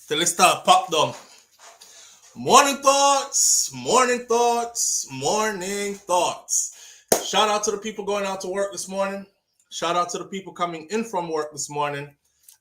till it start pop down. Morning thoughts, morning thoughts, morning thoughts. Shout out to the people going out to work this morning. Shout out to the people coming in from work this morning.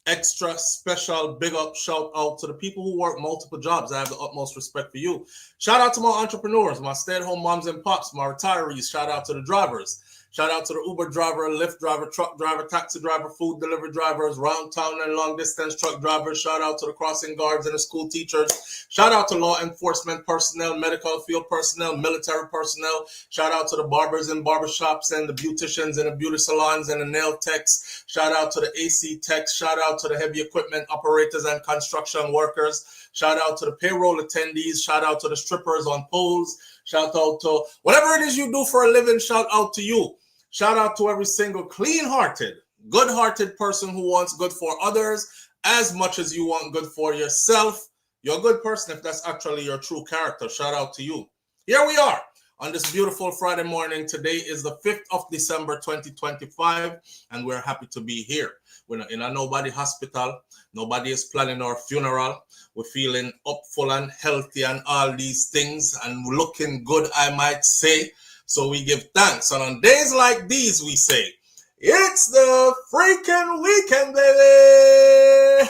Extra special big up shout out to the people who work multiple jobs. I have the utmost respect for you. Shout out to my entrepreneurs, my stay-at-home moms and pops, my retirees. Shout out to the drivers. Shout out to the Uber driver, Lyft driver, truck driver, taxi driver, food delivery drivers, round town and long distance truck drivers. Shout out to the crossing guards and the school teachers. Shout out to law enforcement personnel, medical field personnel, military personnel. Shout out to the barbers and barbershops and the beauticians and the beauty salons and the nail techs. Shout out to the AC techs. Shout out to the heavy equipment operators and construction workers. Shout out to the payroll attendees. Shout out to the strippers on poles. Shout out to whatever it is you do for a living. Shout out to you. Shout out to every single clean-hearted, good-hearted person who wants good for others as much as you want good for yourself. You're a good person if that's actually your true character. Shout out to you. Here we are on this beautiful Friday morning. Today is the 5th of December, 2025, and we're happy to be here. We're not in a nobody hospital. Nobody is planning our funeral. We're feeling up, full, and healthy and all these things and looking good, I might say. So we give thanks. And on days like these, we say, it's the freaking weekend, baby.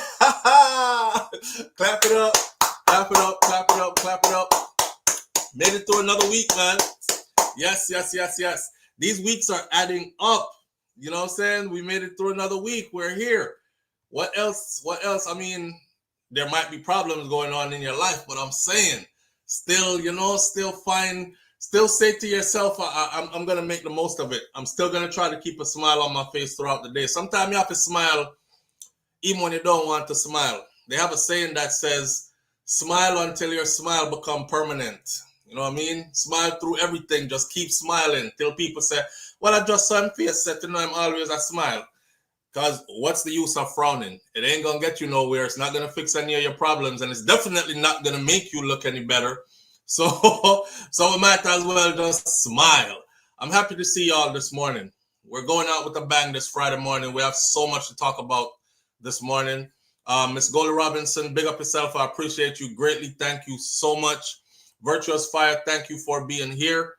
Clap it up, clap it up, clap it up, clap it up. Made it through another week, man. Yes. These weeks are adding up. You know what I'm saying? We made it through another week. We're here. What else? I mean, there might be problems going on in your life, but I'm saying, still say to yourself, I'm going to make the most of it. I'm still going to try to keep a smile on my face throughout the day. Sometimes you have to smile even when you don't want to smile. They have a saying that says, smile until your smile become permanent. You know what I mean? Smile through everything. Just keep smiling till people say, well, I just saw him face set to know I'm always a smile. Because what's the use of frowning? It ain't going to get you nowhere. It's not going to fix any of your problems. And it's definitely not going to make you look any better. So we might as well just smile. I'm happy to see y'all this morning. We're going out with a bang this Friday morning. We have so much to talk about this morning. Miss Goldie Robinson, big up yourself. I appreciate you greatly. Thank you so much. Virtuous Fire, thank you for being here.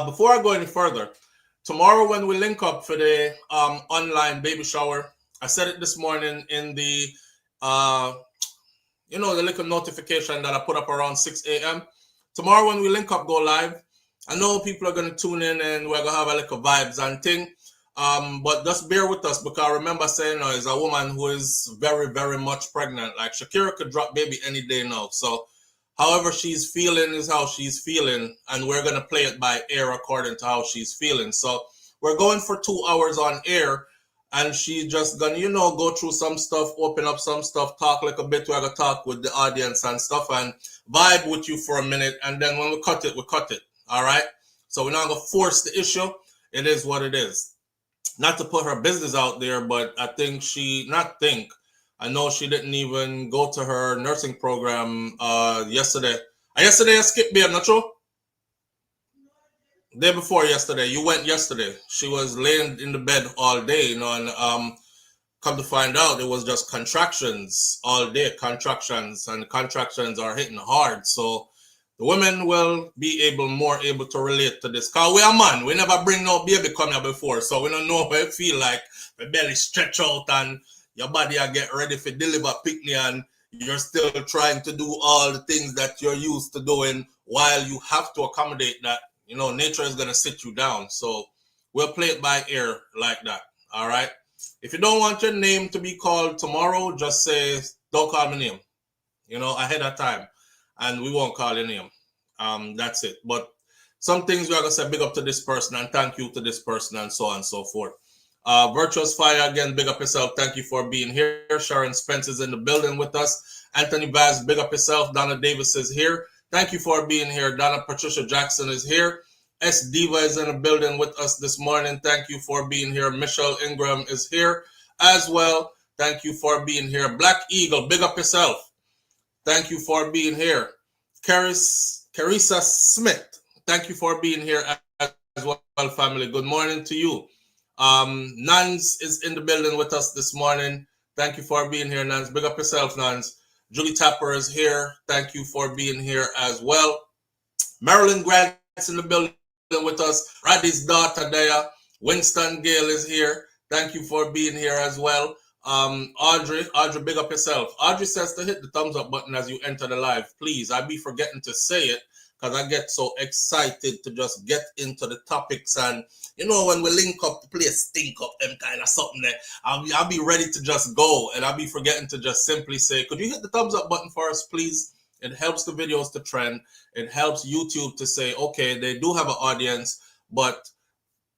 Before I go any further, tomorrow when we link up for the online baby shower, I said it this morning in the the little notification that I put up around 6 a.m. Tomorrow when we link up, go live, I know people are going to tune in and we're going to have a little vibes and thing. But just bear with us because I remember saying is a woman who is very, very much pregnant. Like Shakira could drop baby any day now. So however she's feeling is how she's feeling. And we're going to play it by air according to how she's feeling. So we're going for 2 hours on air. And she's just gonna, go through some stuff, open up some stuff, talk like a bit. We're gonna talk with the audience and stuff and vibe with you for a minute. And then when we cut it, all right? So we're not gonna force the issue. It is what it is. Not to put her business out there, but I know she didn't even go to her nursing program yesterday. Yesterday I skipped me, I'm not sure. Day before yesterday, you went yesterday. She was laying in the bed all day, and come to find out it was just contractions all day, and contractions are hitting hard. So the women will be more able to relate to this. Because we are man, we never bring no baby come here before, so we don't know how it feel like the belly stretch out and your body are get ready for deliver picnic and you're still trying to do all the things that you're used to doing while you have to accommodate that. Nature is going to sit you down. So we'll play it by ear like that. All right. If you don't want your name to be called tomorrow, just say, don't call my name, ahead of time. And we won't call your name. That's it. But some things we are going to say big up to this person and thank you to this person and so on and so forth. Virtuous Fire, again, big up yourself. Thank you for being here. Sharon Spence is in the building with us. Anthony Vaz, big up yourself. Donna Davis is here. Thank you for being here. Donna Patricia Jackson is here. S. Diva is in the building with us this morning. Thank you for being here. Michelle Ingram is here as well. Thank you for being here. Black Eagle, big up yourself. Thank you for being here. Carissa Smith, thank you for being here as well, family. Good morning to you. Nans is in the building with us this morning. Thank you for being here, Nans. Big up yourself, Nans. Julie Tapper is here. Thank you for being here as well. Marilyn Grant's in the building with us. Raddy's daughter there. Winston Gale is here. Thank you for being here as well. Audrey, big up yourself. Audrey says to hit the thumbs up button as you enter the live. Please, I be forgetting to say it because I get so excited to just get into the topics. And, you know, when we link up, the place stink up them kind of something there. I'll be ready to just go. And I'll be forgetting to just simply say, could you hit the thumbs up button for us, please? It helps the videos to trend. It helps YouTube to say, okay, they do have an audience, but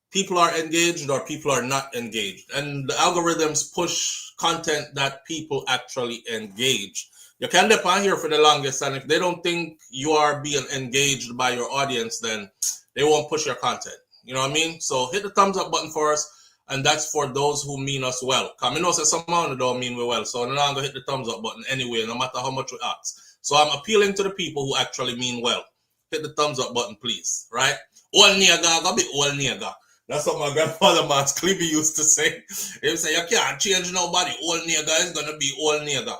people are engaged or people are not engaged. And the algorithms push content that people actually engage. You can depend here for the longest, and if they don't think you are being engaged by your audience, then they won't push your content. You know what I mean? So hit the thumbs up button for us, and that's for those who mean us well. Because I know that some of them don't mean we well, so I'm not going to hit the thumbs up button anyway, no matter how much we ask. So I'm appealing to the people who actually mean well. Hit the thumbs up button, please, right? Old nigga, gotta be old nigga. That's what my grandfather Max Cleavy used to say. He would say, you can't change nobody. Old nigga is going to be old nigga.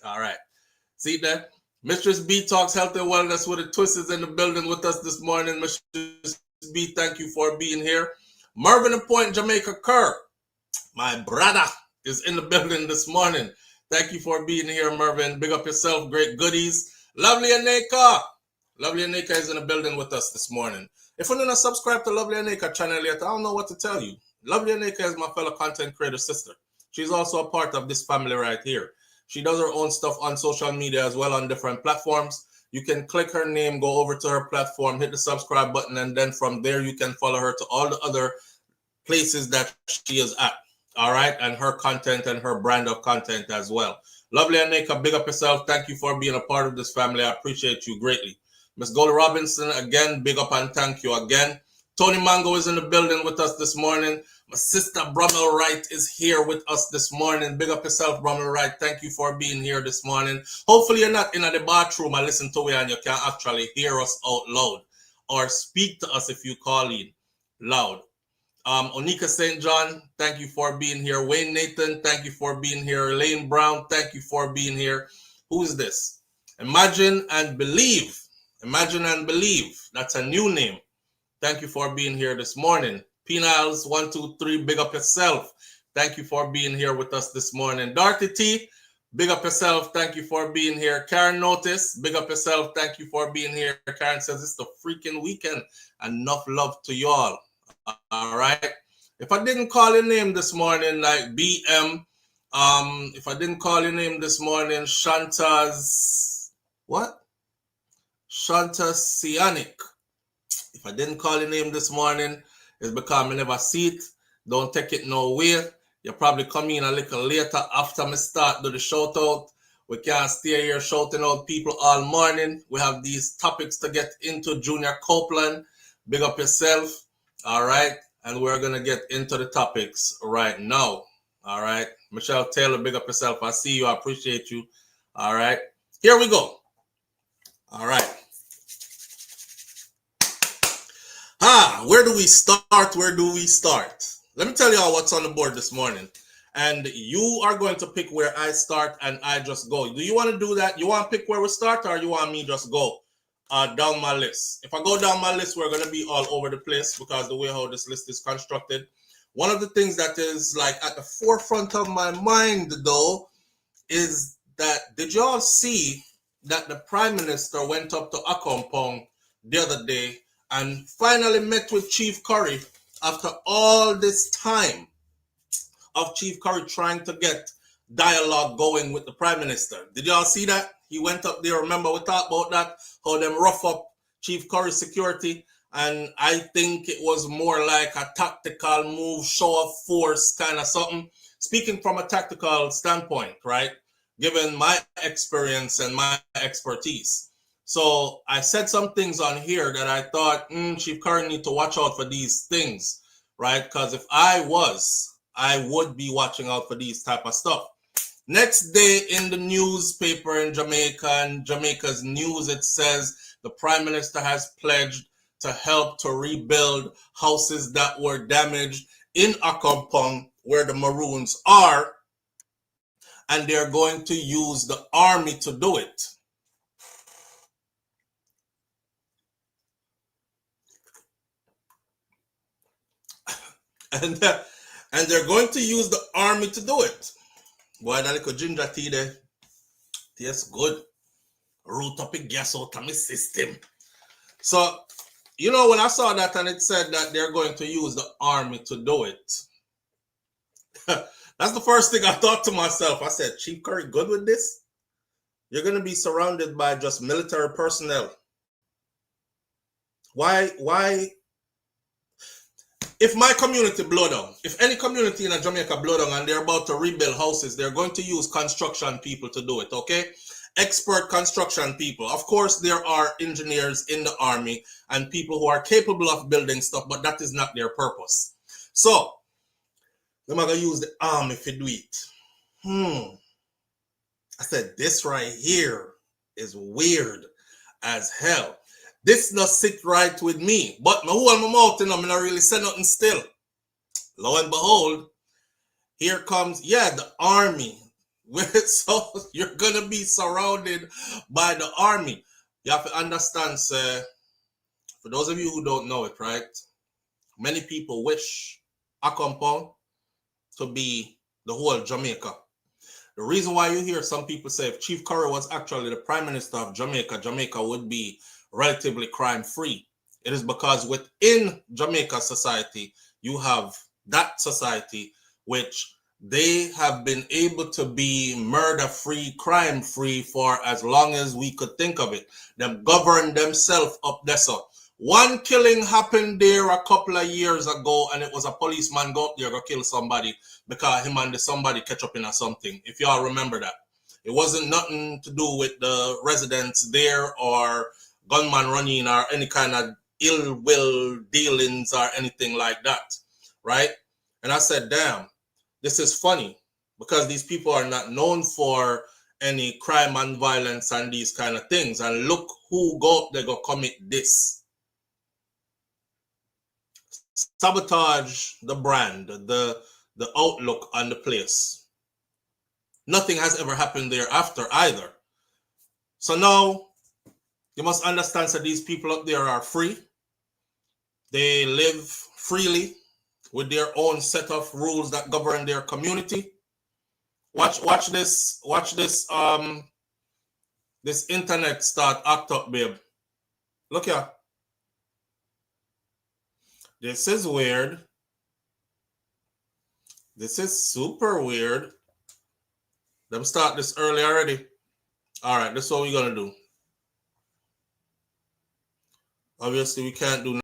All right. See that? Mistress B talks health and wellness with a twist is in the building with us this morning. Mistress B, thank you for being here. Mervyn Point, Jamaica Kerr, my brother, is in the building this morning. Thank you for being here, Mervyn. Big up yourself. Great goodies. Lovely Aneka. Lovely Aneka is in the building with us this morning. If you're not subscribed to Lovely Aneka channel yet, I don't know what to tell you. Lovely Aneka is my fellow content creator sister. She's also a part of this family right here. She does her own stuff on social media as well on different platforms. You can click her name, go over to her platform, hit the subscribe button, and then from there you can follow her to all the other places that she is at. All right, and her content and her brand of content as well. Lovely Aneka, big up yourself. Thank you for being a part of this family. I appreciate you greatly. Miss Goldie Robinson, again, big up and thank you again. Tony Mango is in the building with us this morning. My sister Brummel Wright is here with us this morning. Big up yourself, Brummel Wright. Thank you for being here this morning. Hopefully you're not in the bathroom and listen to it and you can actually hear us out loud or speak to us if you call in loud. Onika St. John, thank you for being here. Wayne Nathan, thank you for being here. Elaine Brown, thank you for being here. Who is this? Imagine and Believe. Imagine and Believe. That's a new name. Thank you for being here this morning. Penals 123, big up yourself. Thank you for being here with us this morning. Dorothy T, big up yourself. Thank you for being here. Karen Notice, big up yourself. Thank you for being here. Karen says it's the freaking weekend. Enough love to you all. All right. If I didn't call your name this morning, like BM, if I didn't call your name this morning, Shanta's what? Shanta Sianic. If I didn't call your name this morning, it's because I never see it. Don't take it nowhere. You probably come in a little later after me start do the shout out. We can't stay here shouting out people all morning. We have these topics to get into. Junior Copeland, big up yourself. All right. And we're going to get into the topics right now. All right. Michelle Taylor, big up yourself. I see you. I appreciate you. All right. Here we go. All right. Where do we start? Where do we start? Let me tell you all what's on the board this morning. And you are going to pick where I start and I just go. Do you want to do that? You want to pick where we start or you want me just go down my list? If I go down my list, we're going to be all over the place because the way how this list is constructed. One of the things that is like at the forefront of my mind, though, is that did you all see that the Prime Minister went up to Akompong the other day and finally met with Chief Curry after all this time of Chief Curry trying to get dialogue going with the Prime Minister? Did y'all see that? He went up there. Remember we talked about that, how them rough up Chief Curry's security, and I think it was more like a tactical move, show of force kind of something. Speaking from a tactical standpoint, right? Given my experience and my expertise. So I said some things on here that I thought, Chief Curry need to watch out for these things, right? Because if I would be watching out for these type of stuff. Next day in the newspaper in Jamaica, and Jamaica's news, it says the Prime Minister has pledged to help to rebuild houses that were damaged in Akompong, where the Maroons are. and they're going to use the army to do it. And they're going to use the army to do it. Boy, that little ginger tea there, tastes good. Root up a gas out of my system. So, you know, when I saw that and it said that they're going to use the army to do it, that's the first thing I thought to myself. I said, Chief Curry, good with this? You're going to be surrounded by just military personnel. Why? If my community blow down, if any community in Jamaica blow down and they're about to rebuild houses, they're going to use construction people to do it, okay? Expert construction people. Of course, there are engineers in the army and people who are capable of building stuff, but that is not their purpose. So, they're going to use the army to do it. I said, this right here is weird as hell. This not sit right with me. But my whole my mouth, you know, I'm not really say nothing still. Lo and behold, here comes, the army. So you're going to be surrounded by the army. You have to understand, sir, for those of you who don't know it, right? Many people wish a compound to be the whole Jamaica. The reason why you hear some people say if Chief Curry was actually the Prime Minister of Jamaica, Jamaica would be relatively crime-free. It is because within Jamaica society, you have that society which they have been able to be murder-free, crime-free for as long as we could think of it. Them govern themselves up there. So one killing happened there a couple of years ago, and it was a policeman go up there to kill somebody because him and somebody catch up in or something. If y'all remember that. It wasn't nothing to do with the residents there or gunman running or any kind of ill will dealings or anything like that, right? And I said, damn, this is funny because these people are not known for any crime and violence and these kind of things. And look who go up there go commit this. Sabotage the brand, the outlook on the place. Nothing has ever happened there after either. So now you must understand that these people up there are free. They live freely with their own set of rules that govern their community. Watch this. This internet start act up, babe. Look here. This is weird. This is super weird. Them start this early already. All right, this is what we're gonna do. Obviously, we can't do.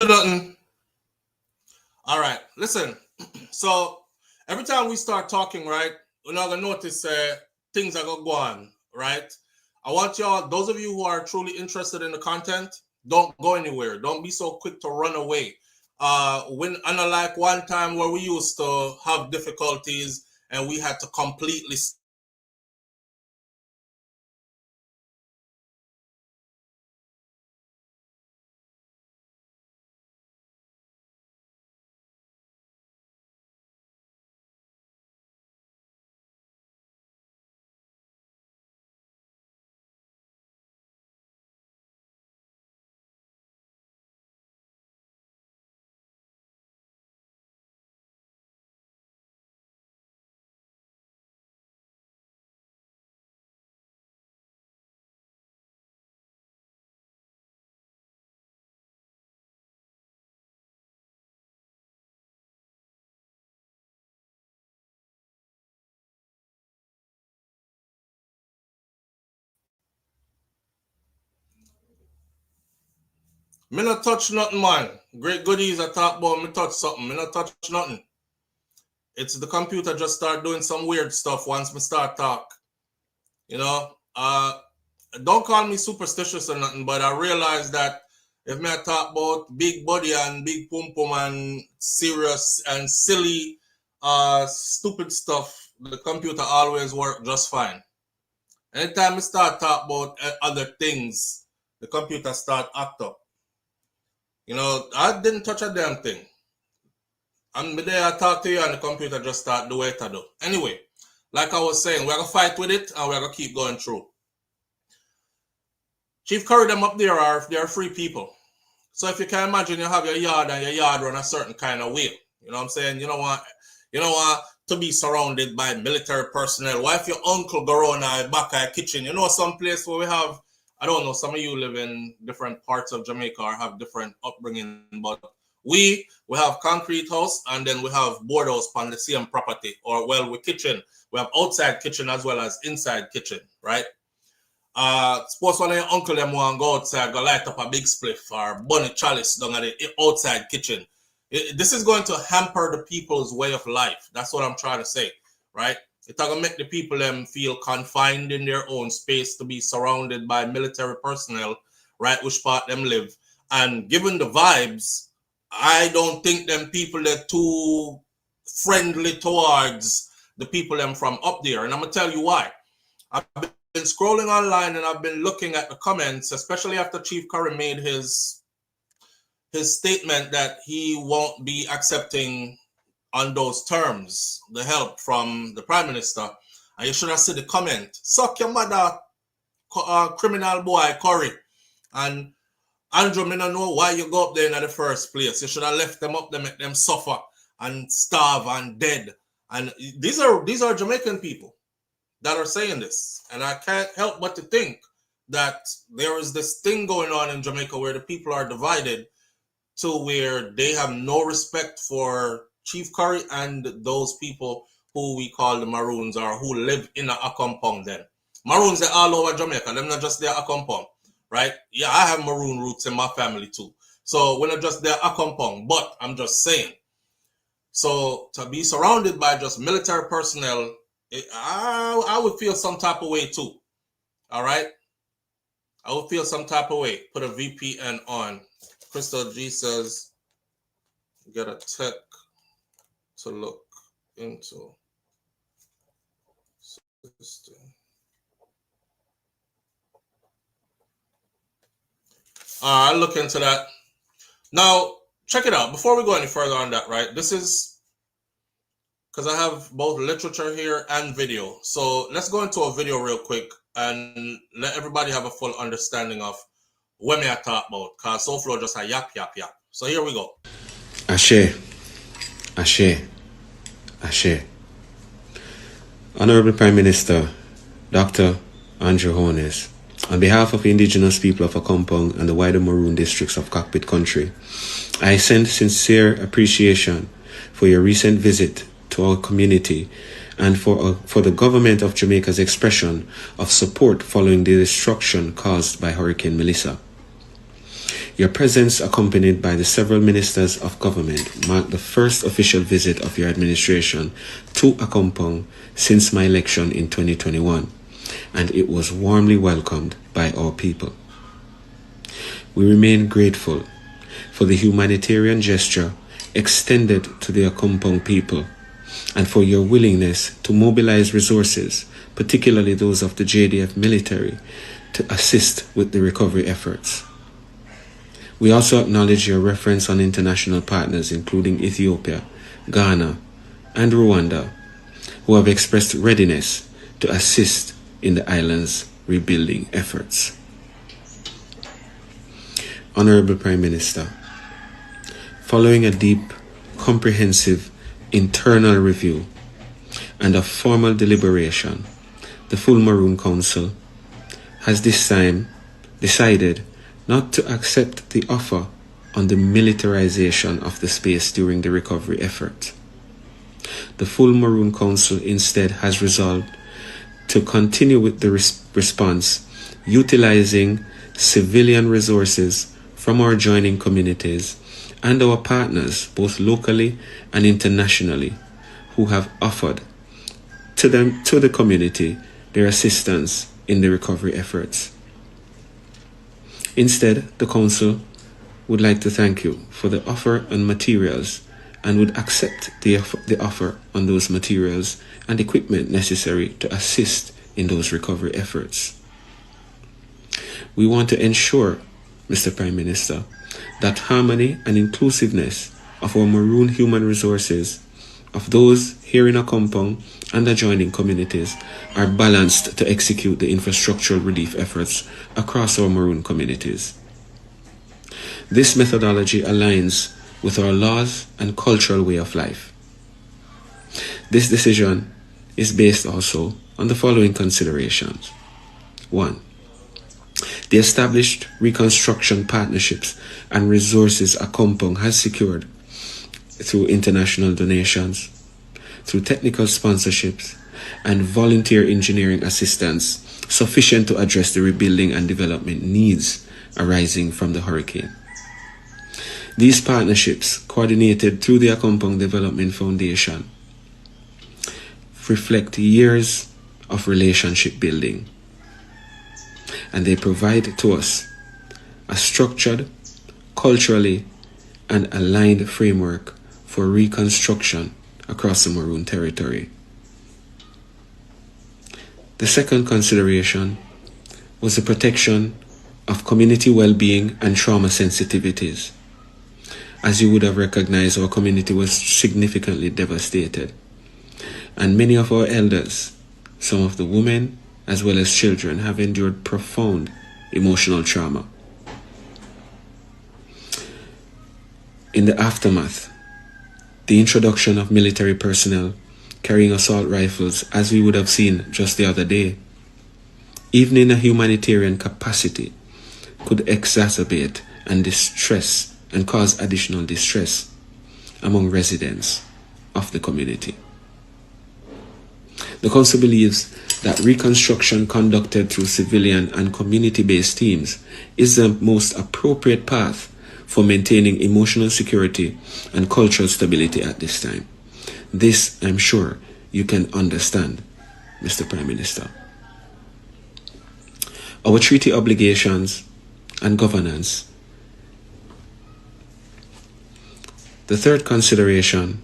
Nothing. All right, listen. So every time we start talking, right, we're not gonna notice things are gonna go on, right? I want y'all, those of you who are truly interested in the content, don't go anywhere. Don't be so quick to run away. When unlike one time where we used to have difficulties and we had to completely Me not touch nothing, man. Great goodies I talk about, me touch something. Me not touch nothing. It's the computer just start doing some weird stuff once me start talk. You know, don't call me superstitious or nothing, but I realize that if me I talk about big body and big pum pum and serious and silly, stupid stuff, the computer always work just fine. Anytime I start talk about other things, the computer start act up. You know, I didn't touch a damn thing. And there I talk to you and the computer just start the way it do. Anyway, like I was saying, we're going to fight with it and we're going to keep going through. Chief Curry, them up there they're free people. So if you can imagine you have your yard and your yard run a certain kind of way. You know what I'm saying? You don't want to be surrounded by military personnel. Why if your uncle go around the back of a kitchen? You know some place where we have, I don't know, some of you live in different parts of Jamaica or have different upbringing, but we have concrete house and then we have board house on the same property, or well, with kitchen. We have outside kitchen as well as inside kitchen, right? Suppose one of your uncle them want to go outside, go light up a big spliff or burn a chalice down at the outside kitchen. This is going to hamper the people's way of life. That's what I'm trying to say, right? It's going to make the people them feel confined in their own space to be surrounded by military personnel, right? Which part them live. And given the vibes, I don't think them people are too friendly towards the people them from up there. And I'm going to tell you why. I've been scrolling online and I've been looking at the comments, especially after Chief Curry made his statement that he won't be accepting on those terms the help from the Prime Minister. And you should have seen the comment, suck your mother, criminal boy Curry. And Andrew, me don't know why you go up there in the first place. You should have left them up there, make them suffer and starve and dead. And these are Jamaican people that are saying this. And I can't help but to think that there is this thing going on in Jamaica where the people are divided to where they have no respect for Chief Curry and those people who we call the Maroons or who live in a compound then. Maroons, they're all over Jamaica. They're not just there a compound, right? Yeah, I have Maroon roots in my family too. So we're not just there a compound, but I'm just saying. So to be surrounded by just military personnel, I would feel some type of way too. All right? I would feel some type of way. Put a VPN on. Crystal G says, get a tech to look into system. I'll look into that. Now, check it out. Before we go any further on that, right? This is because I have both literature here and video. So let's go into a video real quick and let everybody have a full understanding of what me I talk about. Because SouFLo just a yap. So here we go. Ashe. Honorable Prime Minister, Dr. Andrew Holness, on behalf of the indigenous people of Akompong and the wider Maroon districts of Cockpit Country, I send sincere appreciation for your recent visit to our community and for the government of Jamaica's expression of support following the destruction caused by Hurricane Melissa. Your presence, accompanied by the several ministers of government, marked the first official visit of your administration to Akompong since my election in 2021, and it was warmly welcomed by our people. We remain grateful for the humanitarian gesture extended to the Akompong people and for your willingness to mobilize resources, particularly those of the JDF military, to assist with the recovery efforts. We also acknowledge your reference on international partners, including Ethiopia, Ghana, and Rwanda, who have expressed readiness to assist in the island's rebuilding efforts. Honorable Prime Minister, following a deep, comprehensive internal review and a formal deliberation, the full Maroon Council has this time decided not to accept the offer on the militarization of the space during the recovery effort. The full Maroon Council instead has resolved to continue with the response, utilizing civilian resources from our joining communities and our partners, both locally and internationally, who have offered to the community their assistance in the recovery efforts. Instead, the Council would like to thank you for the offer and materials and would accept the offer on those materials and equipment necessary to assist in those recovery efforts. We want to ensure, Mr. Prime Minister, that harmony and inclusiveness of our maroon human resources, of those here in Akompong and adjoining communities, are balanced to execute the infrastructural relief efforts across our maroon communities. This methodology aligns with our laws and cultural way of life. This decision is based also on the following considerations. 1. The established reconstruction partnerships and resources Akompong has secured through international donations, through technical sponsorships, and volunteer engineering assistance sufficient to address the rebuilding and development needs arising from the hurricane. These partnerships, coordinated through the Akompong Development Foundation, reflect years of relationship building, and they provide to us a structured, culturally and aligned framework for reconstruction across the Maroon territory. The second consideration was the protection of community well-being and trauma sensitivities. As you would have recognized, our community was significantly devastated, and many of our elders, some of the women as well as children, have endured profound emotional trauma. In the aftermath, the introduction of military personnel carrying assault rifles, as we would have seen just the other day, even in a humanitarian capacity, could exacerbate and distress and cause additional distress among residents of the community. The Council believes that reconstruction conducted through civilian and community-based teams is the most appropriate path for maintaining emotional security and cultural stability at this time. This, I'm sure, you can understand, Mr. Prime Minister. Our treaty obligations and governance. The third consideration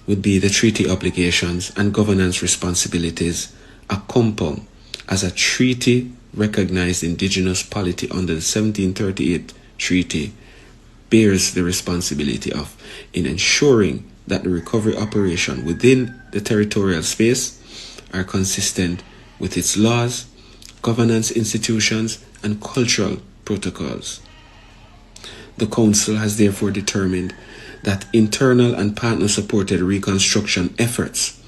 would be the treaty obligations and governance responsibilities Akompong, as a treaty recognized indigenous polity under the 1738 treaty, bears the responsibility of in ensuring that the recovery operation within the territorial space are consistent with its laws, governance institutions, and cultural protocols. The Council has therefore determined that internal and partner-supported reconstruction efforts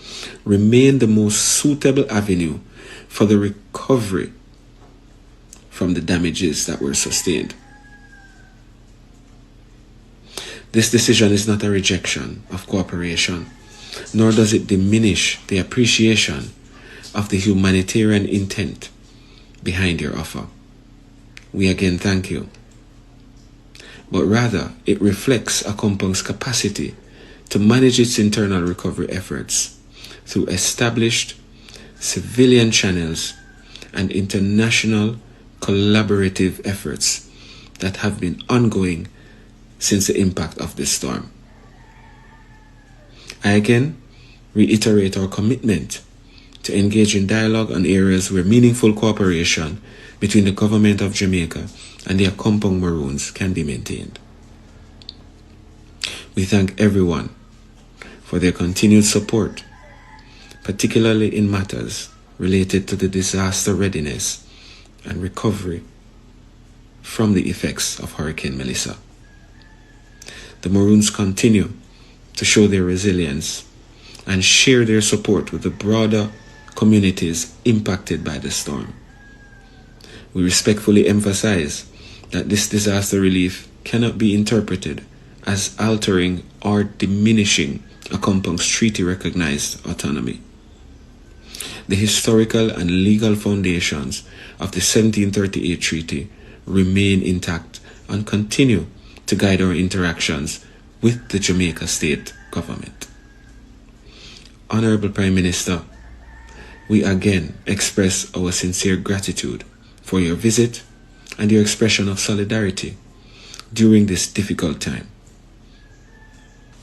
remain the most suitable avenue for the recovery from the damages that were sustained. This decision is not a rejection of cooperation, nor does it diminish the appreciation of the humanitarian intent behind your offer. We again thank you. But rather, it reflects Akompong's capacity to manage its internal recovery efforts through established civilian channels and international collaborative efforts that have been ongoing since the impact of this storm. I again reiterate our commitment to engage in dialogue on areas where meaningful cooperation between the government of Jamaica and the Akompong Maroons can be maintained. We thank everyone for their continued support, particularly in matters related to the disaster readiness and recovery from the effects of Hurricane Melissa. The Maroons continue to show their resilience and share their support with the broader communities impacted by the storm. We respectfully emphasize that this disaster relief cannot be interpreted as altering or diminishing Akompong's treaty-recognized autonomy. The historical and legal foundations of the 1738 treaty remain intact and continue to guide our interactions with the Jamaica state government. Honorable Prime Minister, we again express our sincere gratitude for your visit and your expression of solidarity during this difficult time.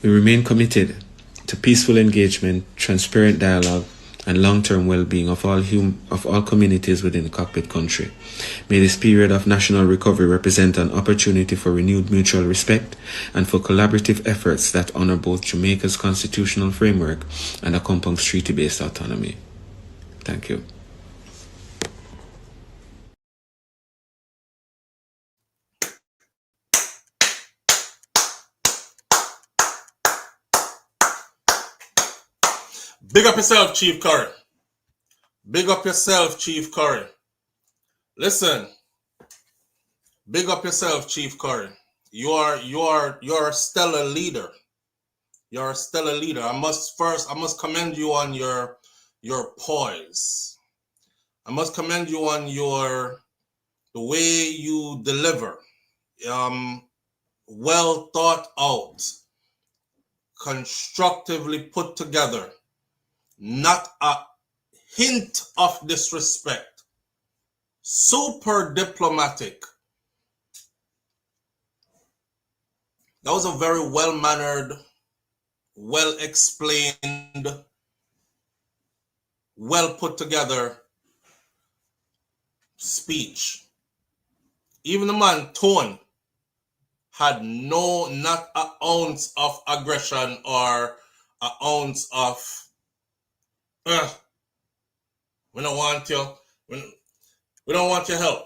We remain committed to peaceful engagement, transparent dialogue, and long-term well-being of all communities within the cockpit country. May this period of national recovery represent an opportunity for renewed mutual respect and for collaborative efforts that honor both Jamaica's constitutional framework and Akompong's treaty-based autonomy. Thank you. Big up yourself, Chief Curry. Big up yourself, Chief Curry. Listen, big up yourself, Chief Curry. You're a stellar leader. You're a stellar leader. I must commend you on your poise. I must commend you on the way you deliver. Well thought out, constructively put together. Not a hint of disrespect. Super diplomatic. That was a very well-mannered, well-explained, well-put-together speech. Even the man, tone, had not an ounce of aggression or an ounce of we don't want you. We don't want your help.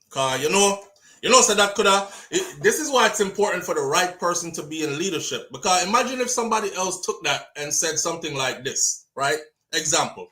Cause so that this is why it's important for the right person to be in leadership. Because imagine if somebody else took that and said something like this, right? Example.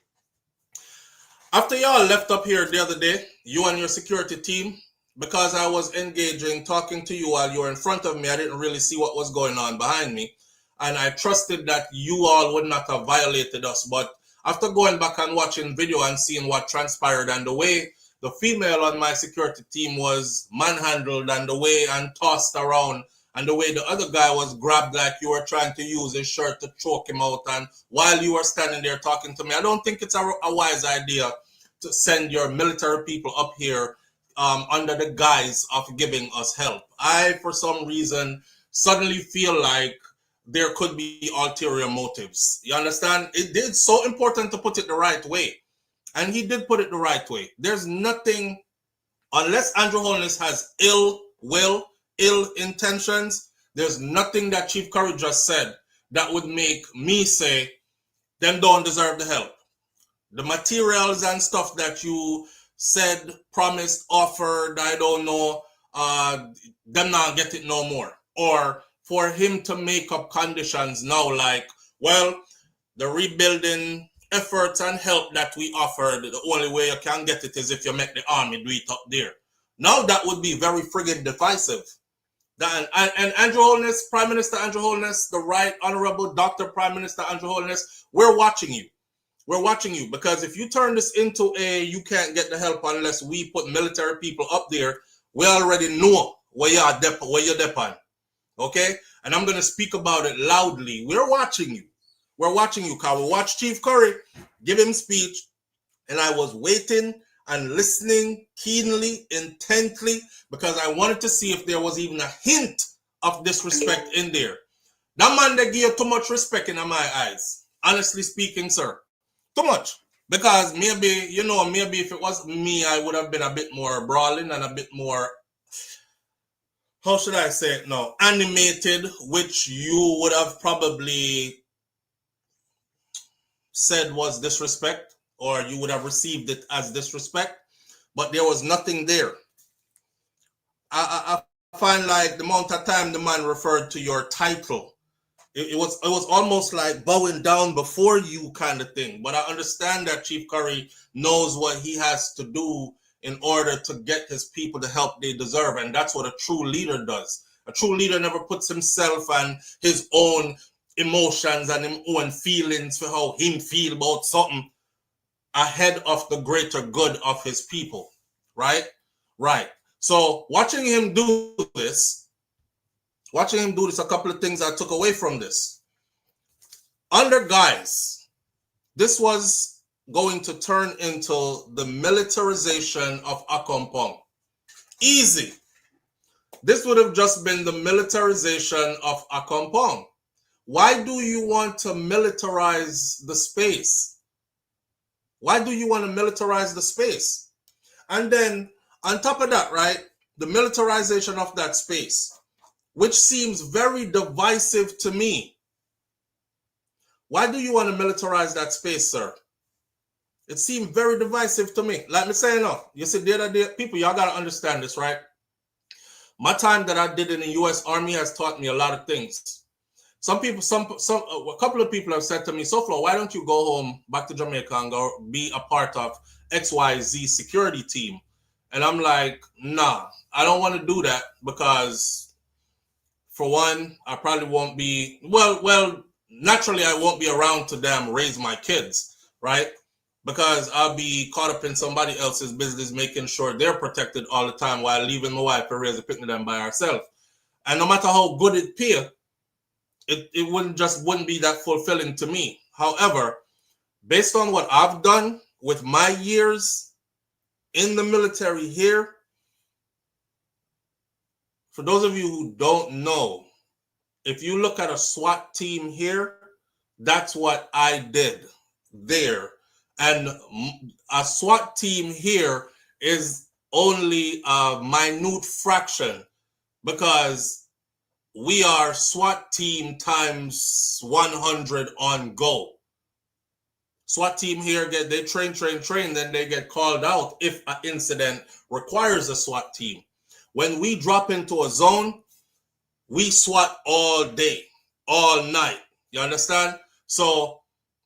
After y'all left up here the other day, you and your security team, because I was engaging, talking to you while you were in front of me, I didn't really see what was going on behind me. And I trusted that you all would not have violated us. But after going back and watching video and seeing what transpired and the way the female on my security team was manhandled and the way and tossed around and the way the other guy was grabbed like you were trying to use his shirt to choke him out, and while you were standing there talking to me, I don't think it's a wise idea to send your military people up here under the guise of giving us help. I, for some reason, suddenly feel like there could be ulterior motives. You understand? It's so important to put it the right way. And he did put it the right way. There's nothing, unless Andrew Holness has ill will, ill intentions, there's nothing that Chief Curry just said that would make me say, them don't deserve the help. The materials and stuff that you said, promised, offered, I don't know, them not get it no more. Or for him to make up conditions now like, well, the rebuilding efforts and help that we offered, the only way you can get it is if you make the army do it up there. Now that would be very friggin' divisive. And Andrew Holness, Prime Minister Andrew Holness, the Right Honorable Dr. Prime Minister Andrew Holness, we're watching you. We're watching you, because if you turn this into you can't get the help unless we put military people up there, we already know where you're depending. Okay? And I'm going to speak about it loudly. We're watching you. We're watching you, because we watched Chief Curry give him speech, and I was waiting and listening keenly, intently, because I wanted to see if there was even a hint of disrespect in there. That man, they give too much respect in my eyes. Honestly speaking, sir. Too much. Because maybe if it was me, I would have been a bit more brawling and a bit more, how should I say it now, animated, which you would have probably said was disrespect, or you would have received it as disrespect, but there was nothing there. I find like the amount of time the man referred to your title, it was almost like bowing down before you kind of thing. But I understand that Chief Curry knows what he has to do in order to get his people the help they deserve, and that's what a true leader does. A true leader never puts himself and his own emotions and his own feelings for how him feel about something ahead of the greater good of his people. Right? So watching him do this, a couple of things I took away from this. Under guys, this was going to turn into the militarization of Akompong. Easy. This would have just been the militarization of Akompong. Why do you want to militarize the space? Why do you want to militarize the space? And then on top of that, right, the militarization of that space, which seems very divisive to me. Why do you want to militarize that space, sir? It seemed very divisive to me. Like me saying, no, you see, the other day, people, y'all got to understand this, right? My time that I did in the U.S. Army has taught me a lot of things. Some people, a couple of people have said to me, SouFlo, why don't you go home back to Jamaica and go be a part of XYZ security team? And I'm like, nah, I don't want to do that because, for one, I probably won't be, well, naturally I won't be around to damn raise my kids, right? Because I'll be caught up in somebody else's business, making sure they're protected all the time while leaving my wife to raise a picnic them by herself. And no matter how good it appears, it wouldn't be that fulfilling to me. However, based on what I've done with my years in the military here, for those of you who don't know, if you look at a SWAT team here, that's what I did there. And a SWAT team here is only a minute fraction because we are SWAT team times 100 on go. SWAT team here, they train, then they get called out if an incident requires a SWAT team. When we drop into a zone, we SWAT all day, all night. You understand? So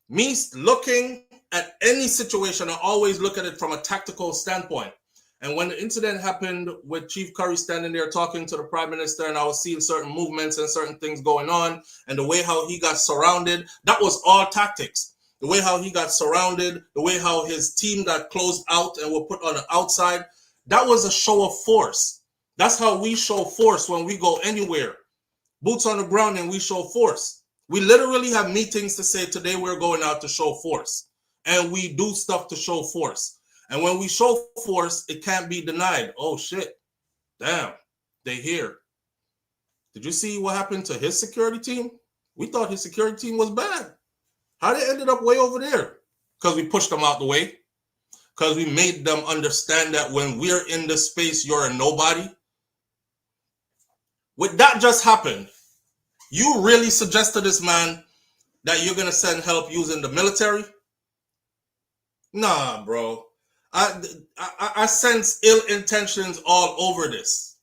me looking at any situation, I always look at it from a tactical standpoint. And when the incident happened with Chief Curry standing there talking to the Prime Minister, and I was seeing certain movements and certain things going on, and the way how he got surrounded, that was all tactics. The way how he got surrounded, the way how his team got closed out and were put on the outside, that was a show of force. That's how we show force when we go anywhere. Boots on the ground and we show force. We literally have meetings to say today we're going out to show force. And we do stuff to show force. And when we show force, it can't be denied. Oh, shit. Damn. They here. Did you see what happened to his security team? We thought his security team was bad. How they ended up way over there? Because we pushed them out the way. Because we made them understand that when we're in this space, you're a nobody. With that just happened, you really suggest to this man that you're going to send help using the military? Nah, bro. I sense ill intentions all over this.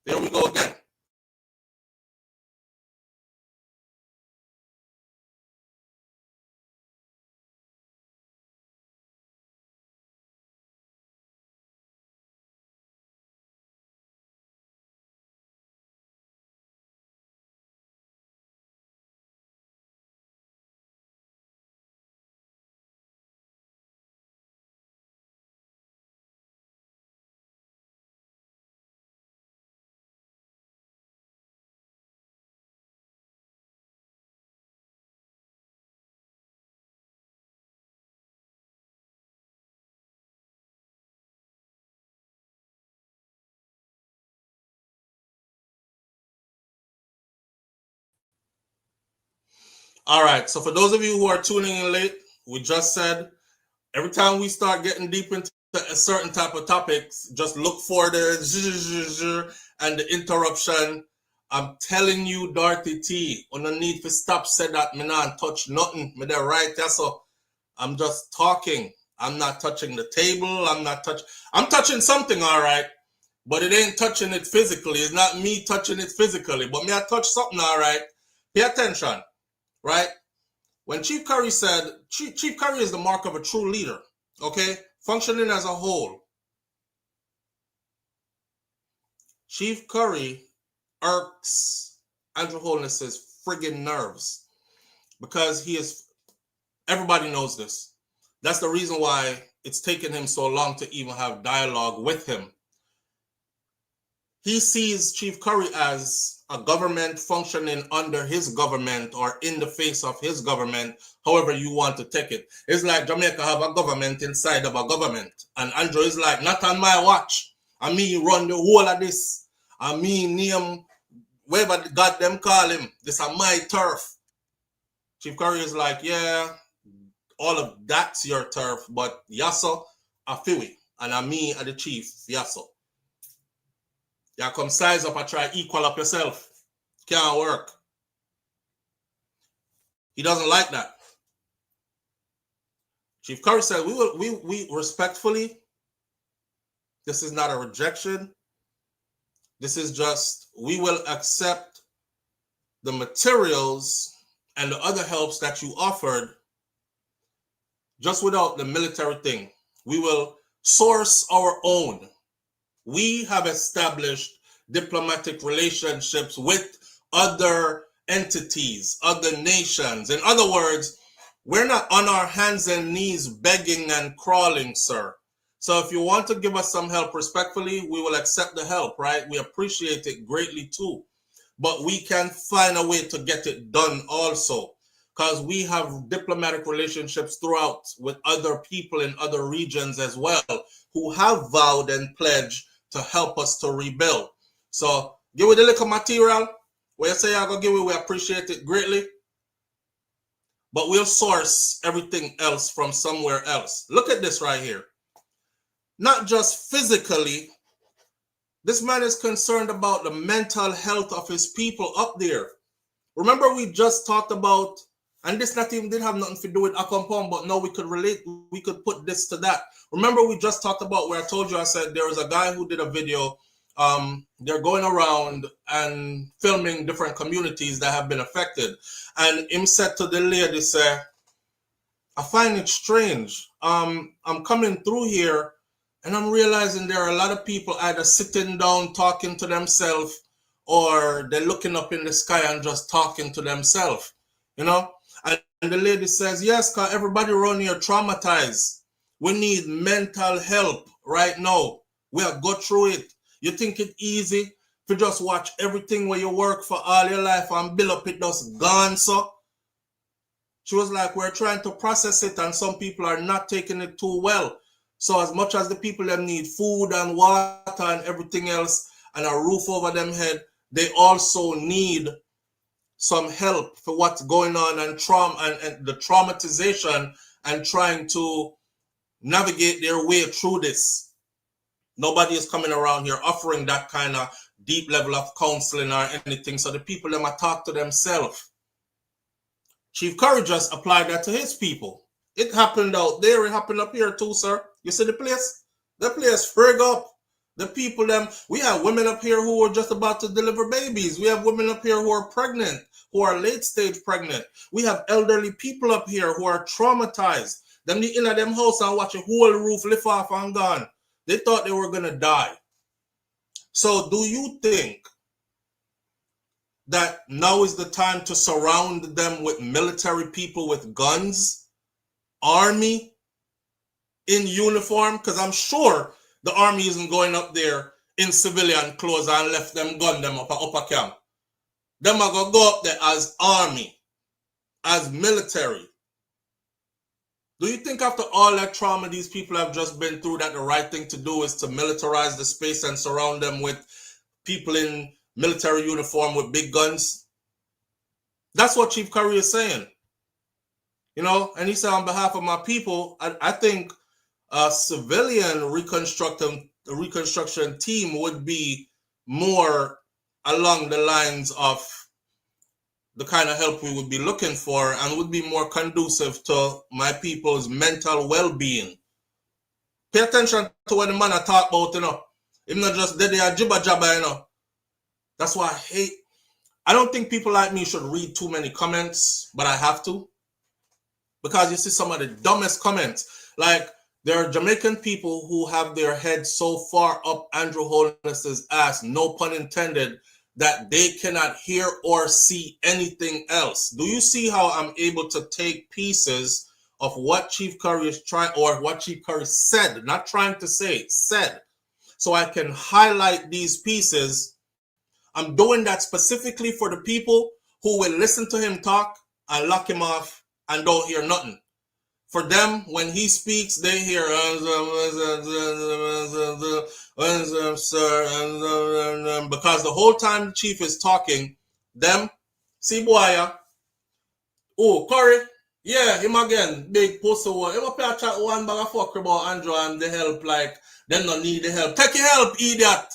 There we go again. All right, so for those of you who are tuning in late, we just said every time we start getting deep into a certain type of topics, just look for the and the interruption. I'm telling you, Dorothy T, on the need to stop say that me not touch nothing. Me there right there, so I'm just talking. I'm not touching the table. I'm touching something, all right, but it ain't touching it physically. It's not me touching it physically, but me I touch something, all right. Pay attention. Right? When Chief Curry said, Chief Curry is the mark of a true leader, okay? Functioning as a whole. Chief Curry irks Andrew Holness's friggin' nerves because he is, everybody knows this. That's the reason why it's taken him so long to even have dialogue with him. He sees Chief Curry as a government functioning under his government or in the face of his government, however you want to take it. It's like Jamaica have a government inside of a government. And Andrew is like, not on my watch. I mean, run the whole of this. I mean, name, whatever God them call him. This is my turf. Chief Curry is like, yeah, all of that's your turf, but Yasso, I feel it. And I mean, the chief, Yasso. You come size up and try equal up yourself. Can't work. He doesn't like that. Chief Curry said, we respectfully, this is not a rejection. This is just, we will accept the materials and the other helps that you offered just without the military thing. We will source our own. We have established diplomatic relationships with other entities, other nations. In other words, we're not on our hands and knees begging and crawling, sir. So if you want to give us some help respectfully, we will accept the help, right? We appreciate it greatly too. But we can find a way to get it done also, because we have diplomatic relationships throughout with other people in other regions as well who have vowed and pledged to help us to rebuild. So give it a little material. Where you say I'm going to give it, we appreciate it greatly. But we'll source everything else from somewhere else. Look at this right here. Not just physically. This man is concerned about the mental health of his people up there. Remember we just talked about, and this not even did have nothing to do with a compound, but no, we could relate, we could put this to that. Remember we just talked about where I told you, I said there was a guy who did a video. They're going around and filming different communities that have been affected. And him said to the lady, say, I find it strange. I'm coming through here and I'm realizing there are a lot of people either sitting down talking to themselves or they're looking up in the sky and just talking to themselves, you know? And the lady says, yes, because everybody around here traumatized. We need mental help right now. We have go through it. You think it easy to just watch everything where you work for all your life and build up it just gone, so? She was like, we're trying to process it and some people are not taking it too well. So as much as the people that need food and water and everything else and a roof over them head, they also need some help for what's going on and trauma and the traumatization and trying to navigate their way through this. Nobody is coming around here offering that kind of deep level of counseling or anything. So the people that might talk to themselves. Chief Curry just applied that to his people. It happened out there. It happened up here too, sir. You see the place? The place frig up. The people, them. We have women up here who are just about to deliver babies. We have women up here who are pregnant, who are late stage pregnant. We have elderly people up here who are traumatized. Them the inner them house and watch a whole roof lift off and gone. They thought they were gonna die. So do you think that now is the time to surround them with military people with guns, army in uniform? Because I'm sure the army isn't going up there in civilian clothes and left them gun them up at upper camp. Them are gonna go up there as army, as military. Do you think after all that trauma these people have just been through that the right thing to do is to militarize the space and surround them with people in military uniform with big guns? That's what Chief Curry is saying. You know, and he said on behalf of my people, I think a civilian reconstruction team would be more along the lines of the kind of help we would be looking for and would be more conducive to my people's mental well-being. Pay attention to what the man I talk about, you know. Him not just dead there jibba jabba, you know. That's why I don't think people like me should read too many comments, but I have to. Because you see some of the dumbest comments. Like, there are Jamaican people who have their heads so far up Andrew Holness's ass, no pun intended, that they cannot hear or see anything else. Do you see how I'm able to take pieces of what Chief Curry is trying, or what Chief Curry said, not trying to say, said, so I can highlight these pieces. I'm doing that specifically for the people who will listen to him talk and lock him off and don't hear nothing. For them, when he speaks, they hear because the whole time the chief is talking, them, see boy, oh, Curry, yeah, him again, big pussy one. Him up here chat one bag of fuck about Andrew and the help, like, them don't need the help. Take your help, idiot.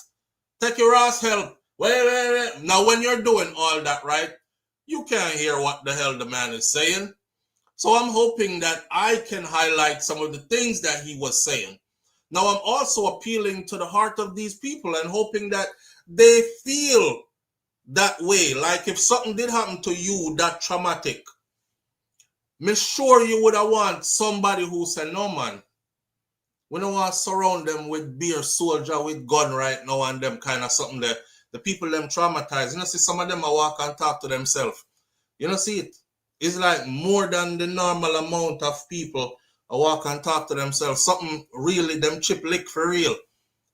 Take your ass help. Wait. Now, when you're doing all that, right, you can't hear what the hell the man is saying. So I'm hoping that I can highlight some of the things that he was saying. Now, I'm also appealing to the heart of these people and hoping that they feel that way. Like if something did happen to you that traumatic, I'm sure you would have want somebody who said, no, man, we don't want to surround them with beer soldier with gun right now and them kind of something there. The people them traumatized. You know, see some of them walk and talk to themselves. You know, see it. It's like more than the normal amount of people walk and talk to themselves. Something really them chip lick for real.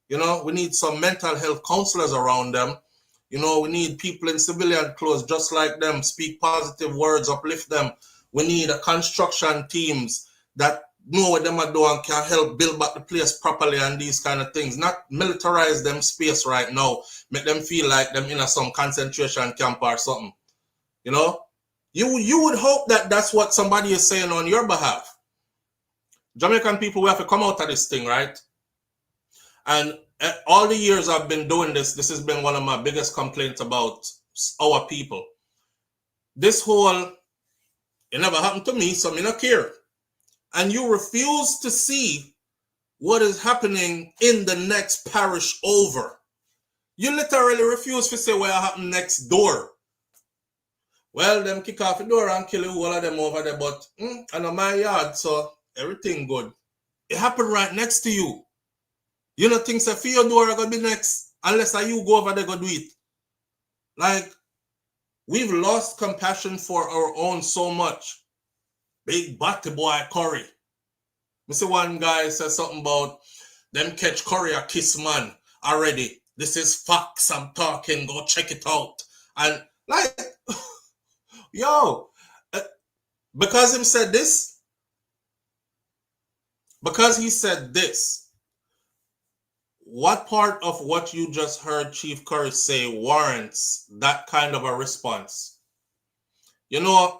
You know, we need some mental health counselors around them. You know, we need people in civilian clothes just like them, speak positive words, uplift them. We need a construction teams that know what them are doing, can help build back the place properly and these kind of things. Not militarize them space right now. Make them feel like them in some concentration camp or something. You know? You would hope that that's what somebody is saying on your behalf. Jamaican people, we have to come out of this thing, right? And all the years I've been doing this has been one of my biggest complaints about our people. This whole, it never happened to me, so I don't care. And you refuse to see what is happening in the next parish over. You literally refuse to say what happened next door. Well, them kick off the door and kill all of them over there, but I know my yard, so everything good. It happened right next to you. You know things that for your door are going to be next, unless you go over there go do it. Like, we've lost compassion for our own so much. Big batty boy Curry. I see one guy said something about them catch Curry a kiss man already. This is facts, I'm talking, go check it out. And like, yo, because he said this, what part of what you just heard Chief Curry say warrants that kind of a response? You know,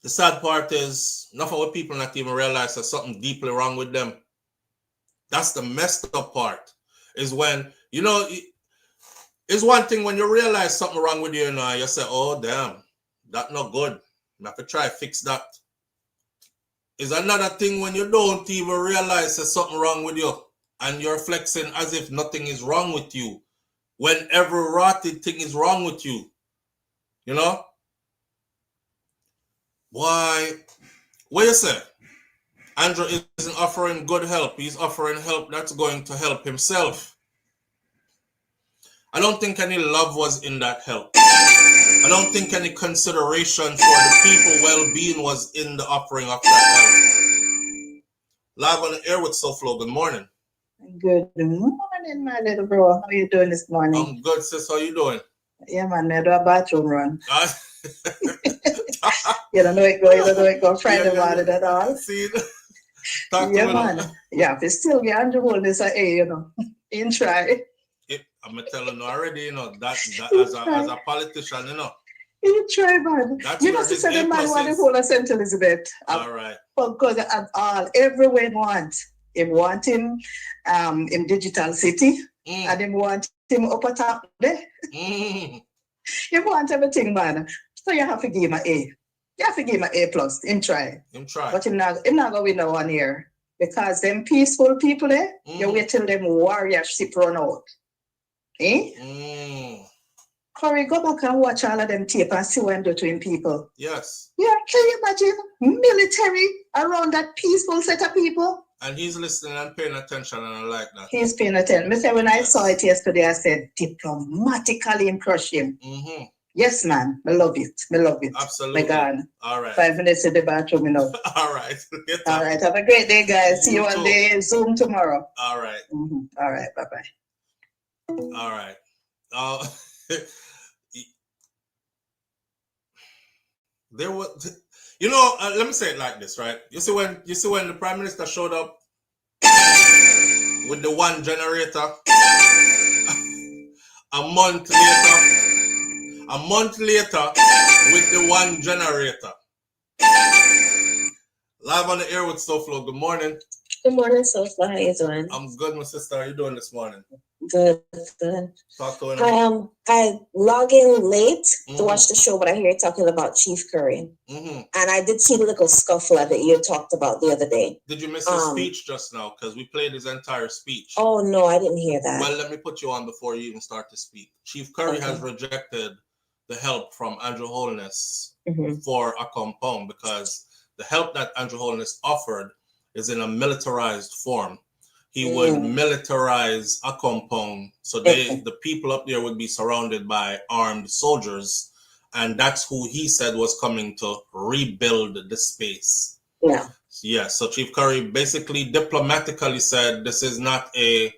the sad part is enough of what people not even realize there's something deeply wrong with them. That's the messed up part. Is when, you know, it's one thing when you realize something wrong with you, you know, you say, oh, damn, that's not good. I have to try to fix that. It's another thing when you don't even realize there's something wrong with you and you're flexing as if nothing is wrong with you when every rotted thing is wrong with you. You know? Why? What you say? Andrew isn't offering good help. He's offering help that's going to help himself. I don't think any love was in that help. I don't think any consideration for the people's well-being was in the offering of that help. Live on the air with SouFLo. Good morning. Good morning, my little bro. How are you doing this morning? I'm good, sis. How you doing? Yeah, man. I do a bathroom run. You don't know it go Friday morning at all. See, talk yeah, to man. Me yeah, if you still get Andrew hold this, you know, in try. I'm telling you already, you know, that as a politician, you know. You try, man. That's you know, to say the man want to hold a St. Elizabeth. All right. Because of all, everyone want him in Digital City, and him want him up at top there. You want everything, man. So you have to give him an A. You have to give him an A+. Him try. But him not going to win no one here. Because them peaceful people there, you wait till them warrior ship run out. Eh? Curry, go back and watch all of them tape and see what I'm doing to him people. Yes. Yeah, can you imagine military around that peaceful set of people? And he's listening and paying attention, and I like that. He's paying attention. When I saw it yesterday, I said, diplomatically crush him. Yes, man. I love it. I love it. Absolutely. My God. All right. 5 minutes in the bathroom, you know. All right. All right. Have a great day, guys. See you on too. the Zoom tomorrow. All right. All right. Bye-bye. All right. There was, let me say it like this, right? You see when the Prime Minister showed up with the one generator, a month later with the one generator. Live on the air with SouFLo. Good morning. Good morning, SouFLo. How you doing? I'm good, my sister. How you doing this morning? Good. Talk to him. I log in late to watch the show, but I hear you talking about Chief Curry. And I did see the little scuffle that you talked about the other day. Did you miss his speech just now? Because we played his entire speech. Oh, no, I didn't hear that. Well, let me put you on before you even start to speak. Chief Curry has rejected the help from Andrew Holness for a compound because the help that Andrew Holness offered is in a militarized form. He would militarize a compound, so the people up there would be surrounded by armed soldiers, and that's who he said was coming to rebuild the space. Yeah, so Chief Curry basically diplomatically said this is not a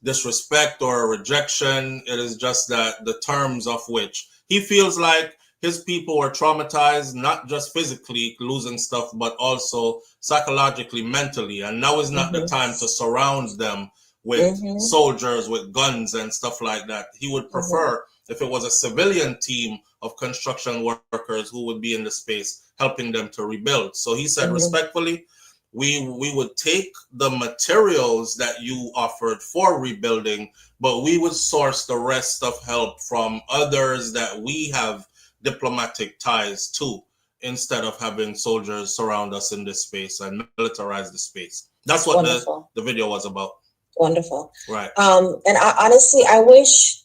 disrespect or a rejection. It is just that the terms of which he feels like his people were traumatized, not just physically losing stuff, but also psychologically, mentally. And now is not the time to surround them with soldiers, with guns and stuff like that. He would prefer if it was a civilian team of construction workers who would be in the space, helping them to rebuild. So he said, respectfully, we would take the materials that you offered for rebuilding, but we would source the rest of help from others that we have diplomatic ties to, instead of having soldiers surround us in this space and militarize the space. That's what the video was about. Wonderful. Right. And I wish,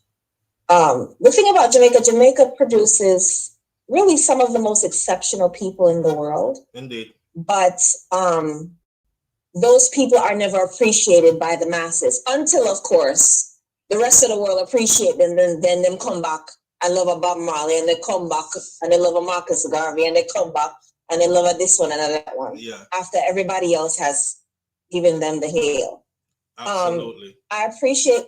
the thing about Jamaica produces really some of the most exceptional people in the world. Indeed. But those people are never appreciated by the masses until, of course, the rest of the world appreciate them. Then them come back. I love a Bob Marley, and they come back, and they love a Marcus Garvey, and they come back, and they love a this one and a that one. Yeah. After everybody else has given them the hail. Absolutely. I appreciate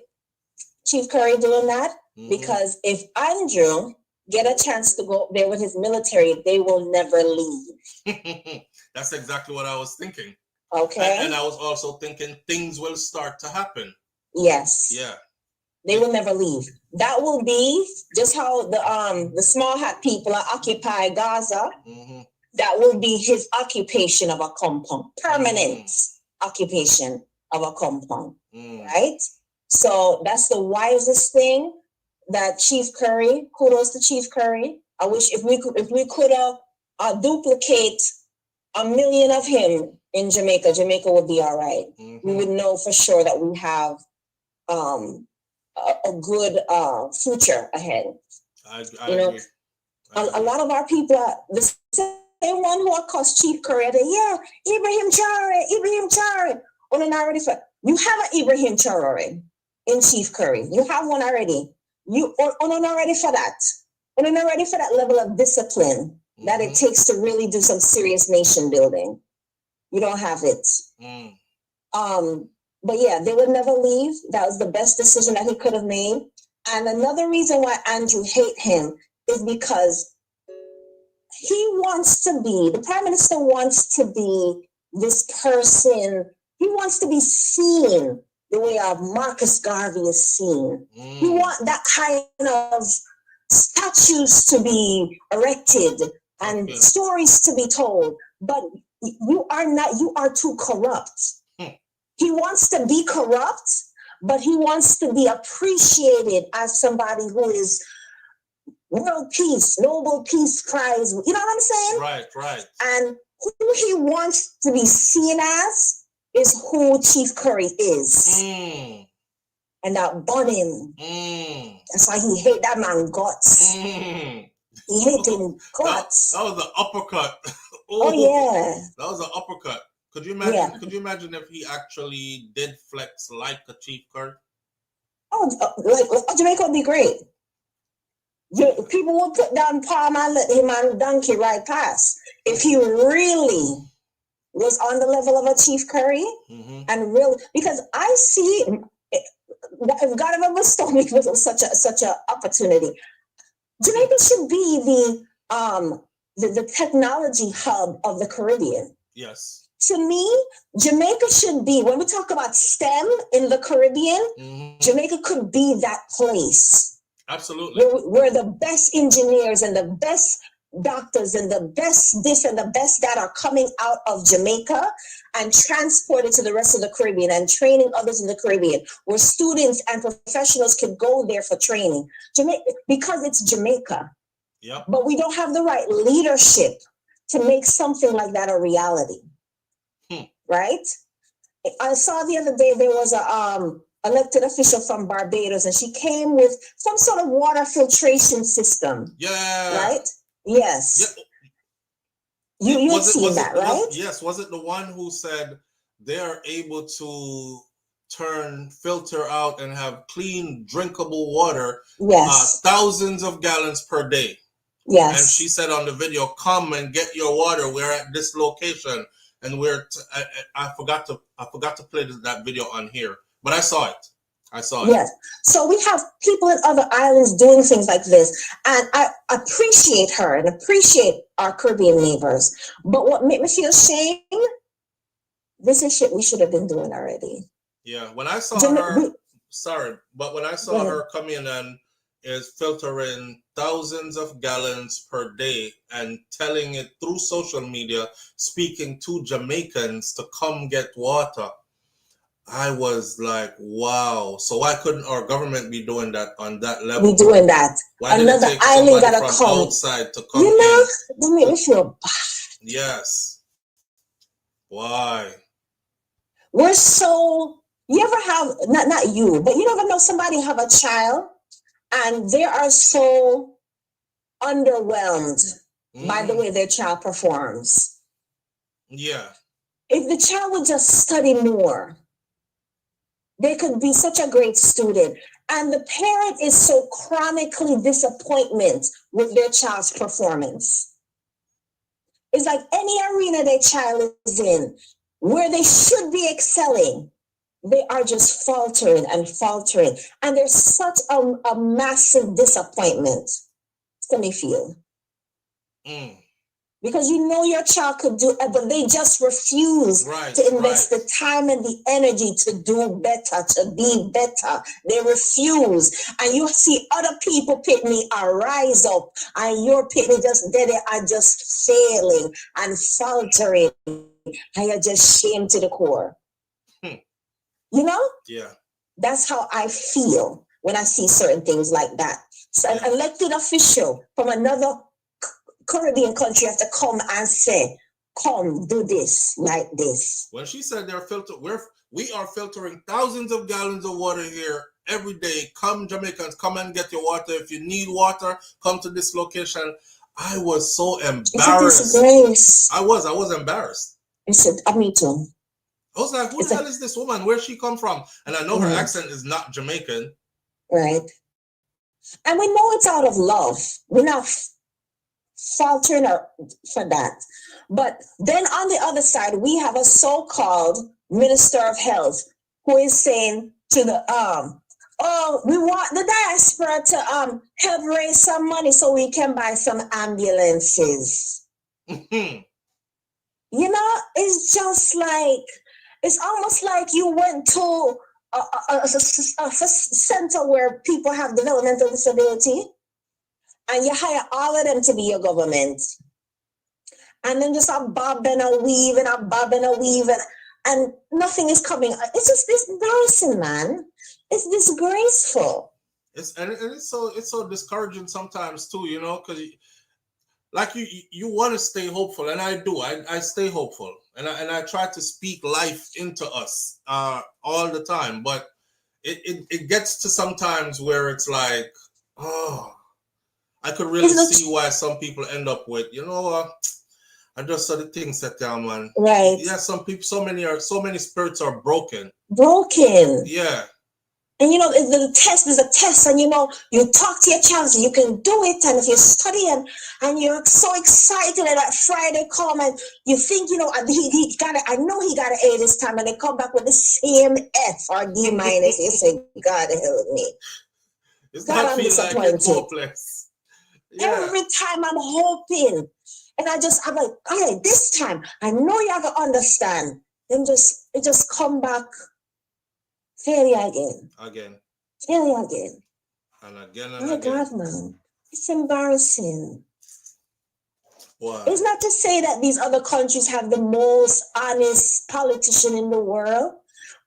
Chief Curry doing that, because if Andrew get a chance to go there with his military, they will never leave. That's exactly what I was thinking. Okay. And I was also thinking things will start to happen. Yes. Yeah. They will never leave. That will be just how the small hat people are occupy Gaza. That will be his occupation of a compound, permanent occupation of a compound, right? So that's the wisest thing that Chief Curry. Kudos to Chief Curry. I wish if we could duplicate 1 million of him in Jamaica, Jamaica would be all right. We would know for sure that we have a good future ahead. I agree. A lot of our people are the same one who accused Chief Curry. Ibrahim Traore. You have an Ibrahim Traore in Chief Curry. You have one already. You are not ready for that. You're not ready for that level of discipline that it takes to really do some serious nation building. You don't have it. But yeah, they would never leave. That was the best decision that he could have made. And another reason why Andrew hate him is because the Prime Minister wants to be this person. He wants to be seen the way Marcus Garvey is seen. He wants that kind of statues to be erected and stories to be told. But you are too corrupt. He wants to be corrupt, but he wants to be appreciated as somebody who is world peace, Nobel Peace Prize. You know what I'm saying? Right. And who he wants to be seen as is who Chief Curry is. And that bun him. That's why he hate that man guts. He hate him guts. That was the uppercut. Oh yeah. That was an uppercut. Could you imagine? Yeah. Could you imagine if he actually did flex like a Chief Curry? Oh, like Jamaica would be great. People will put down palm and let him and donkey ride past. If he really was on the level of a Chief Curry, and really, because I see, if God ever bestowed me with such a opportunity, Jamaica should be the technology hub of the Caribbean. Yes. To me, Jamaica should be, when we talk about STEM in the Caribbean, Jamaica could be that place. Absolutely. Where the best engineers and the best doctors and the best this and the best that are coming out of Jamaica and transported to the rest of the Caribbean and training others in the Caribbean, where students and professionals can go there for training. Jamaica, because it's Jamaica. Yep. But we don't have the right leadership to make something like that a reality. Right? I saw the other day there was a elected official from Barbados, and she came with some sort of water filtration system. Yeah. Right? Yes. Yeah. You had seen that, right? Yes. Was it the one who said they're able to filter out and have clean, drinkable water? Yes. Thousands of gallons per day. Yes. And she said on the video, "Come and get your water. We're at this location." And I forgot to play that video on here, but I saw it. Yes. So we have people in other islands doing things like this, and I appreciate her and appreciate our Caribbean neighbors. But what made me feel shame? This is shit we should have been doing already. Yeah. When I saw her, when I saw her come in and is filtering thousands of gallons per day and telling it through social media, speaking to Jamaicans to come get water, I was like, wow. So why couldn't our government be doing that on that level? We're doing that. Why another did it take island gotta from come outside to come that made me feel bad. Yes. Why? We're so, you ever have, not you, but you ever know somebody have a child and they are so underwhelmed by the way their child performs. Yeah. If the child would just study more, they could be such a great student. And the parent is so chronically disappointed with their child's performance. It's like any arena their child is in, where they should be excelling, they are just faltering and faltering. And there's such a massive disappointment to me feel. Because you know your child could do it, but they just refuse to invest the time and the energy to do better, to be better. They refuse. And you see other people pitney are rise up, and your pitney just dead are just failing and faltering. And you're just shamed to the core. You know? Yeah. That's how I feel when I see certain things like that. So an elected official from another Caribbean country have to come and say, come do this like this. When she said we are filtering thousands of gallons of water here every day. Come, Jamaicans, come and get your water. If you need water, come to this location. I was so embarrassed. I was embarrassed. I said, me too. I was like, who the hell is this woman? Where's she come from? And I know her accent is not Jamaican. Right. And we know it's out of love. We're not faltering for that. But then on the other side, we have a so-called Minister of Health who is saying to the we want the diaspora to help raise some money so we can buy some ambulances. You know, it's just like, it's almost like you went to a center where people have developmental disability, and you hire all of them to be your government. And then just a bob and a weave and a bob and a weave, and nothing is coming. It's just disgraceful, man. It's disgraceful. It's so discouraging sometimes too, you know, because like you want to stay hopeful, and I do. I stay hopeful, and I try to speak life into us all the time. But it gets to sometimes where it's like, oh, I could really see why some people end up with, you know, I just saw the things that man. Right. Yeah, some people, so many spirits are broken. Broken. Yeah. And the test is a test, and you talk to your child, you can do it, and if you study and you're so excited and that Friday come and you think, he got it, I know he got an A this time, and they come back with the same F or D minus, you say, God help me. God, I'm disappointed. Yeah. Every time I'm hoping, and I'm like, all right, this time, I know you have to understand. Then it just come back. Failure again. Failure again. And again. My God, man. It's embarrassing. Wow. It's not to say that these other countries have the most honest politician in the world,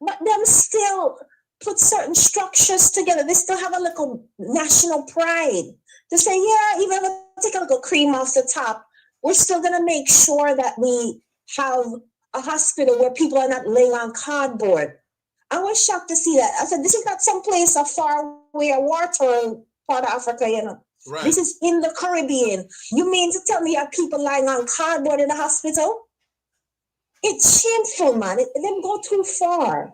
but them still put certain structures together. They still have a little national pride. To say, yeah, even if we take a little cream off the top, we're still going to make sure that we have a hospital where people are not laying on cardboard. I was shocked to see that. I said, this is not some place a far away, a war-torn part of Africa, Right. This is in the Caribbean. You mean to tell me you have people lying on cardboard in the hospital? It's shameful, man. Them go too far.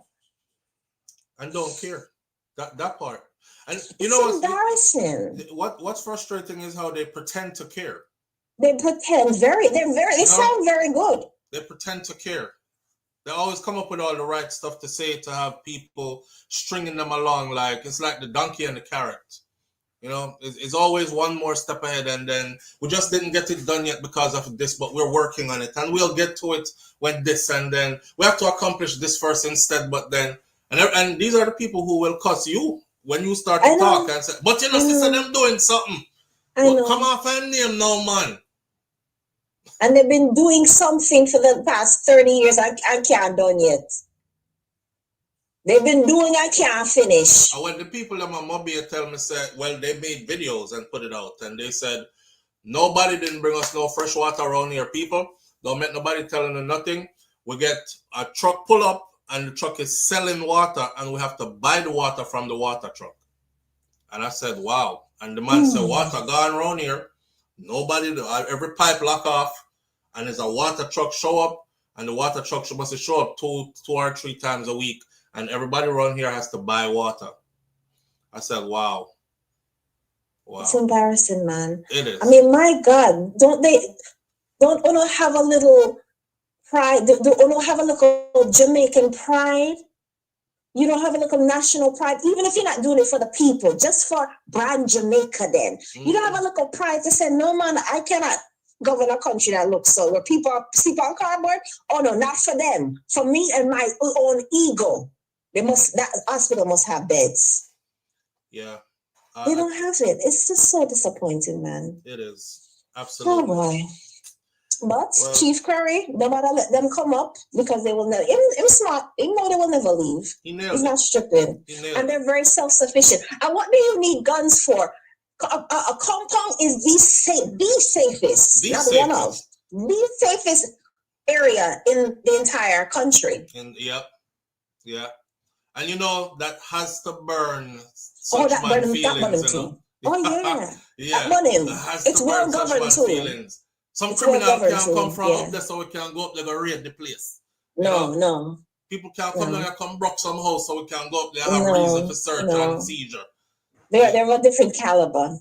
And don't care. That part. And it's embarrassing. What's frustrating is how they pretend to care. They pretend they sound very good. They pretend to care. They always come up with all the right stuff to say to have people stringing them along. Like it's like the donkey and the carrot. It's always one more step ahead, and then we just didn't get it done yet because of this, but we're working on it, and we'll get to it when this, and then we have to accomplish this first instead. But then, and these are the people who will cuss you when you start to talk and say, but sister, them doing something. Well, come off and name no man. And they've been doing something for the past 30 years. I can't done yet. They've been doing, I can't finish. And when the people in my mobile tell me, well, they made videos and put it out, and they said, nobody didn't bring us no fresh water around here, people. Don't make nobody telling them nothing. We get a truck pull up, and the truck is selling water, and we have to buy the water from the water truck. And I said, wow. And the man said, water gone around here. Nobody, every pipe lock off, and there's a water truck show up, and the water truck must show up two or three times a week, and everybody around here has to buy water. I said, wow. It's embarrassing, man. It is. I mean, my God, don't have a little pride? Don't have a little Jamaican pride? You don't have a little national pride, even if you're not doing it for the people, just for brand Jamaica then. You don't have a little pride to say, no, man, I cannot govern a country that looks so, where people sleep on cardboard. Oh, no, not for them. For me and my own ego. That hospital must have beds. Yeah. They don't have it. It's just so disappointing, man. It is. Absolutely. Oh, boy. But Chief Curry, no matter let them come up, because they will never. It was smart. Even though they will never leave. He's not stripping, and they're very self-sufficient. And what do you need guns for? A compound is the safest, not one of the safest area in the entire country. Yeah, and that has to burn. That burn too. Oh yeah, that burn him. It's well governed too. Some criminals can't come from up there, so we can go up there and raid the place. No. People can't come down and come broke some house, so we can go up there and have reason for search and seizure. They're of a different caliber.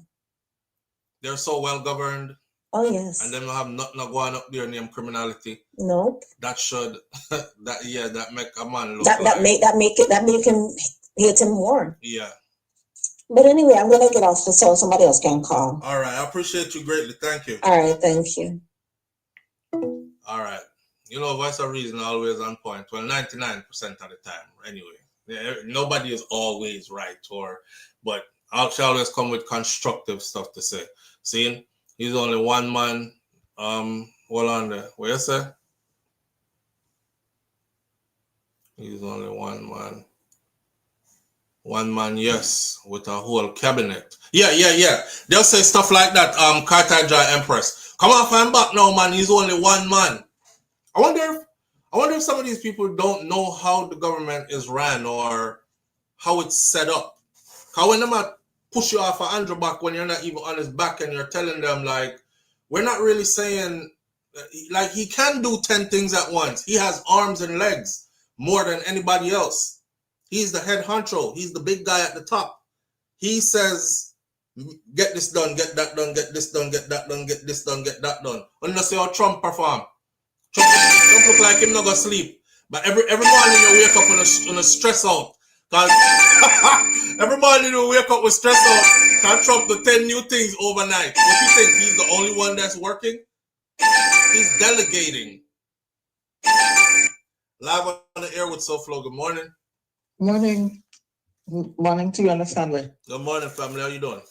They're so well governed. Oh yes. And then we have nothing going up there named criminality. Nope. That should that make a man look that make him hate him more. Yeah. But anyway, I'm gonna get off so somebody else can call. All right, I appreciate you greatly. Thank you. All right, thank you. All right. Voice of reason always on point. Well, 99% of the time, anyway. Nobody is always right, but I'll always come with constructive stuff to say. See, he's only one man. Hold on there. What you say? He's only one man. One man, yes, with a whole cabinet. Yeah. They'll say stuff like that. Carthage Empress. Come off and back now, man. He's only one man. I wonder if some of these people don't know how the government is ran or how it's set up. Because when they push you off of Andrew back when you're not even on his back and you're telling them, like, we're not really saying, like, he can do 10 things at once. He has arms and legs more than anybody else. He's the head honcho. He's the big guy at the top. He says, get this done, get that done, get this done, get that done, get this done, get that done. When you see how Trump perform, Trump look like him not gonna sleep. But every morning you wake up on a stress out. Cause every morning you wake up with stress out. Cause Trump do 10 new things overnight. What you think? He's the only one that's working? He's delegating. Live on the air with SouFLo. Good morning. Morning. Morning to you and the family. Good morning, family. How you doing?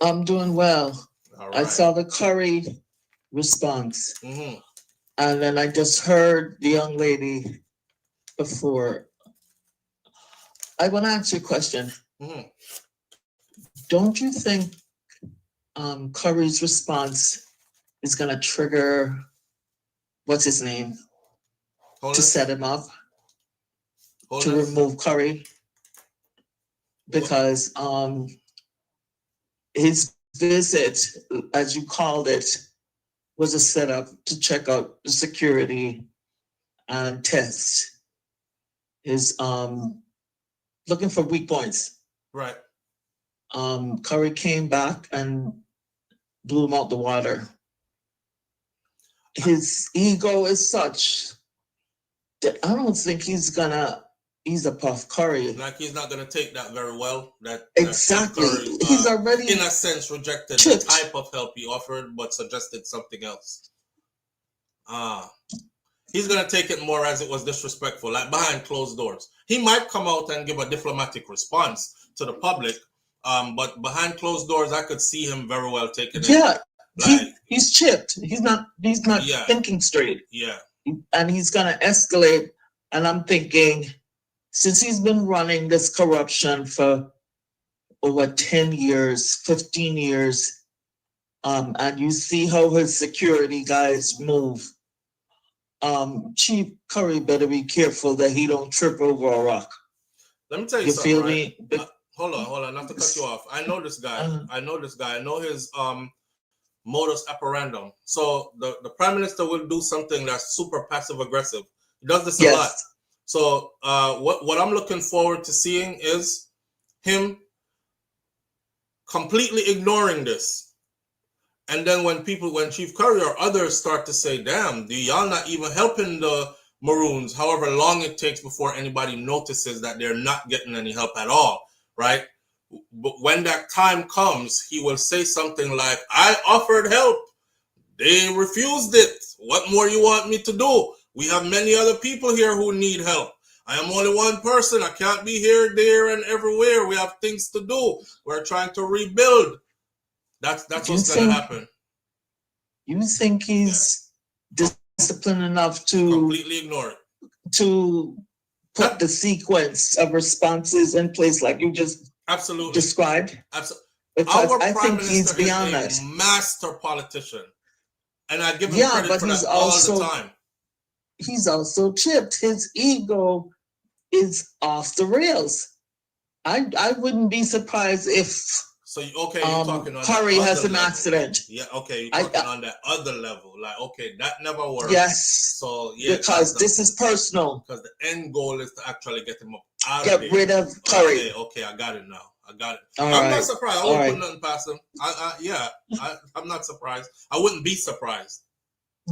I'm doing well. All right. I saw the Curry response. Mm-hmm. And then I just heard the young lady before. I want to ask you a question. Mm-hmm. Don't you think Curry's response is going to trigger, what's his name, to set him up, to remove Curry? Because his visit, as you called it, was a setup to check out the security and test his looking for weak points. Right. Curry came back and blew him out the water. His ego is such that I don't think he's gonna ease up off Curry. Like he's not gonna take that very well. Exactly. Curry, he's already in a sense rejected chipped. The type of help he offered, but suggested something else. He's gonna take it more as it was disrespectful, like behind closed doors. He might come out and give a diplomatic response to the public, but behind closed doors, I could see him very well taking it. Yeah, like, he's chipped. He's not thinking straight. Yeah, and he's gonna escalate. And I'm thinking, since he's been running this corruption for over 10 years, 15 years, and you see how his security guys move. Chief Curry better be careful that he don't trip over a rock. Let me tell you something. Right? Hold on, not to cut you off. I know this guy. I know his modus operandum. So the prime minister will do something that's super passive aggressive. He does this a lot. So what I'm looking forward to seeing is him completely ignoring this. And then when Chief Curry or others start to say, damn, y'all not even helping the Maroons, however long it takes before anybody notices that they're not getting any help at all, right? But when that time comes, he will say something like, I offered help. They refused it. What more you want me to do? We have many other people here who need help. I am only one person. I can't be here, there, and everywhere. We have things to do. We're trying to rebuild. That's what's going to happen. You think he's disciplined enough to completely ignore it? To put the sequence of responses in place like you just described? Absolutely. Because I think he's beyond that. Master politician. And I give him credit for that all the time. He's also chipped. His ego is off the rails. I wouldn't be surprised if you're talking on Curry has an accident. Yeah, okay, you're talking on that other level. Like, okay, that never worked. Yes. So yeah, because this is personal. Because the end goal is to actually get him up out of here. Get rid of Curry. Okay, I got it now. I'm right. not surprised. I won't put nothing past him. I'm not surprised. I wouldn't be surprised.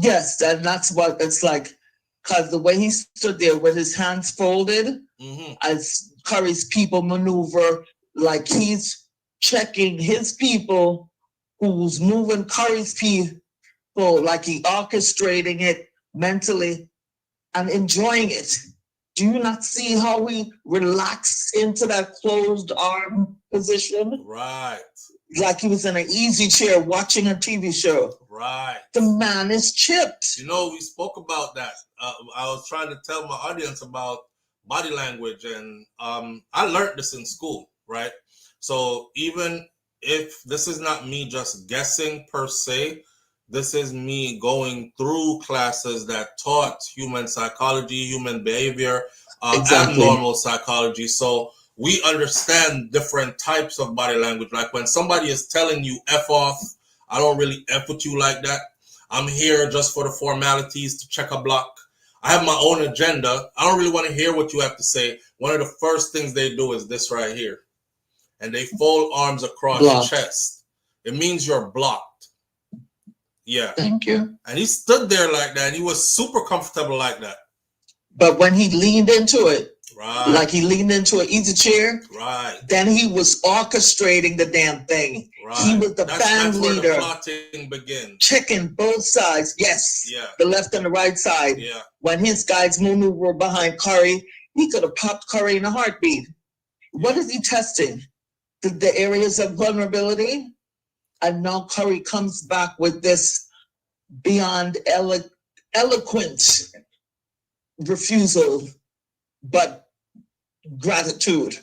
Yes, and that's what it's like. Because the way he stood there with his hands folded, as Curry's people maneuver, like he's checking his people who's moving Curry's people, like he orchestrating it mentally and enjoying it. Do you not see how he relaxed into that closed arm position? Right. Like he was in an easy chair watching a TV show. Right. The man is chipped. You know, we spoke about that. I was trying to tell my audience about body language, and I learned this in school, right? So even if this is not me just guessing per se, this is me going through classes that taught human psychology, human behavior, abnormal psychology. So we understand different types of body language. Like when somebody is telling you F off, I don't really F with you like that. I'm here just for the formalities to check a block. I have my own agenda. I don't really want to hear what you have to say. One of the first things they do is this right here. And they fold arms across your chest. It means you're blocked. Yeah. Thank you. And he stood there like that. And he was super comfortable like that. But when he leaned into it, right, like he leaned into an easy chair, right, then he was orchestrating the damn thing. Right. He was the band leader. Where the plotting begins. Checking both sides. Yes. Yeah. The left and the right side. Yeah. When his guys maneuver behind Curry, he could have popped Curry in a heartbeat. Yeah. What is he testing? The areas of vulnerability? And now Curry comes back with this beyond eloquent refusal, but gratitude.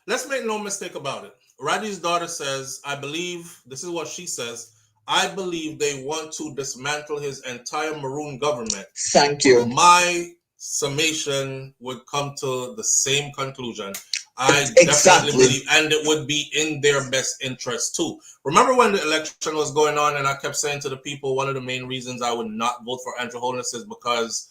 Let's make no mistake about it. Roddy's daughter says, I believe, this is what she says, I believe they want to dismantle his entire Maroon government. Thank you. My summation would come to the same conclusion. I exactly. definitely believe, and it would be in their best interest too. Remember when the election was going on and I kept saying to the people, one of the main reasons I would not vote for Andrew Holness is because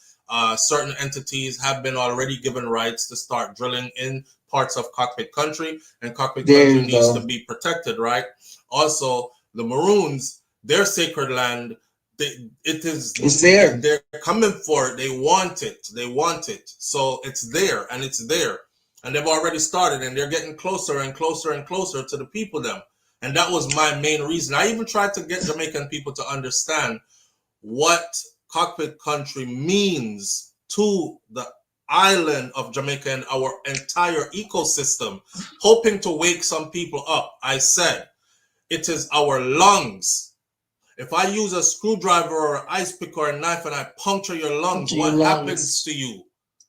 certain entities have been already given rights to start drilling in parts of Cockpit country, and Cockpit country needs to be protected, right? Also, the Maroons, their sacred land, it's there. They're coming for it. They want it. They want it. So it's there, and it's there. And they've already started, and they're getting closer and closer and closer to the people them. And that was my main reason. I even tried to get Jamaican people to understand what Cockpit country means to the island of Jamaica and our entire ecosystem, hoping to wake some people up. I said, it is our lungs. If I use a screwdriver or an ice pick or a knife and I puncture your lungs, what happens to you?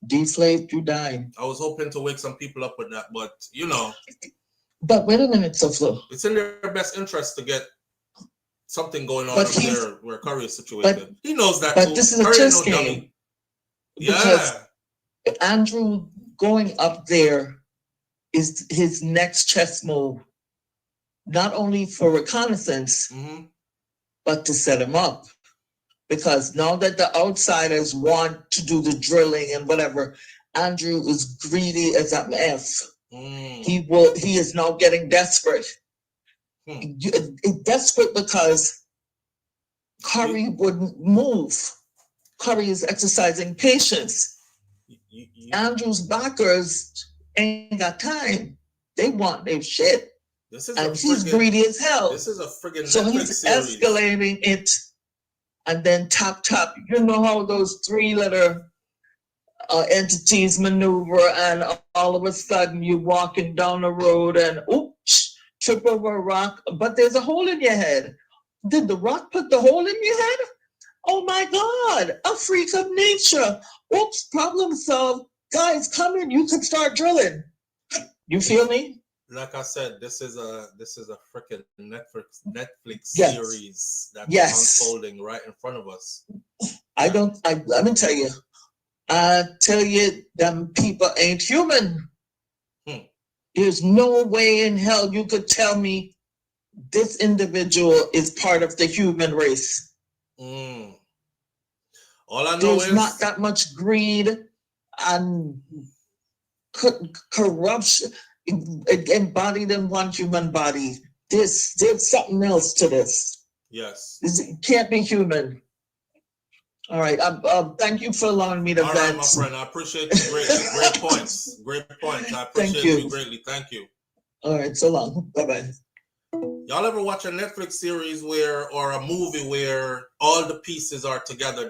Deflate, you die. I was hoping to wake some people up with that, but you know. But wait a minute, SouFlo. It's in their best interest to get something going on up there where Curry is situated. He knows that but too. This is a chess game. Yeah. Andrew going up there is his next chess move. Not only for reconnaissance, but to set him up. Because now that the outsiders want to do the drilling and whatever, Andrew is greedy as an F. He is now getting desperate. Desperate because Curry wouldn't move. Curry is exercising patience. Andrew's backers ain't got time. They want their shit. He's greedy as hell. This is a friggin' so Netflix he's series. Escalating it. And then tap. You know how those three-letter entities maneuver, and all of a sudden you're walking down the road and oops, trip over a rock, but there's a hole in your head. Did the rock put the hole in your head? Oh my God, a freak of nature. Oops, problem solved. Guys, come in, you can start drilling. You feel me? Like I said, this is a freaking Netflix yes. series that's unfolding right in front of us. Let me tell you. I tell you, them people ain't human. There's no way in hell you could tell me this individual is part of the human race. All I know There's not that much greed and corruption embodied in one human body. There's something else to this. Yes. It can't be human. All right. Thank you for allowing me to vent. All right, my friend. I appreciate you greatly. Great points. Great points. I appreciate you greatly. Thank you. All right. So long. Bye-bye. Y'all ever watch a Netflix series or a movie where all the pieces are together?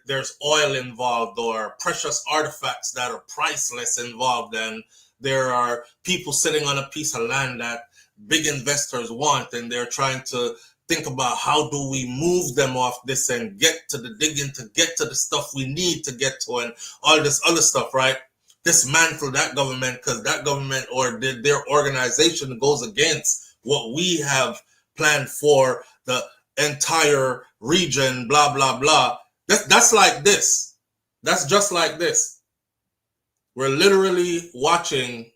There's oil involved or precious artifacts that are priceless involved, and there are people sitting on a piece of land that big investors want, and they're trying to think about how do we move them off this and get to the digging to get to the stuff we need to get to and all this other stuff, right? Dismantle that government because that government or their organization goes against what we have planned for the entire region, blah, blah, blah. That's like this. That's just like this. We're literally watching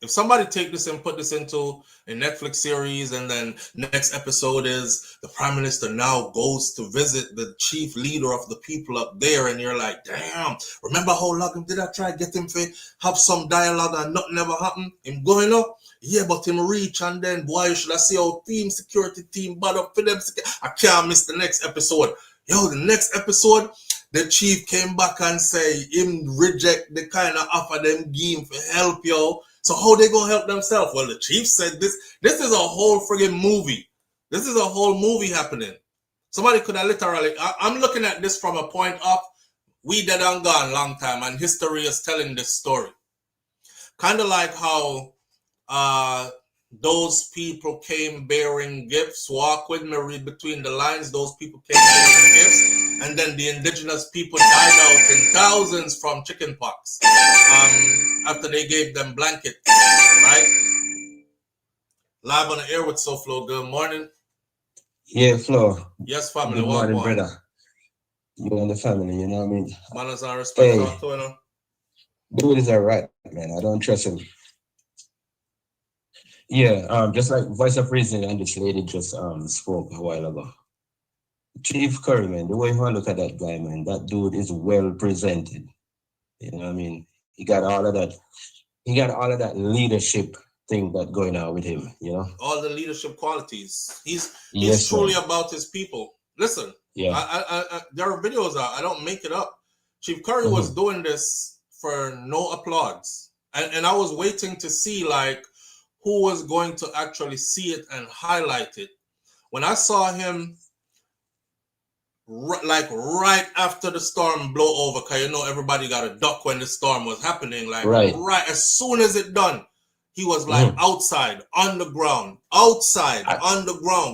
If somebody take this and put this into a Netflix series, and then next episode is the Prime Minister now goes to visit the chief leader of the people up there, and you're like, damn, remember how long did I try to get him to have some dialogue and nothing ever happened? Him going up? Yeah, but him reach, and then, boy, you should have see how security team bad up for them. I can't miss the next episode. Yo, the next episode, the chief came back and say him reject the kind of offer them give him for help, yo. So how they gonna help themselves? Well, the chief said this is a whole friggin' movie. This is a whole movie happening. Somebody could have literally, I'm looking at this from a point of, we dead and gone long time, and history is telling this story. Kind of like how those people came bearing gifts. Walk with me, read between the lines. Those people came bearing gifts. And then the indigenous people died out in thousands from chickenpox after they gave them blankets, right? Live on the air with SouFLo. Good morning. Yeah, Flo. Yes, family. Good morning, brother. You and the family, you know what I mean? Manners and respect. Hey, dude is alright, man. I don't trust him. Yeah, just like Voice of Reason and this lady just spoke a while ago. Chief Curry, man, the way you look at that guy, man, that dude is well presented. You know what I mean? He got all of that leadership thing that going on with him, you know? All the leadership qualities. He's Yes, truly man. about his people. Listen, Yeah. I there are videos out. I don't make it up. Chief Curry was doing this for no applause. And I was waiting to see like who was going to actually see it and highlight it. When I saw him right after the storm blow over, because you know everybody got a duck when the storm was happening, like right as soon as it done, he was like outside on the ground,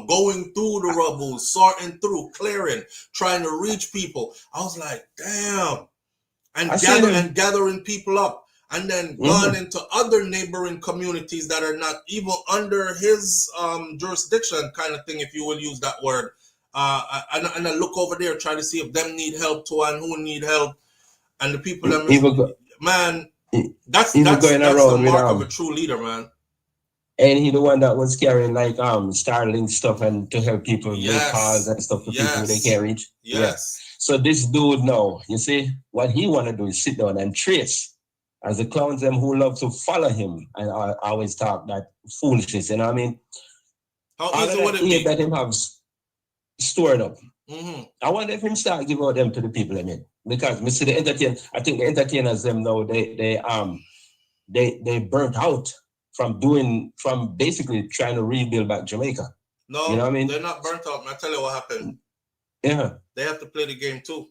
going through the rubble, sorting through, clearing, trying to reach people. I was like, damn. And gathering people up, and then gone into other neighboring communities that are not even under his jurisdiction, kind of thing, if you will use that word. And I look over there, try to see if them need help too and who need help. And the people that that's the mark of a true leader, man. And he the one that was carrying like Starlink stuff and to help people make calls and stuff to people they can't reach. Yes. Yeah. So this dude now, you see, what he wanna do is sit down and trace as the clowns them who love to follow him and always talk that foolishness, you know what I mean? How easy would it be? That him have stored up. I wonder if him start give out them to the people, I mean, because me see the I think the entertainers them now they burnt out from basically trying to rebuild back Jamaica. No, you know what I mean? They're not burnt out. I tell you what happened. Yeah, they have to play the game too.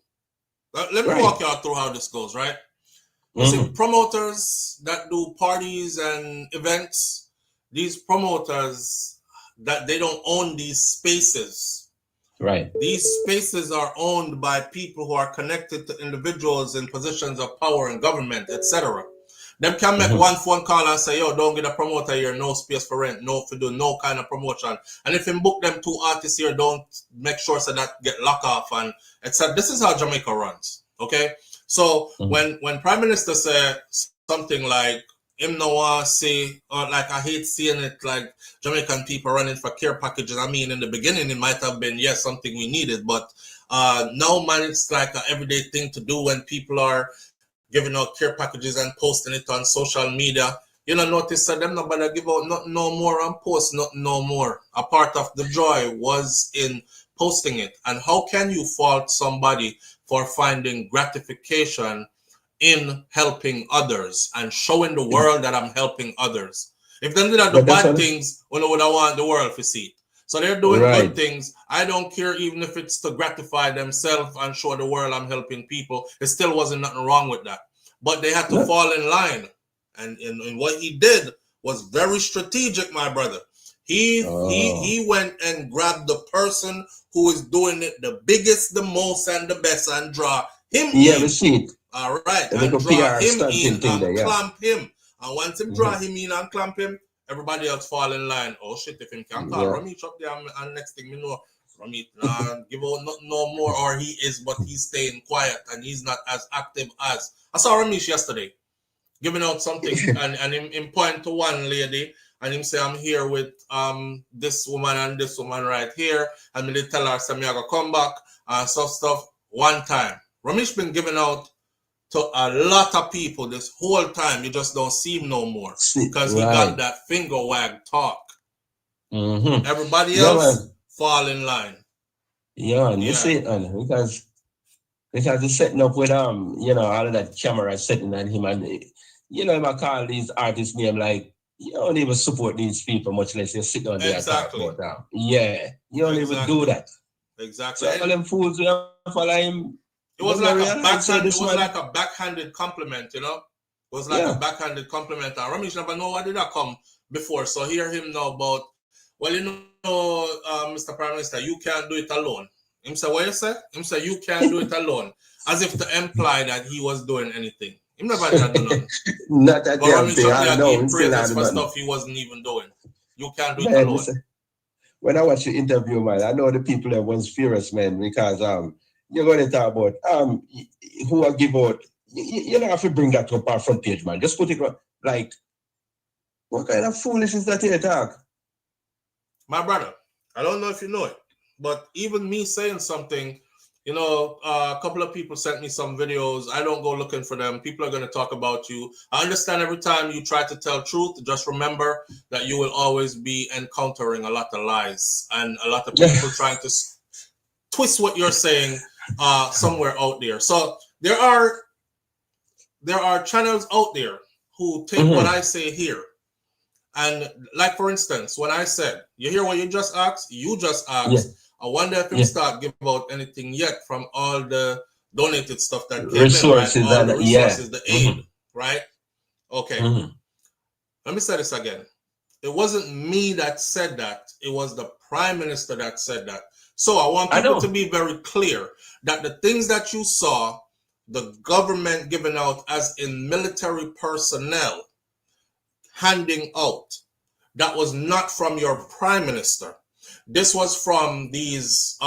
Let me walk y'all through how this goes, right? You see, promoters that do parties and events, these promoters that they don't own these spaces. Right. These spaces are owned by people who are connected to individuals in positions of power in government, etc. Them can make one phone call and say, yo, don't get a promoter here, no space for rent, no for do no kind of promotion. And if you book them 2 artists here, don't make sure so that get lock off and etc. This is how Jamaica runs. Okay. So when Prime Minister said something like him no want to say, or like I hate seeing it like Jamaican people running for care packages. I mean, in the beginning it might have been something we needed, but now man, it's like an everyday thing to do when people are giving out care packages and posting it on social media. You know, notice that them nobody give out nothing no more and post nothing no more. A part of the joy was in posting it. And how can you fault somebody for finding gratification in helping others and showing the world that I'm helping others? If they did the bad things, would I want the world to see it. So they're doing good things. I don't care even if it's to gratify themselves and show the world I'm helping people. It still wasn't nothing wrong with that. But they had to fall in line. And what he did was very strategic, my brother. He went and grabbed the person who is doing it the biggest, the most, and the best, and draw him in. We see it. All right. And draw him in and clamp him. And once him draw him in and clamp him, everybody else fall in line. Oh shit, if him can call Ramich up there and next thing me know, Ramich give out no more, or he is, but he's staying quiet and he's not as active as. I saw Ramich yesterday. giving out something, and him point to one lady, and him say, I'm here with this woman and this woman right here, and me tell her, say, me I go come back, and stuff one time. Ramesh been giving out to a lot of people this whole time. You just don't see him no more because he got that finger wag talk. Everybody else fall in line. Yeah, and you see it, and because he's setting up with you know, all of that camera setting on him, and you know, I call these artists name like, you don't even support these people, much less you sit down there and talk about them. Yeah, you don't even do that. Exactly. So all them fools will follow him. It was like a backhanded compliment, you know. It was like a backhanded compliment. And Ramesh never know what did that come before. So hear him now about, well, you know, Mr. Prime Minister, you can't do it alone. Him say, what you say? Him say, you can't do it alone. As if to imply that he was doing anything. Him never did nothing. Not that damn thing. I know. Praises for stuff he wasn't even doing. You can't do it alone. Listen, when I watch the interview, man, I know the people that was furious, man, because you're going to talk about who I give out. You don't have to bring that to a front page, man. Just put it like, what kind of foolishness that you talk? My brother, I don't know if you know it, but even me saying something, you know, a couple of people sent me some videos. I don't go looking for them. People are going to talk about you. I understand every time you try to tell truth, just remember that you will always be encountering a lot of lies and a lot of people trying to twist what you're saying somewhere out there. So there are channels out there who take what I say here. And like, for instance, when I said, you hear what you just asked? You just asked. Yeah. I wonder if you start giving out anything yet from all the donated stuff that came resources in, right? All the resources, the aid, right? Okay. Let me say this again. It wasn't me that said that. It was the Prime Minister that said that. So I want people to be very clear that the things that you saw, the government giving out as in military personnel, handing out, that was not from your Prime Minister. This was from these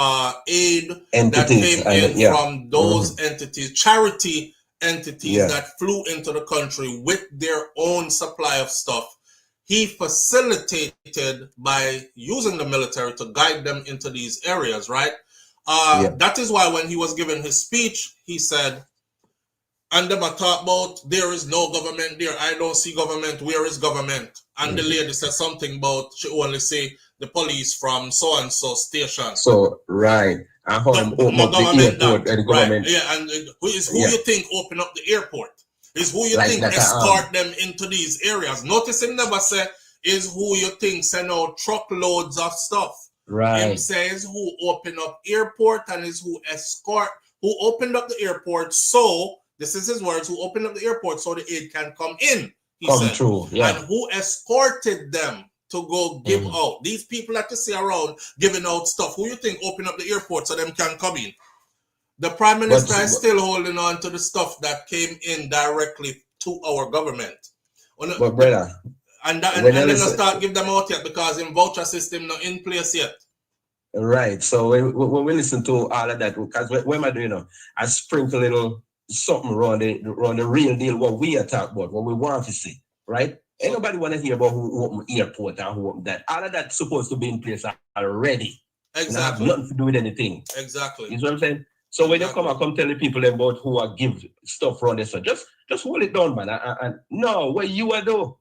aid entities that came in from those entities, charity entities that flew into the country with their own supply of stuff. He facilitated by using the military to guide them into these areas, right? That is why when he was giving his speech, he said, and them talk about there is no government there. I don't see government. Where is government? And the lady said something about she only say the police from so and so station. So and how open up the airport and the government. Yeah, and who you think open up the airport? Is who you like think escort them into these areas. Notice him never say is who you think send out truckloads of stuff. Right. Him says who open up airport and is who escort, who opened up the airport so, this is his words, who opened up the airport so the aid can come in, he said. True, yeah. And who escorted them to go give out. These people that you see around giving out stuff, who you think open up the airport so them can come in? The Prime Minister is still holding on to the stuff that came in directly to our government. But brother, and then they'll start give them out yet because in voucher system not in place yet. Right. So when we listen to all of that, because what am I doing now? I sprinkle a little something around the real deal, what we are talking about, what we want to see, right? Ain't nobody want to hear about who opened the airport and who opened that. All of that's supposed to be in place already. Exactly. And have nothing to do with anything. Exactly. You know what I'm saying? So when you come tell the people about who are give stuff around this, so just hold it down, man. And no, what you are do.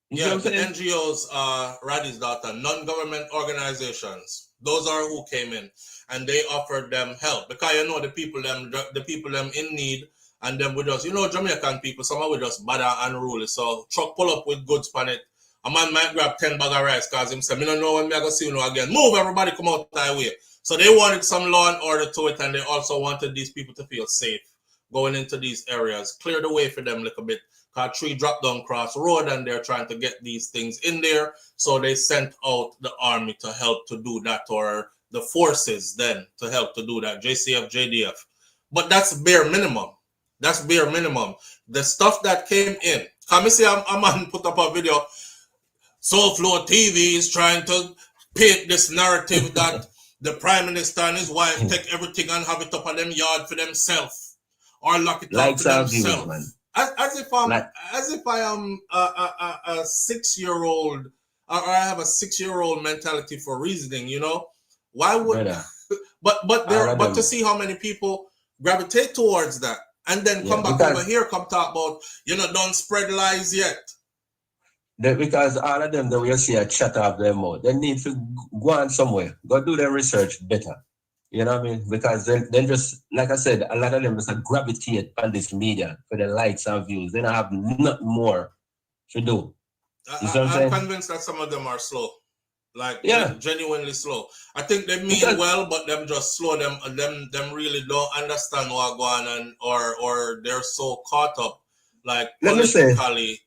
You know what I'm saying? NGOs, Raddy's daughter, non-government organizations. Those are who came in, and they offered them help because you know the people them in need, and then we just Jamaican people, some we just bad and unruly. So truck pull up with goods on it. A man might grab 10 bag of rice because him say, "Me don't know when me I go see you again. Move, everybody, come out that way." So they wanted some law and order to it, and they also wanted these people to feel safe going into these areas. Clear the way for them a little bit. Because tree dropped down cross road, and they're trying to get these things in there. So they sent out the army to help to do that, or the forces then to help to do that, JCF, JDF. But that's bare minimum. That's bare minimum. The stuff that came in. Come see, a man put up a video. SouFLoTV is trying to paint this narrative that the Prime Minister and his wife take everything and have it up on them yard for themselves, or lock it up for themselves. As if I am a 6-year-old, or I have a 6-year-old mentality for reasoning. You know, why would? But to see how many people gravitate towards that, and then come back over here, come talk about don't spread lies yet. Because all of them that we see a chat off their mouth, they need to go on somewhere, go do their research better. You know what I mean? Because then just, like I said, a lot of them just gravitate on this media for the likes and views. They don't have nothing more to do. I'm convinced that some of them are slow. Like genuinely slow. I think they mean well, but them just slow. Them really don't understand what's going on, or they're so caught up, like politically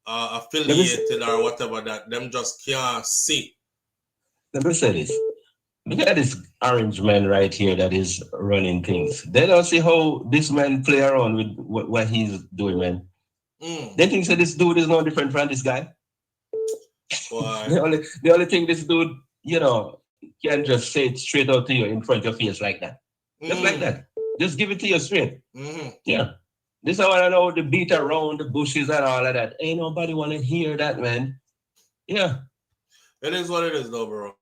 affiliated or whatever, that them just can't see. Let me say this. Look at this orange man right here that is running things. They don't see how this man play around with what he's doing, man. They think that this dude is no different from this guy. The only thing this dude, can just say it straight out to you in front of your face like that. Just like that. Just give it to you straight. Yeah. This is how I know the beat around the bushes and all of that. Ain't nobody want to hear that, man. Yeah. It is what it is, though, bro.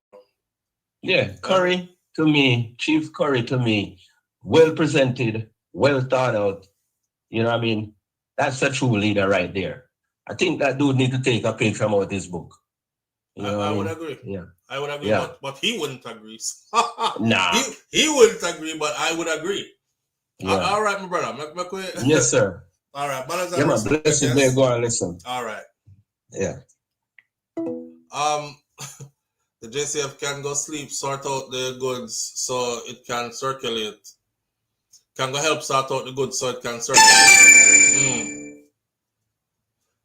Yeah. Curry to me, Chief Curry to me, well presented, well thought out. You know what I mean? That's a true leader right there. I think that dude need to take a page from out this book. I would agree. Yeah. I would agree, but he wouldn't agree. Nah. He wouldn't agree, but I would agree. Yeah. All right, my brother. Yes, sir. All right. Yeah, my blessing there. Go and listen. All right. Yeah. The JCF can go sleep, sort out the goods so it can circulate. Can go help sort out the goods so it can circulate.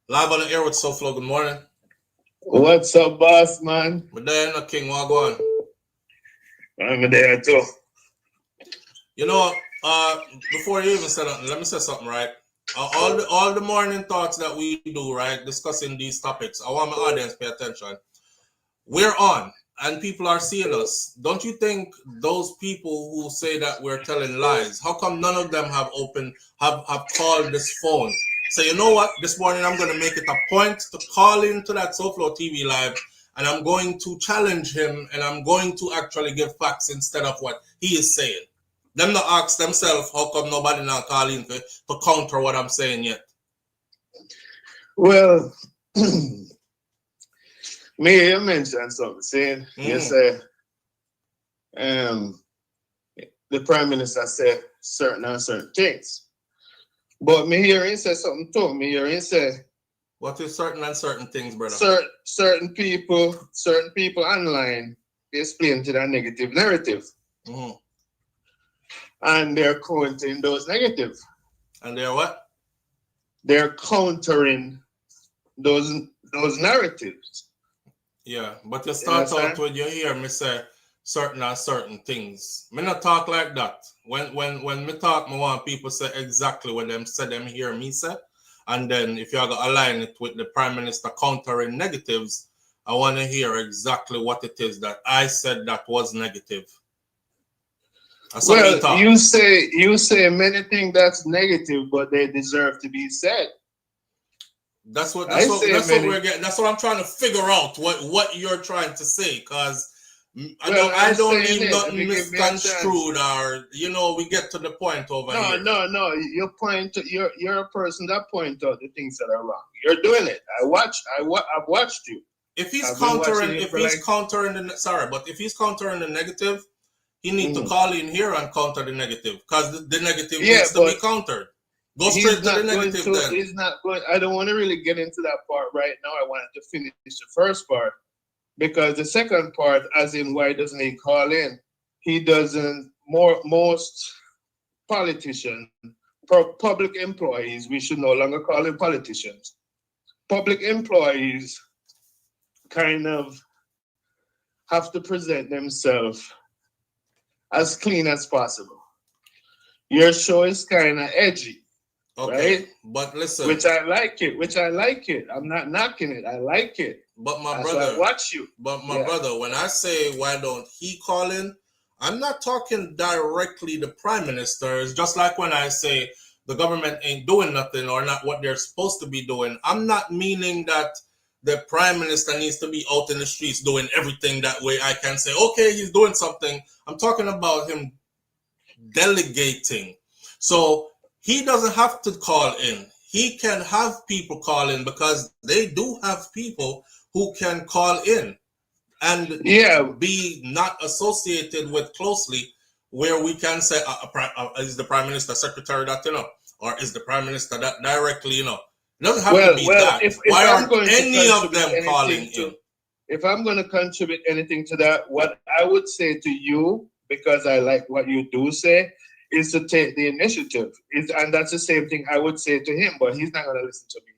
Live on the air with SouFLo. Good morning. What's up, boss, man? But there, no king, what go on? I'm there too. Before you even say that, let me say something, right? All the morning thoughts that we do, right, discussing these topics, I want my audience to pay attention. We're on, and people are seeing us. Don't you think those people who say that we're telling lies, how come none of them have called this phone? So you know what? This morning I'm going to make it a point to call into that SouFLoTV live, and I'm going to challenge him, and I'm going to actually give facts instead of what he is saying. Them not ask themselves how come nobody now call in to counter what I'm saying yet. Well, me, you mentioned something. See, you say the Prime Minister said certain things. But me hear him say something too. Me hear him say, what is certain things, brother? Certain people online, they explain to that negative narrative. And they're countering those negative. And they're what? They're countering those narratives. Yeah, but you start out when you hear me say certain things. Me not talk like that. When me talk, me want people say exactly what them say them hear me say. And then if you're going to align it with the Prime Minister countering negatives, I want to hear exactly what it is that I said that was negative. Well, you say many things that's negative, but they deserve to be said. That's what we're getting. That's what I'm trying to figure out. What you're trying to say, because I don't mean nothing misconstrued, or we get to the point over here. No. You're a person that point out the things that are wrong. You're doing it. I've watched you. If he's countering the negative, he needs to call in here and counter the negative, because the negative needs to be countered. Go straight to the negative then. He's not going. I don't want to really get into that part right now. I wanted to finish the first part, because the second part, as in why doesn't he call in? He doesn't. Most politicians, public employees, we should no longer call them politicians. Public employees kind of have to present themselves as clean as possible. Your show is kind of edgy. Okay, right? But listen, which I like it. I'm not knocking it. I like it. But my brother, I watch you. But my brother, when I say why don't he call in, I'm not talking directly the Prime Minister. It's just like when I say the government ain't doing nothing or not what they're supposed to be doing. I'm not meaning that the prime minister needs to be out in the streets doing everything that way. I can say, okay, he's doing something. I'm talking about him delegating. So he doesn't have to call in. He can have people call in because they do have people who can call in and be not associated with closely, where we can say, is the prime minister secretary that, or is the prime minister that directly, It doesn't have to be that. Why aren't any of them calling in? If I'm going to contribute anything to that, what I would say to you, because I like what you do say, is to take the initiative. And that's the same thing I would say to him, but he's not going to listen to me.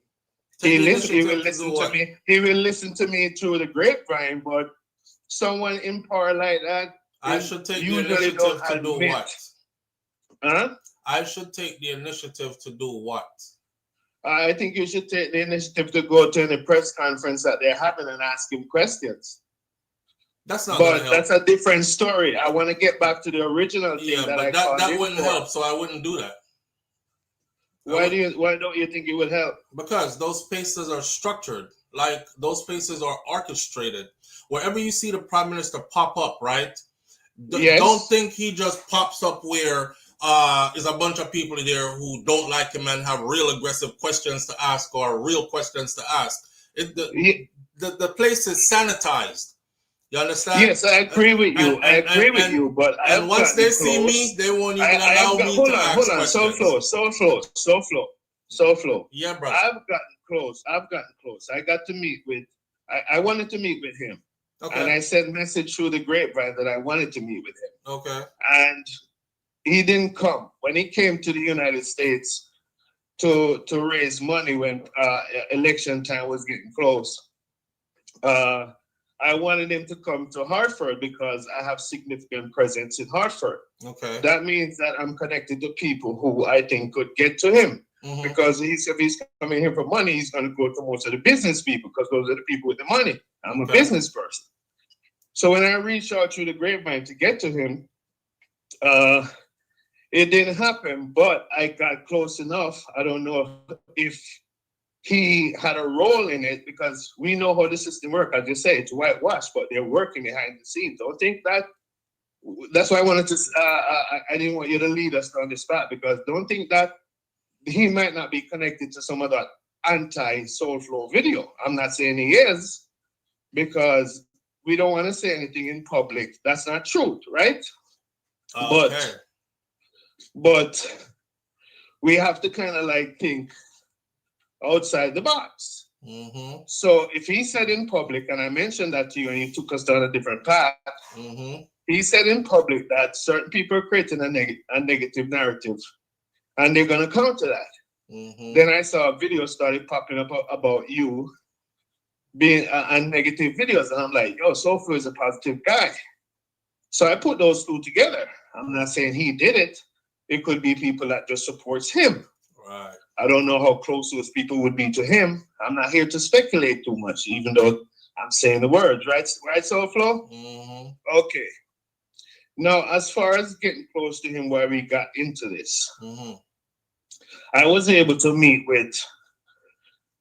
He will listen to me. He will listen to me through the grapevine, but someone in power like that, I should take the initiative to do what? Huh? I should take the initiative to do what? I think you should take the initiative to go to the press conference that they're having and ask him questions. That's not. But that's a different story. I want to get back to the original thing that wouldn't help. So I wouldn't do that. Why don't you think it would help? Because those spaces are structured. Like, those spaces are orchestrated. Wherever you see the prime minister pop up, right? Don't think he just pops up where is a bunch of people there who don't like him and have real aggressive questions to ask or real questions to ask. The place is sanitized. You understand? Yes, I agree with you. I agree with you. But once they see me, they won't even allow me to ask questions. SouFLo. Yeah, brother. I've gotten close. I got to meet with. I wanted to meet with him. Okay. And I sent message through the grapevine that I wanted to meet with him. Okay. And he didn't come. When he came to the United States to raise money when election time was getting close, I wanted him to come to Hartford because I have significant presence in Hartford. Okay. That means that I'm connected to people who I think could get to him. Mm-hmm. Because if he's coming here for money, he's going to go to most of the business people because those are the people with the money. I'm a business person. So when I reached out through the grapevine to get to him, it didn't happen, but I got close enough. I don't know if he had a role in it because we know how the system works. As you say, it's whitewashed, but they're working behind the scenes. Don't think that. That's why I wanted to. I didn't want you to lead us on this path because don't think that he might not be connected to some of that anti-SouFLo video. I'm not saying he is because we don't want to say anything in public. That's not truth, right? Okay. But we have to kind of like think outside the box. Mm-hmm. So if he said in public, and I mentioned that to you and you took us down a different path, mm-hmm. He said in public that certain people are creating a negative narrative and they're going to counter that. Mm-hmm. Then I saw a video started popping up about you being on negative videos. And I'm like, yo, SouFLo is a positive guy. So I put those two together. I'm not saying he did it. It could be people that just supports him. Right. I don't know how close those people would be to him. I'm not here to speculate too much, even though I'm saying the words, right? Right, SouFLo? Mm-hmm. Okay. Now, as far as getting close to him, where we got into this, mm-hmm. I was able to meet with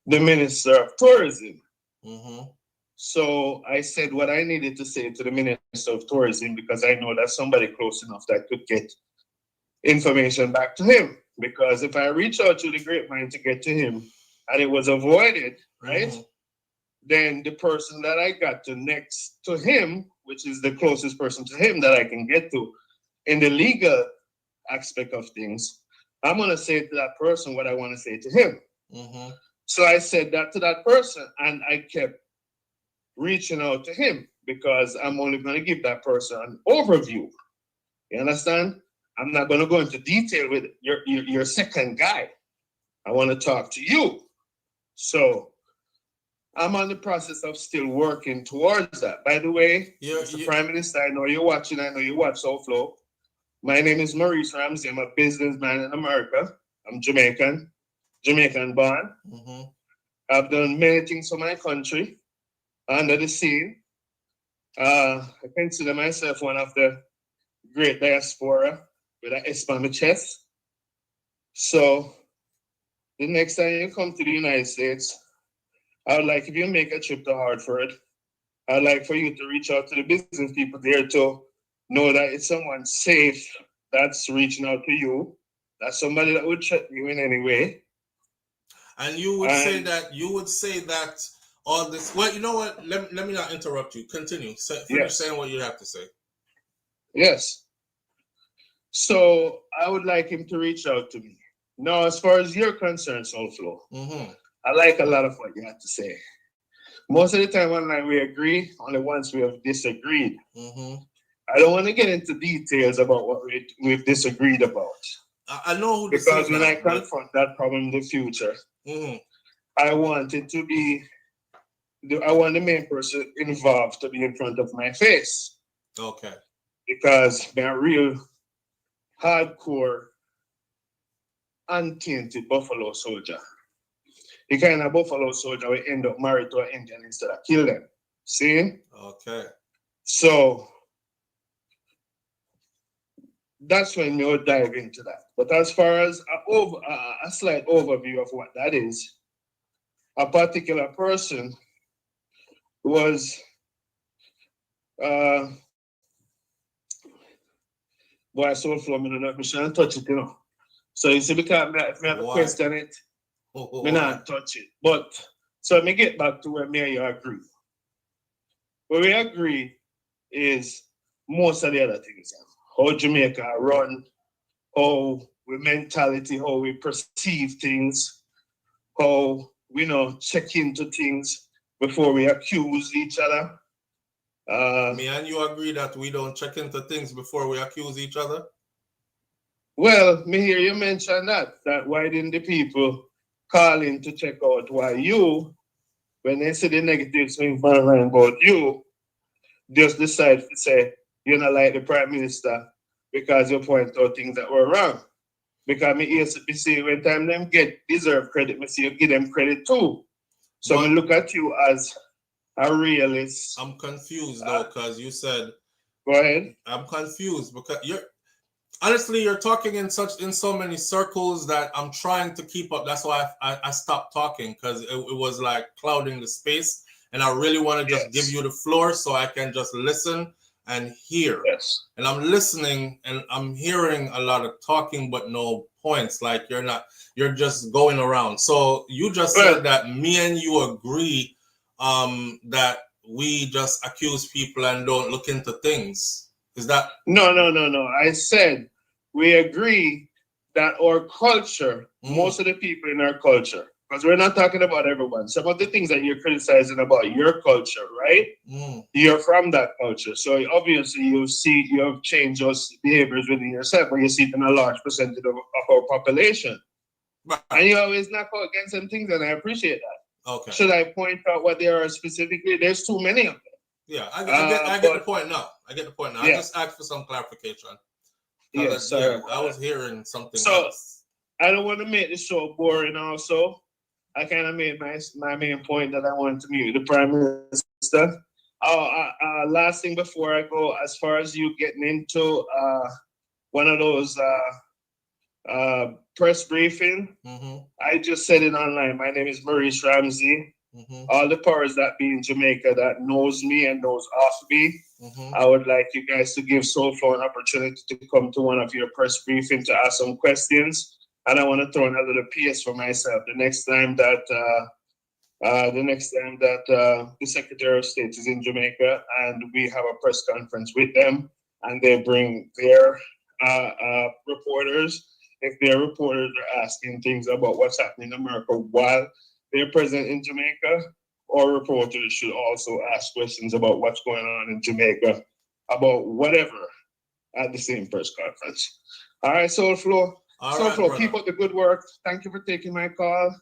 the Minister of Tourism. Mm-hmm. So I said what I needed to say to the Minister of Tourism because I know that's somebody close enough that could get information back to him. Because if I reach out to the grapevine to get to him and it was avoided, right? Mm-hmm. Then the person that I got to next to him, which is the closest person to him that I can get to in the legal aspect of things, I'm going to say to that person what I want to say to him. Mm-hmm. So I said that to that person and I kept reaching out to him because I'm only going to give that person an overview. You understand? I'm not going to go into detail with your second guy. I want to talk to you. So I'm on the process of still working towards that. By the way, Mr. Prime Minister, I know you're watching. I know you watch SouFLo. My name is Maurice Ramsey. I'm a businessman in America. I'm Jamaican born. Mm-hmm. I've done many things for my country under the scene. I consider myself one of the great diaspora with an S on my chest. So the next time you come to the United States, I would like if you make a trip to Hartford, I'd like for you to reach out to the business people there to know that it's someone safe that's reaching out to you. That's somebody that would threaten you in any way. And you would say that all this. Well, you know what? Let me not interrupt you. Continue. Finish saying what you have to say. Yes. So I would like him to reach out to me. Now, as far as you're concerned, SouFlo, I like a lot of what you have to say. Most of the time, when we agree, only once we have disagreed. I don't want to get into details about what we've disagreed about. I know who because when I confront that problem in the future, I want it to be. I want the main person involved to be in front of my face. Okay. Because they're real hardcore, untainted buffalo soldier. The kind of buffalo soldier will end up married to an Indian instead of kill them. See? Okay. So that's when you'll dive into that. But as far as a slight overview of what that is, a particular person was boy, SouFlo, I'm shouldn't touch it, you know. So you see, because if I question it, I not touch it. But so let me get back to where me and you agree. Where we agree is most of the other things. How Jamaica run, how we mentality, how we perceive things, how we check into things before we accuse each other. Me and you agree that we don't check into things before we accuse each other? Well, me hear you mention that why didn't the people call in to check out why you, when they see the negative things about you, just decide to say you're not like the Prime Minister because you point out things that were wrong. Because me see when time them get deserve credit, me see you give them credit too. So me look at you as a realist. I'm confused though, because you said. Go ahead. I'm confused because you're talking in so many circles that I'm trying to keep up. That's why I stopped talking, because it was like clouding the space, and I really want to just give you the floor so I can just listen and hear. Yes. And I'm listening and I'm hearing a lot of talking, but no points. Like you're just going around. So you just said that me and you agree that we just accuse people and don't look into things. Is that? No. I said we agree that our culture, most of the people in our culture, because we're not talking about everyone. Some of the things that you're criticizing about your culture, right? You're from that culture. So obviously you have changed those behaviors within yourself, but you see it in a large percentage of our population. Right. And you always knock out against some things, and I appreciate that. Okay. Should I point out what they are specifically? There's too many of them. Yeah, I get the point now. Yeah. I just asked for some clarification. Yes, I was hearing something else. I don't want to make the show boring also. I kind of made my main point that I wanted to meet the Prime Minister. Last thing before I go, as far as you getting into one of those press briefing, I just said it online. My name is Maurice Ramsey. All the powers that be in Jamaica that knows me and knows of me, I would like you guys to give SouFlo an opportunity to come to one of your press briefings to ask some questions. And I want to throw in a little PS for myself. The next time that the Secretary of State is in Jamaica and we have a press conference with them and they bring their reporters, if their reporters are asking things about what's happening in America while they're present in Jamaica, or reporters should also ask questions about what's going on in Jamaica, about whatever, at the same press conference. All right, SouFlo. SouFlo, keep up the good work. Thank you for taking my call.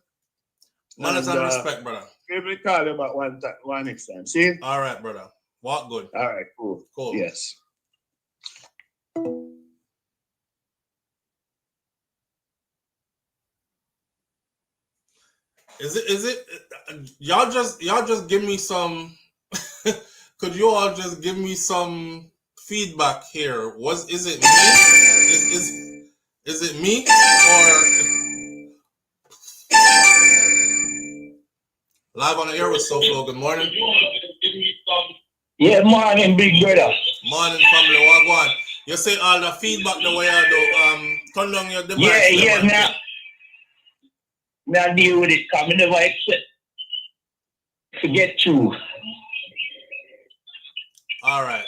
Manners and respect, brother. Give me a call about one next time. See? All right, brother. Walk good. All right, cool. Yes. Is it y'all just give me some could you all just give me some feedback here? Is it me? Is it me, or Live on the air with SouFLo. Good morning. Yeah, morning, big brother. Morning, family. What go on? You say all the feedback the way I do. Turn down your device. Yeah, me I deal with it. Come never expect forget you. All right.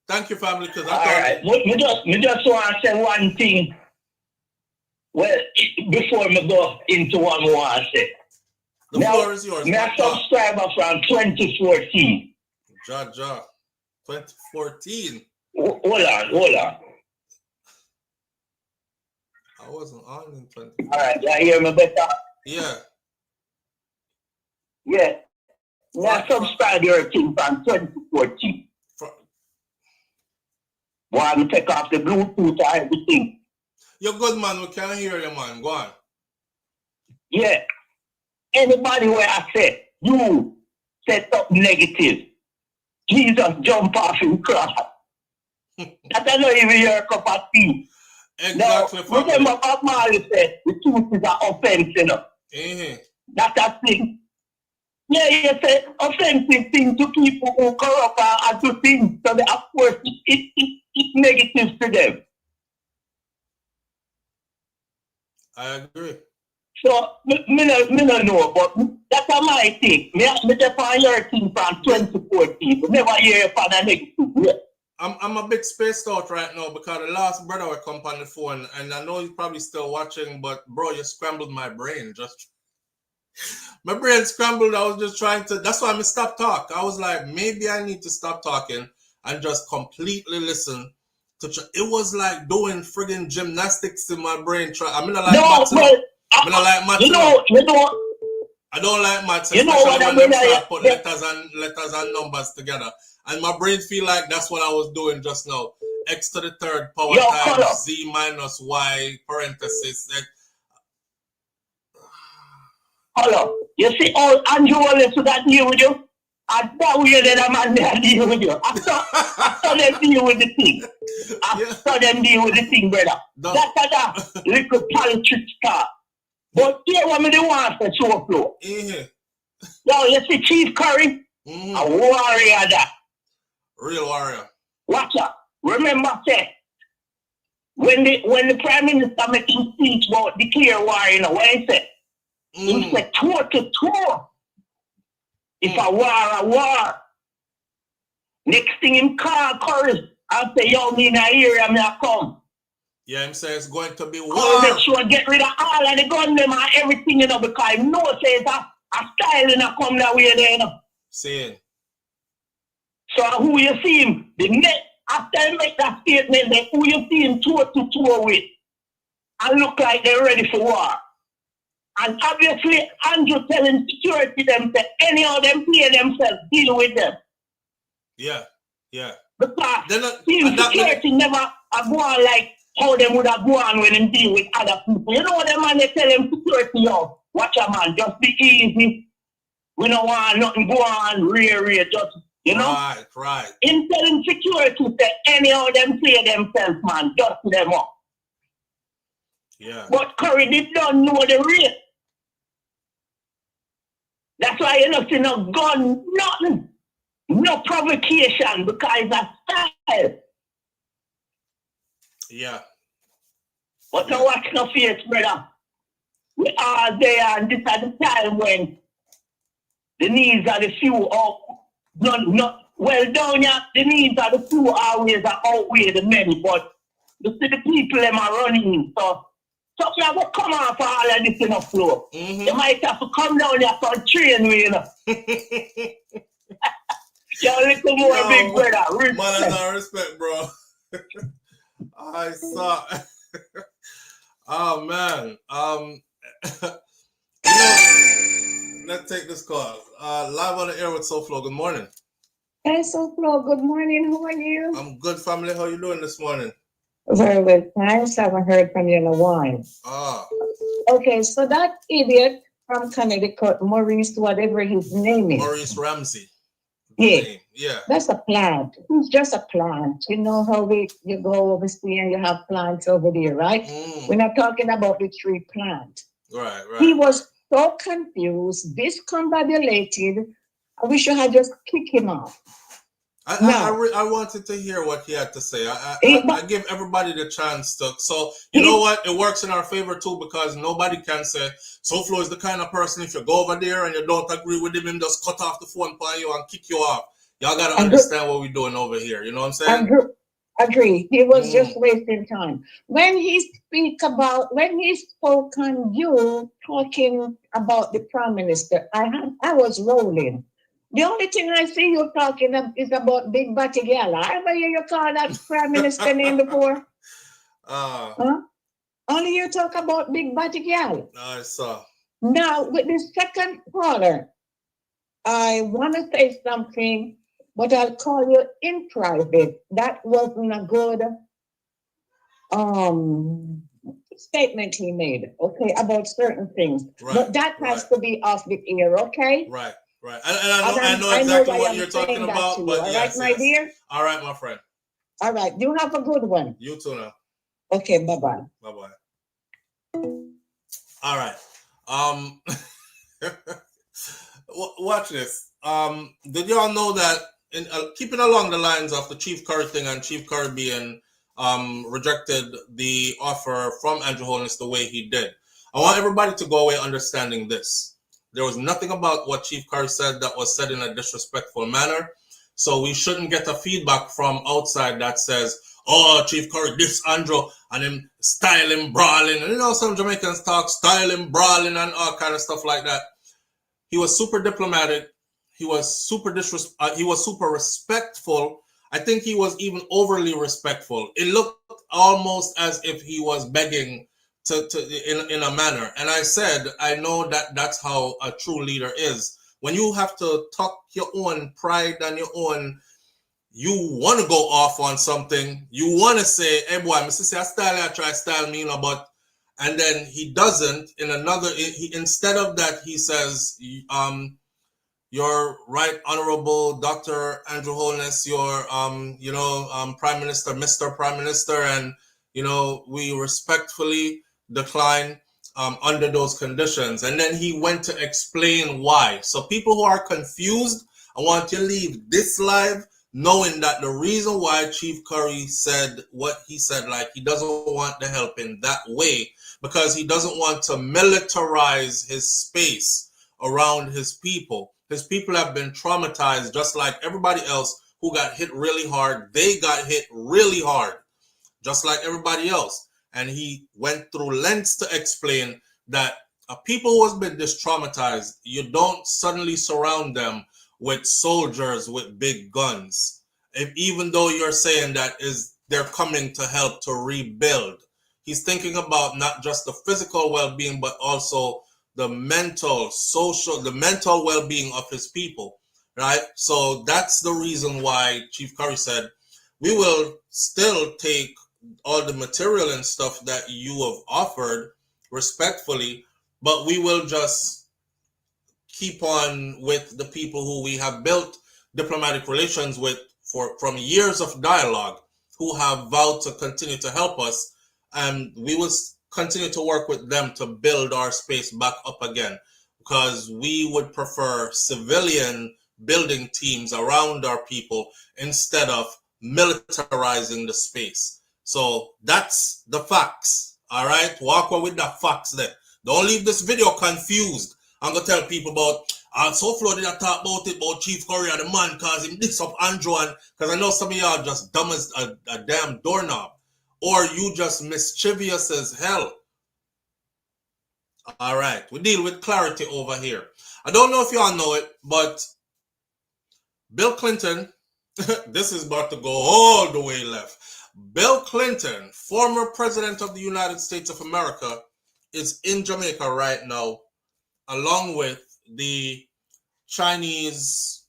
Thank you, family. Because all right. Me just want to say one thing. Well, before me go into what I want to say. The floor is yours. Me a subscriber from 2014. Ja. 2014. Hold on. I wasn't on in 2014. All right, you hear me better? Yeah. Yeah. Me a subscriber from 2014. Want me take off the Bluetooth and everything. You're good, man. We can't hear you, man. Go on. Yeah. Anybody where I say, you set up negative, Jesus jump off in cross. That I not even your cup of tea. Exactly. Now, remember Bob Marley said, the truth is an offense, you know. That's a thing. Yeah, you say offensive thing to people who corrupt and to things. So, of course, it's negative to them. I agree. So, me no know, but that's my thing. Me just on your thing from 2014, but never hear you from a negative. Yeah. I'm a bit spaced out right now because the last brother will come on the phone, and I know he's probably still watching, but bro, you scrambled my brain. My brain scrambled. I was just trying to. That's why I stopped talk. I was like, maybe I need to stop talking and just completely listen. It was like doing friggin' gymnastics in my brain. I mean, I like maths. I like maths. I don't like maths, especially when they start put letters and numbers together. And my brain feel like that's what I was doing just now. X to the third power times Z minus Y parenthesis. Hold up. You see all Andrew Wallace who that deal with you? I thought we had a man there deal with you. I saw them deal with the thing. I saw them deal with the thing, brother. That's that little politics talk. But here what me the want for SouFLo. Yo, you see Chief Curry? A warrior that. Real warrior. Watch out. Remember, say, when the Prime Minister making speech about declare war, you know, what he said? He said, tour to tour. If a war. Next thing him call Curry and say, yo, me in a area, me a come. Yeah, him say it's going to be war. I'll make sure get rid of all of the gun them and everything, you know, because him know say it's a style in a come that way there, you know. Saying. So who you see him, the next after he make that statement, then who you see him tour to tour with and look like they're ready for war. And obviously Andrew telling security them that any of them play themselves, deal with them. Yeah. Because security never go on like how them would have gone when them deal with other people. You know them man, they tell them security, yo, watch a man, just be easy. We don't want nothing go on, rear, just, you know? Right. In telling security that any of them play themselves, man, just them up. Yeah. But Curry did not know the rate. That's why you don't see no gun, nothing. No provocation, because it's a style. Yeah. But now watch no face, brother. We are there, and this is the time when the needs are the few, well down here, the needs are the few always outweigh the many, but you see the people them are running, so something will come off for all of this in the floor. You might have to come down here for a train, you know. You're a little more big brother. Respect. Man, I respect, bro. I saw. Oh man. Let's take this call. Live on the air with SouFLo. Good morning. Hey SouFLo, good morning. How are you? I'm good, family. How you doing this morning? Very well, thanks. I haven't heard from you in a while. Okay, so that idiot from Connecticut, Maurice, whatever his name is. Maurice Ramsey. Yeah. That's a plant. It's just a plant. You know how you go overseas and you have plants over there, right? We're not talking about the tree plant. Right. He was so confused, discombobulated. I wish you had just kicked him off. I wanted to hear what he had to say. I give everybody the chance to. So, you know what? It works in our favor too, because nobody can say, SouFlo is the kind of person, if you go over there and you don't agree with him just cut off the phone for you and kick you off. Y'all got to understand what we're doing over here. You know what I'm saying? Agree. He was just wasting time. When he spoke on you talking about the Prime Minister, I was rolling. The only thing I see you talking is about Big Batty Gal. I ever hear you call that Prime Minister name before? Only you talk about Big Batty Gal. I saw. Now, with the second caller, I want to say something, but I'll call you in private. That wasn't a good statement he made, okay, about certain things. Right, but that has to be off the air, okay? Right. Right, and I know exactly what you're talking about, but yes, all right, my dear? All right, my friend. All right, you have a good one. You too now. Okay, bye-bye. Bye-bye. All right. Watch this. Did y'all know that, in keeping along the lines of the Chief Curry thing, and Chief Curry being rejected the offer from Andrew Holness the way he did, I want everybody to go away understanding this. There was nothing about what Chief Curry said that was said in a disrespectful manner. So we shouldn't get a feedback from outside that says, oh, Chief Curry diss Andrew and him styling, brawling. And you know, some Jamaicans talk styling, brawling and all kind of stuff like that. He was super diplomatic. He was super respectful. I think he was even overly respectful. It looked almost as if he was begging in a manner. And I said, I know that that's how a true leader is. When you have to tuck your own pride and your own, you want to go off on something, you want to say, hey boy, Mr. Say, I try style me, but, and then he doesn't. In another, instead of that, he says, your Right Honorable Dr. Andrew Holness, your, Prime Minister, Mr. Prime Minister, and, we respectfully decline under those conditions. And then he went to explain why. So people who are confused, I want you to leave this live knowing that the reason why Chief Curry said what he said, like he doesn't want the help in that way, because he doesn't want to militarize his space around his people. His people have been traumatized just like everybody else who got hit really hard. They got hit really hard, just like everybody else. And he went through lengths to explain that people who have been traumatized, you don't suddenly surround them with soldiers with big guns. Even though you're saying that they're coming to help to rebuild. He's thinking about not just the physical well-being, but also the mental, social, the mental well-being of his people, right? So that's the reason why Chief Curry said, we will still take all the material and stuff that you have offered respectfully, but we will just keep on with the people who we have built diplomatic relations with from years of dialogue, who have vowed to continue to help us, and we will continue to work with them to build our space back up again, because we would prefer civilian building teams around our people instead of militarizing the space. So that's the facts. All right, walk away with the facts there. Don't leave this video confused. I'm gonna tell people about SouFlo did I talk about it about Chief Curry and the man cause him this up Andrew, because I know some of y'all just dumb as a damn doorknob, or you just mischievous as hell. All right, we deal with clarity over here. I don't know if y'all know it, but Bill Clinton, this is about to go all the way left. Bill Clinton, former president of the United States of America, is in Jamaica right now, along with the Chinese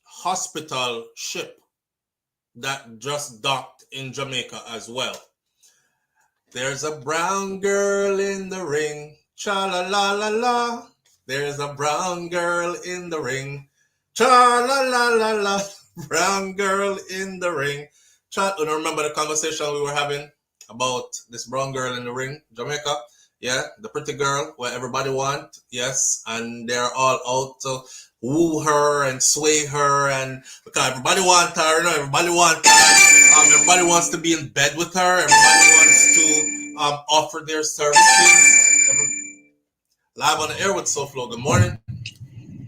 hospital ship that just docked in Jamaica as well. There's a brown girl in the ring, cha-la-la-la-la. There's a brown girl in the ring, cha-la-la-la-la. Brown girl in the ring. Remember the conversation we were having about this brown girl in the ring, Jamaica? Yeah, the pretty girl where everybody want, yes, and they're all out to woo her and sway her, and because everybody want her, you know, everybody want her. Everybody wants to be in bed with her. Everybody wants to offer their services. Live on the air with SouFLo. Good morning.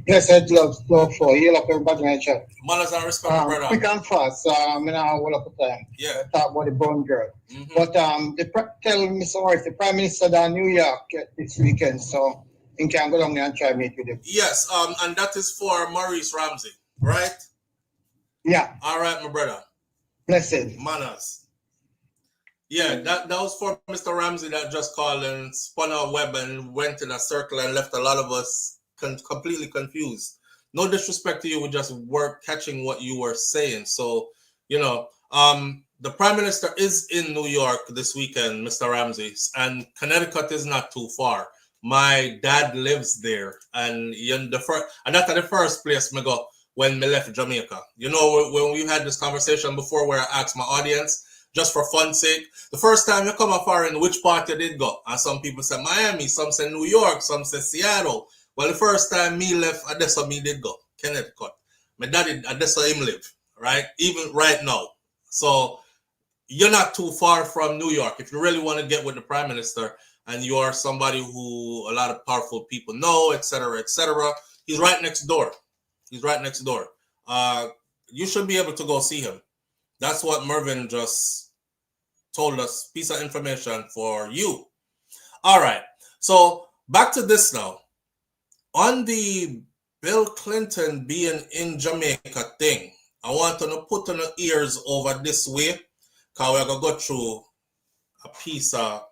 Yes, I'd love for you. Love everybody in the chat. Manners and respect, my brother. Quick and fast. I will up the time. Yeah. Talk about the bone girl. But tell Mr. Morris, the Prime Minister down New York this weekend, so he can go down there and try to meet with him. Yes, and that is for Maurice Ramsey, right? Yeah. All right, my brother. Blessed. Manners. Yeah, that was for Mr. Ramsey that just called and spun a web and went in a circle and left a lot of us completely confused. No disrespect to you, we just weren't catching what you were saying. So, you know, the Prime Minister is in New York this weekend, Mr. Ramsey, and Connecticut is not too far. My dad lives there, and that's the first place I go when I left Jamaica. You know, when we had this conversation before where I asked my audience, just for fun's sake, the first time you come afar, in which part you did go? And some people say Miami, some say New York, some say Seattle. Well, the first time me left, that's me did go, Connecticut. My daddy, that's where him live, right? Even right now. So you're not too far from New York. If you really want to get with the Prime Minister and you are somebody who a lot of powerful people know, etc., he's right next door. He's right next door. You should be able to go see him. That's what Mervin just told us. Piece of information for you. All right. So back to this now. On the Bill Clinton being in Jamaica thing, I want to put on the ears over this way, because we're going to go through a piece of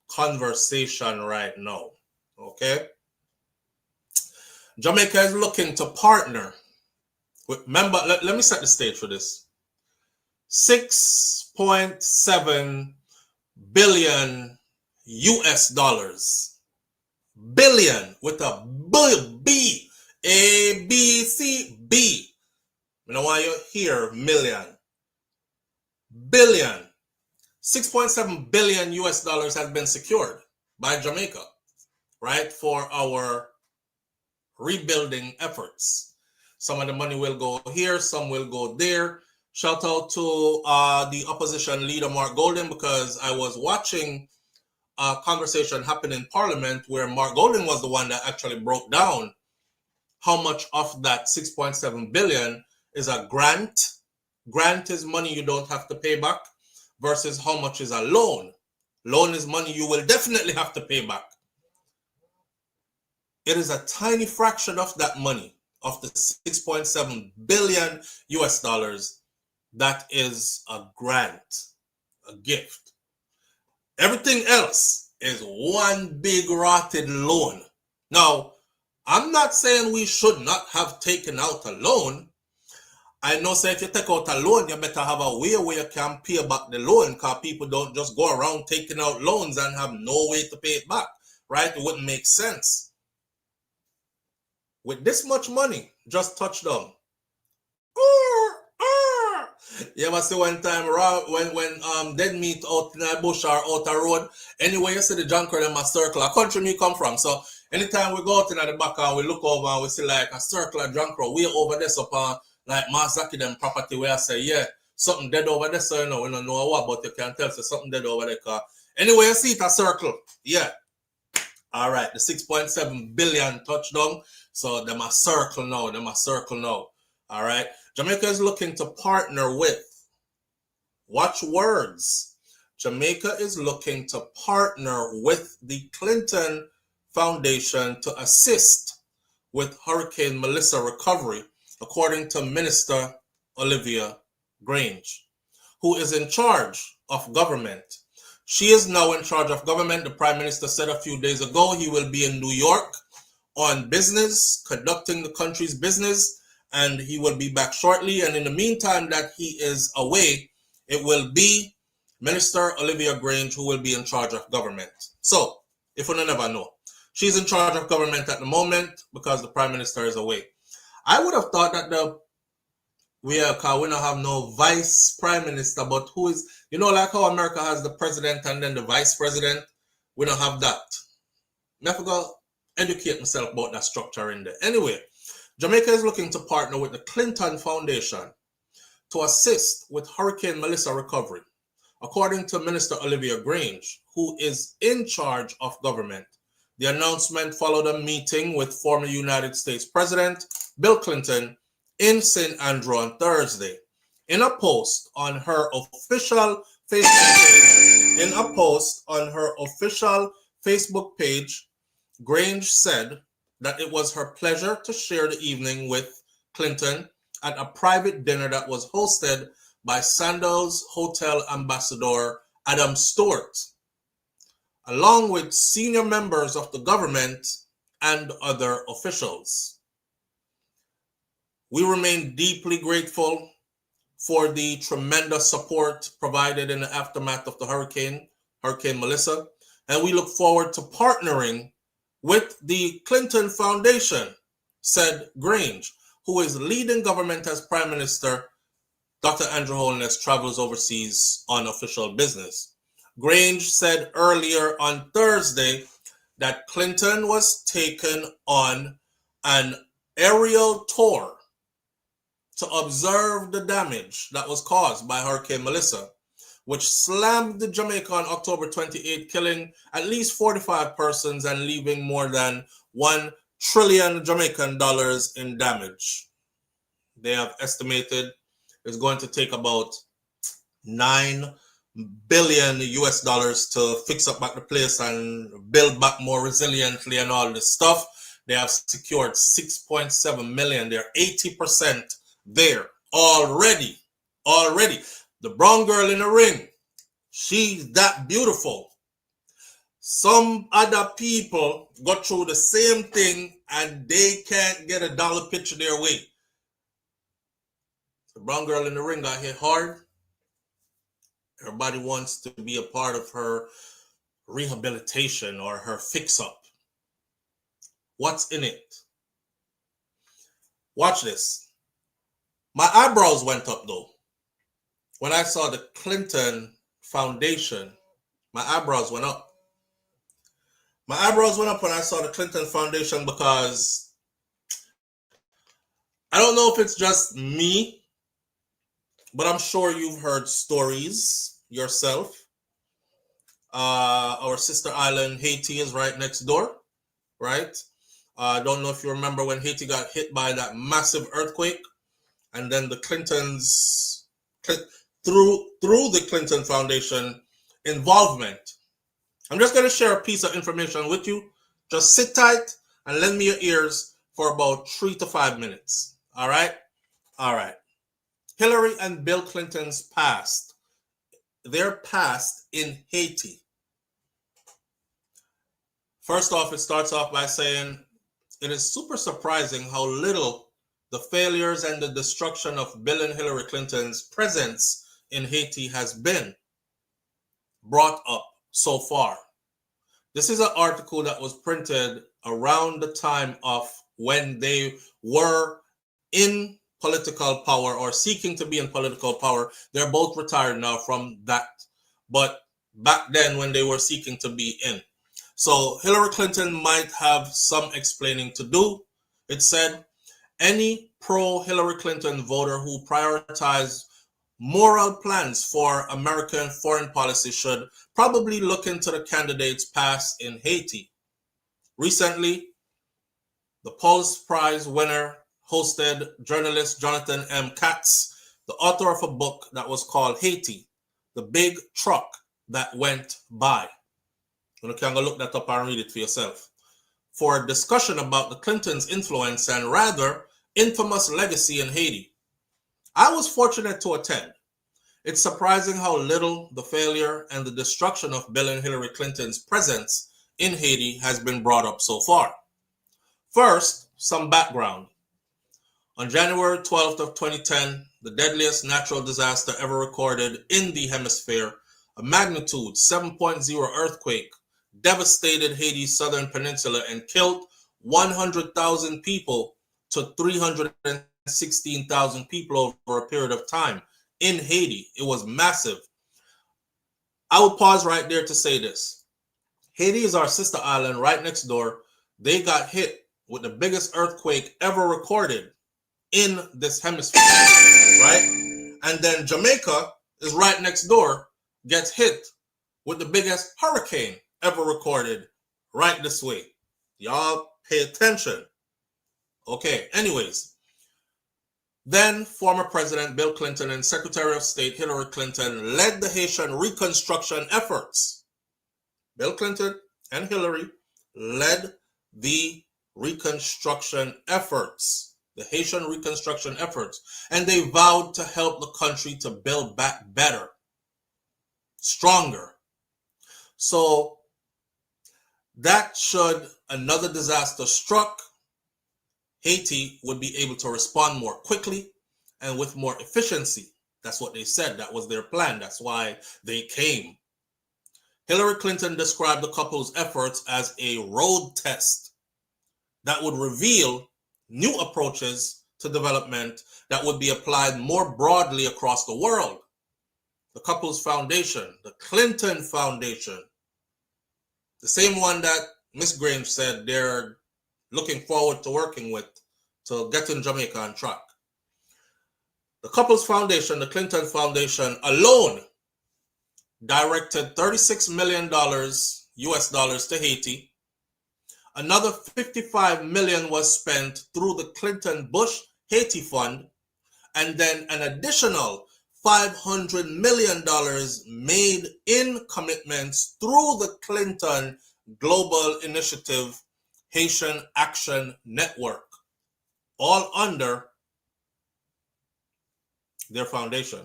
conversation right now. Okay? Jamaica is looking to partner with, remember, let me set the stage for this. 6.7 billion US dollars. Billion with a B. A, B, C, B. I don't want you to hear million. Billion. 6.7 billion US dollars has been secured by Jamaica, right, for our rebuilding efforts. Some of the money will go here, some will go there. Shout out to the opposition leader, Mark Golden, because I was watching a conversation happen in Parliament where Mark Golden was the one that actually broke down how much of that 6.7 billion is a grant. Grant is money you don't have to pay back versus how much is a loan. Loan is money you will definitely have to pay back. It is a tiny fraction of that money, of the 6.7 billion US dollars, that is a grant, a gift. Everything else is one big rotted loan. Now, I'm not saying we should not have taken out a loan. I know, say if you take out a loan, you better have a way where you can pay back the loan, because people don't just go around taking out loans and have no way to pay it back, right? It wouldn't make sense. With this much money, just touchdown. You ever see one time when dead meat out in a bush or out a road, anyway you see the junker in my circle, a country me come from. So anytime we go out in the back and we look over and we see like a circle of junker way over there upon like Masicka them property, where I say, yeah, something dead over there, so you know, we don't know what, but you can tell so something dead over there. Cause anyway, you see it a circle. Yeah. All right, the 6.7 billion touchdown. So them a circle now. All right. Jamaica is looking to partner with, watch words. Jamaica is looking to partner with the Clinton Foundation to assist with Hurricane Melissa recovery, according to Minister Olivia Grange, who is in charge of government. She is now in charge of government. The Prime Minister said a few days ago he will be in New York on business, conducting the country's business, and he will be back shortly. And in the meantime that he is away, it will be Minister Olivia Grange who will be in charge of government. So, if we never know, she's in charge of government at the moment because the Prime Minister is away. I would have thought that we don't have no vice prime minister, but who is, you know, like how America has the president and then the vice president. We don't have that. I forgot educate myself about that structure in there. Anyway, Jamaica is looking to partner with the Clinton Foundation to assist with Hurricane Melissa recovery. According to Minister Olivia Grange, who is in charge of government, the announcement followed a meeting with former United States President Bill Clinton in St. Andrew on Thursday. In a post on her official Facebook page, Grange said that it was her pleasure to share the evening with Clinton at a private dinner that was hosted by Sandals Hotel Ambassador Adam Stewart, along with senior members of the government and other officials. We remain deeply grateful for the tremendous support provided in the aftermath of the Hurricane Melissa, and we look forward to partnering with the Clinton Foundation, said Grange, who is leading government as Prime Minister. Dr. Andrew Holness travels overseas on official business. Grange said earlier on Thursday that Clinton was taken on an aerial tour to observe the damage that was caused by Hurricane Melissa, which slammed Jamaica on October 28, killing at least 45 persons and leaving more than $1 trillion Jamaican dollars in damage. They have estimated it's going to take about $9 billion US dollars to fix up back the place and build back more resiliently and all this stuff. They have secured 6.7 million. They're 80% there already. The brown girl in the ring, she's that beautiful. Some other people got through the same thing and they can't get a dollar picture their way. The brown girl in the ring got hit hard. Everybody wants to be a part of her rehabilitation or her fix-up. What's in it? Watch this. My eyebrows went up though. When I saw the Clinton Foundation, my eyebrows went up. My eyebrows went up when I saw the Clinton Foundation because I don't know if it's just me, but I'm sure you've heard stories yourself. Our sister island, Haiti, is right next door, right? I don't know if you remember when Haiti got hit by that massive earthquake, and then the Clintons, through the Clinton Foundation involvement. I'm just going to share a piece of information with you. Just sit tight and lend me your ears for about 3 to 5 minutes. All right? All right. Hillary and Bill Clinton's past. Their past in Haiti. First off, it starts off by saying it is super surprising how little the failures and the destruction of Bill and Hillary Clinton's presence in Haiti has been brought up so far. This is an article that was printed around the time of when they were in political power or seeking to be in political power. They're both retired now from that, but back then when they were seeking to be in. So Hillary Clinton might have some explaining to do. It said, any pro-Hillary Clinton voter who prioritized moral plans for American foreign policy should probably look into the candidate's past in Haiti. Recently, the Pulitzer Prize winner hosted journalist Jonathan M. Katz, the author of a book that was called Haiti, The Big Truck That Went By. You can go look that up and read it for yourself. For a discussion about the Clintons' influence and rather infamous legacy in Haiti. I was fortunate to attend. It's surprising how little the failure and the destruction of Bill and Hillary Clinton's presence in Haiti has been brought up so far. First, some background. On January 12th of 2010, the deadliest natural disaster ever recorded in the hemisphere, a magnitude 7.0 earthquake, devastated Haiti's southern peninsula and killed 100,000 people to 316,000 people over a period of time in Haiti. It was massive. I will pause right there to say this. Haiti is our sister island right next door. They got hit with the biggest earthquake ever recorded in this hemisphere, right? And then Jamaica is right next door, gets hit with the biggest hurricane ever recorded right this way. Y'all pay attention. Okay, anyways. Then former President Bill Clinton and Secretary of State Hillary Clinton led the Haitian reconstruction efforts. Bill Clinton and Hillary led the reconstruction efforts, the Haitian reconstruction efforts, and they vowed to help the country to build back better, stronger. So that should another disaster struck, Haiti would be able to respond more quickly and with more efficiency. That's what they said. That was their plan. That's why they came. Hillary Clinton described the couple's efforts as a road test that would reveal new approaches to development that would be applied more broadly across the world. The couple's foundation, the Clinton Foundation, the same one that Miss Grange said they're looking forward to working with to get in Jamaica on track. The couple's foundation, the Clinton Foundation, alone directed $36 million US dollars to Haiti. Another $55 million was spent through the Clinton Bush Haiti Fund, and then an additional $500 million made in commitments through the Clinton Global Initiative Haitian Action Network, all under their foundation.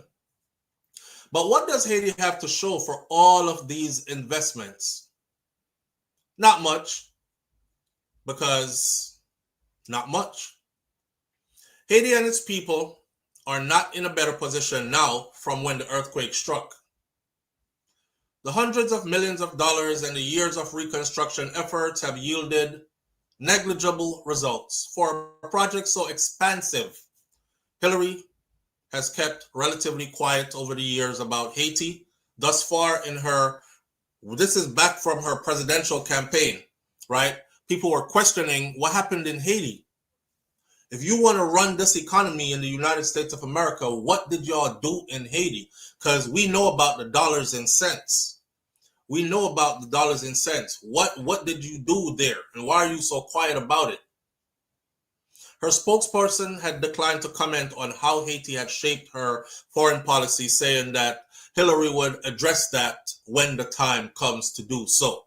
But what does Haiti have to show for all of these investments? Not much, because not much. Haiti and its people are not in a better position now from when the earthquake struck. The hundreds of millions of dollars and the years of reconstruction efforts have yielded negligible results. For a project so expansive, Hillary has kept relatively quiet over the years about Haiti. Thus far in her, this is back from her presidential campaign, right? People were questioning what happened in Haiti. If you want to run this economy in the United States of America, what did y'all do in Haiti? Because we know about the dollars and cents. We know about the dollars and cents. What did you do there? And why are you so quiet about it? Her spokesperson had declined to comment on how Haiti had shaped her foreign policy, saying that Hillary would address that when the time comes to do so.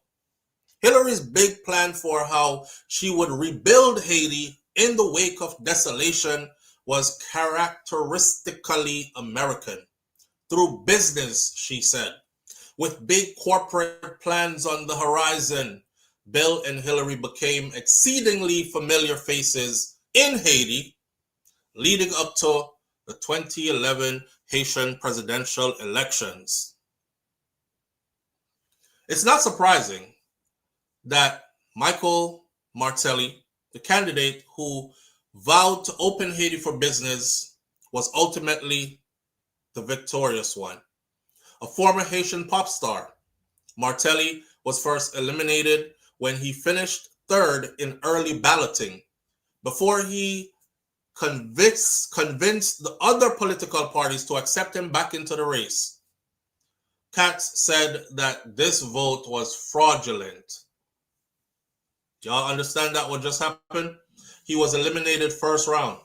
Hillary's big plan for how she would rebuild Haiti in the wake of desolation was characteristically American. Through business, she said. With big corporate plans on the horizon, Bill and Hillary became exceedingly familiar faces in Haiti, leading up to the 2011 Haitian presidential elections. It's not surprising that Michael Martelly, the candidate who vowed to open Haiti for business, was ultimately the victorious one. A former Haitian pop star, Martelly was first eliminated when he finished third in early balloting, before he convinced the other political parties to accept him back into the race. Katz said that this vote was fraudulent. Y'all understand that what just happened? He was eliminated first round.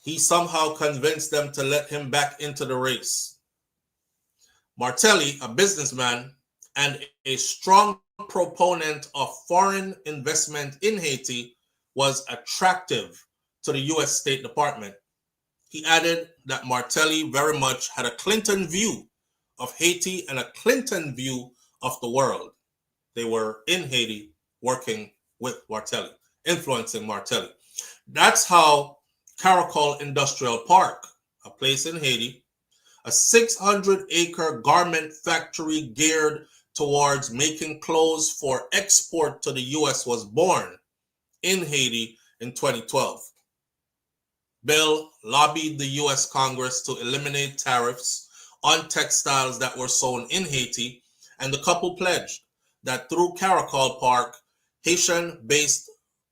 He somehow convinced them to let him back into the race. Martelly, a businessman and a strong proponent of foreign investment in Haiti, was attractive to the U.S. State Department. He added that Martelly very much had a Clinton view of Haiti and a Clinton view of the world. They were in Haiti working with Martelly, influencing Martelly. That's how Caracol Industrial Park, a place in Haiti, a 600-acre garment factory geared towards making clothes for export to the U.S., was born in Haiti in 2012. Bill lobbied the U.S. Congress to eliminate tariffs on textiles that were sewn in Haiti, and the couple pledged that through Caracol Park, Haitian-based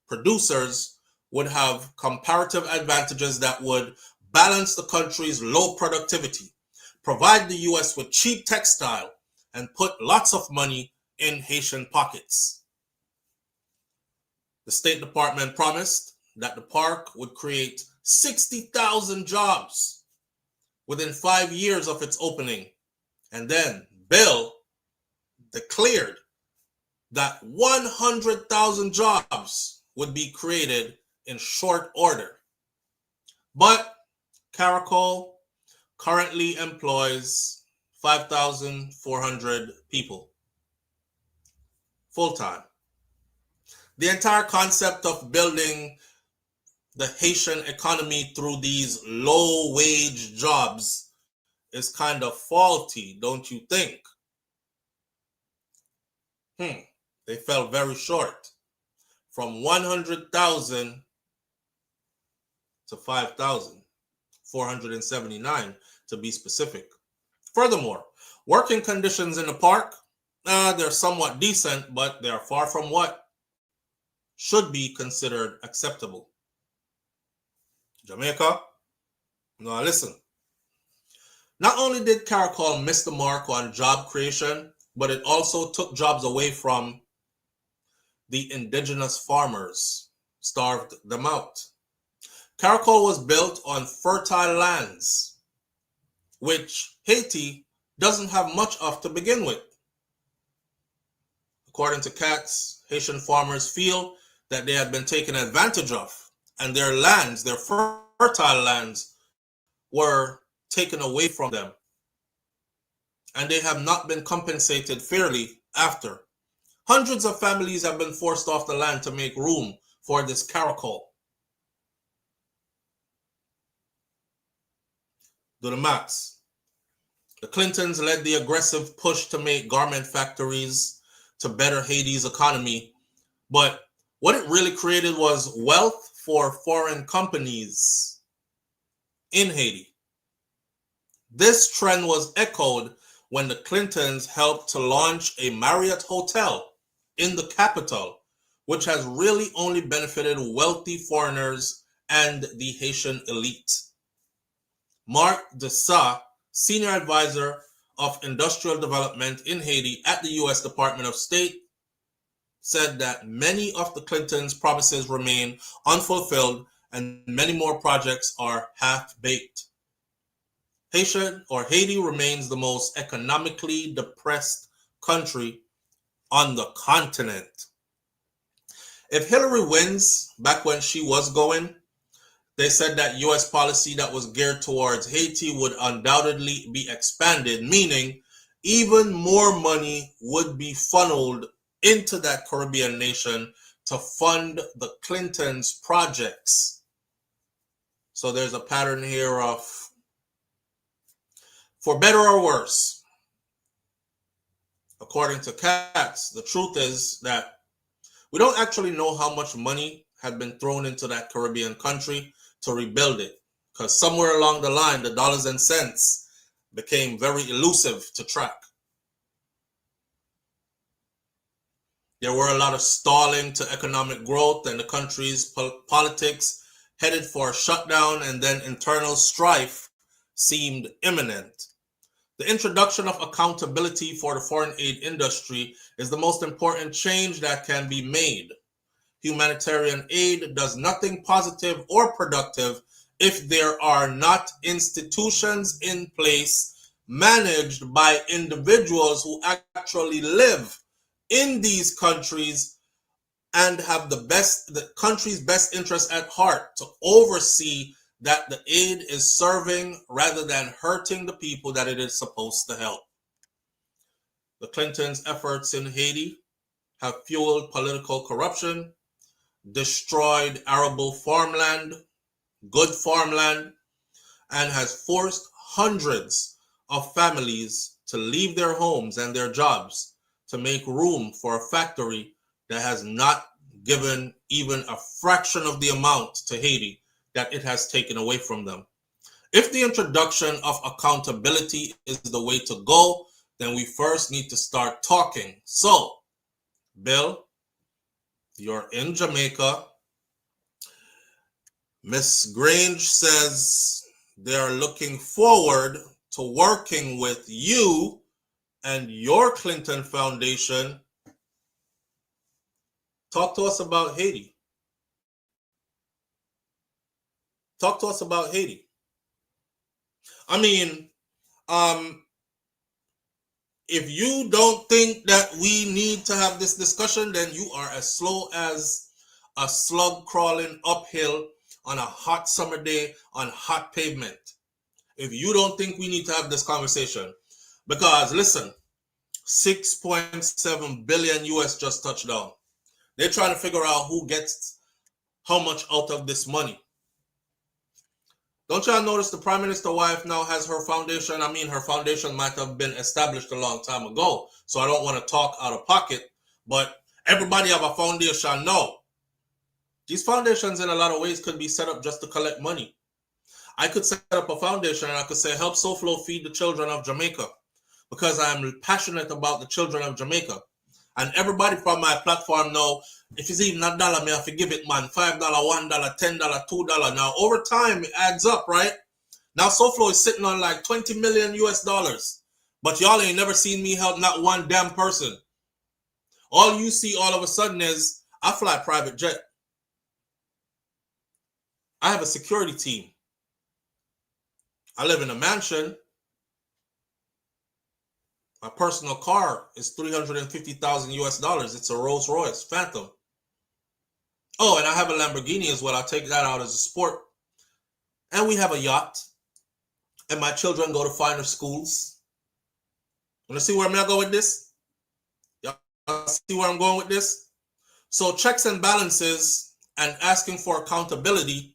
producers would have comparative advantages that would balance the country's low productivity, provide the U.S. with cheap textile, and put lots of money in Haitian pockets. The State Department promised that the park would create 60,000 jobs within 5 years of its opening. And then Bill declared that 100,000 jobs would be created in short order. But Caracol currently employs 5,400 people full-time. The entire concept of building the Haitian economy through these low-wage jobs is kind of faulty, don't you think? They fell very short, from 100,000 to 5,479 to be specific. Furthermore, working conditions in the park, they're somewhat decent, but they're far from what should be considered acceptable. Jamaica, now listen. Not only did Caracol miss the mark on job creation, but it also took jobs away from the indigenous farmers, starved them out. Caracol was built on fertile lands, which Haiti doesn't have much of to begin with. According to Katz, Haitian farmers feel that they had been taken advantage of, and their lands, their fertile lands, were taken away from them. And they have not been compensated fairly after. Hundreds of families have been forced off the land to make room for this Caracol. Do the maths. The Clintons led the aggressive push to make garment factories to better Haiti's economy, but what it really created was wealth for foreign companies in Haiti. This trend was echoed when the Clintons helped to launch a Marriott hotel in the capital, which has really only benefited wealthy foreigners and the Haitian elite. Mark Dessa, senior advisor of industrial development in Haiti at the U.S. Department of State, said that many of the Clintons' promises remain unfulfilled and many more projects are half-baked. Haiti remains the most economically depressed country on the continent. If Hillary wins, back when she was going, they said that U.S. policy that was geared towards Haiti would undoubtedly be expanded, meaning even more money would be funneled into that Caribbean nation to fund the Clintons' projects. So there's a pattern here of, for better or worse, according to Katz, the truth is that we don't actually know how much money had been thrown into that Caribbean country to rebuild it, because somewhere along the line, the dollars and cents became very elusive to track. There were a lot of stalling to economic growth, and the country's politics headed for a shutdown, and then internal strife seemed imminent. The introduction of accountability for the foreign aid industry is the most important change that can be made. Humanitarian aid does nothing positive or productive if there are not institutions in place managed by individuals who actually live in these countries and have the country's best interest at heart to oversee that the aid is serving rather than hurting the people that it is supposed to help. The Clintons' efforts in Haiti have fueled political corruption, destroyed arable farmland, good farmland, and has forced hundreds of families to leave their homes and their jobs to make room for a factory that has not given even a fraction of the amount to Haiti that it has taken away from them. If the introduction of accountability is the way to go, then we first need to start talking. So, Bill, you're in Jamaica. Miss Grange says they're looking forward to working with you and your Clinton Foundation. Talk to us about Haiti. Talk to us about Haiti. I mean, if you don't think that we need to have this discussion, then you are as slow as a slug crawling uphill on a hot summer day on hot pavement. If you don't think we need to have this conversation, because listen, 6.7 billion US just touched down. They're trying to figure out who gets how much out of this money. Don't y'all notice the Prime Minister's wife now has her foundation? I mean, her foundation might have been established a long time ago, so I don't want to talk out of pocket, but everybody have a foundation now. These foundations in a lot of ways could be set up just to collect money. I could set up a foundation and I could say, help SouFLo feed the children of Jamaica, because I'm passionate about the children of Jamaica. And everybody from my platform know, if it's even $1, me have to give it, man. $5, $1, $10, $2. Now, over time, it adds up, right? Now, SouFLo is sitting on like 20 million US dollars. But y'all ain't never seen me help not one damn person. All you see all of a sudden is, I fly private jet. I have a security team. I live in a mansion. My personal car is 350,000 US dollars. It's a Rolls Royce Phantom. Oh, and I have a Lamborghini as well. I'll take that out as a sport. And we have a yacht. And my children go to finer schools. Want to see where I'm going to go with this? Y'all see where I'm going with this? So checks and balances and asking for accountability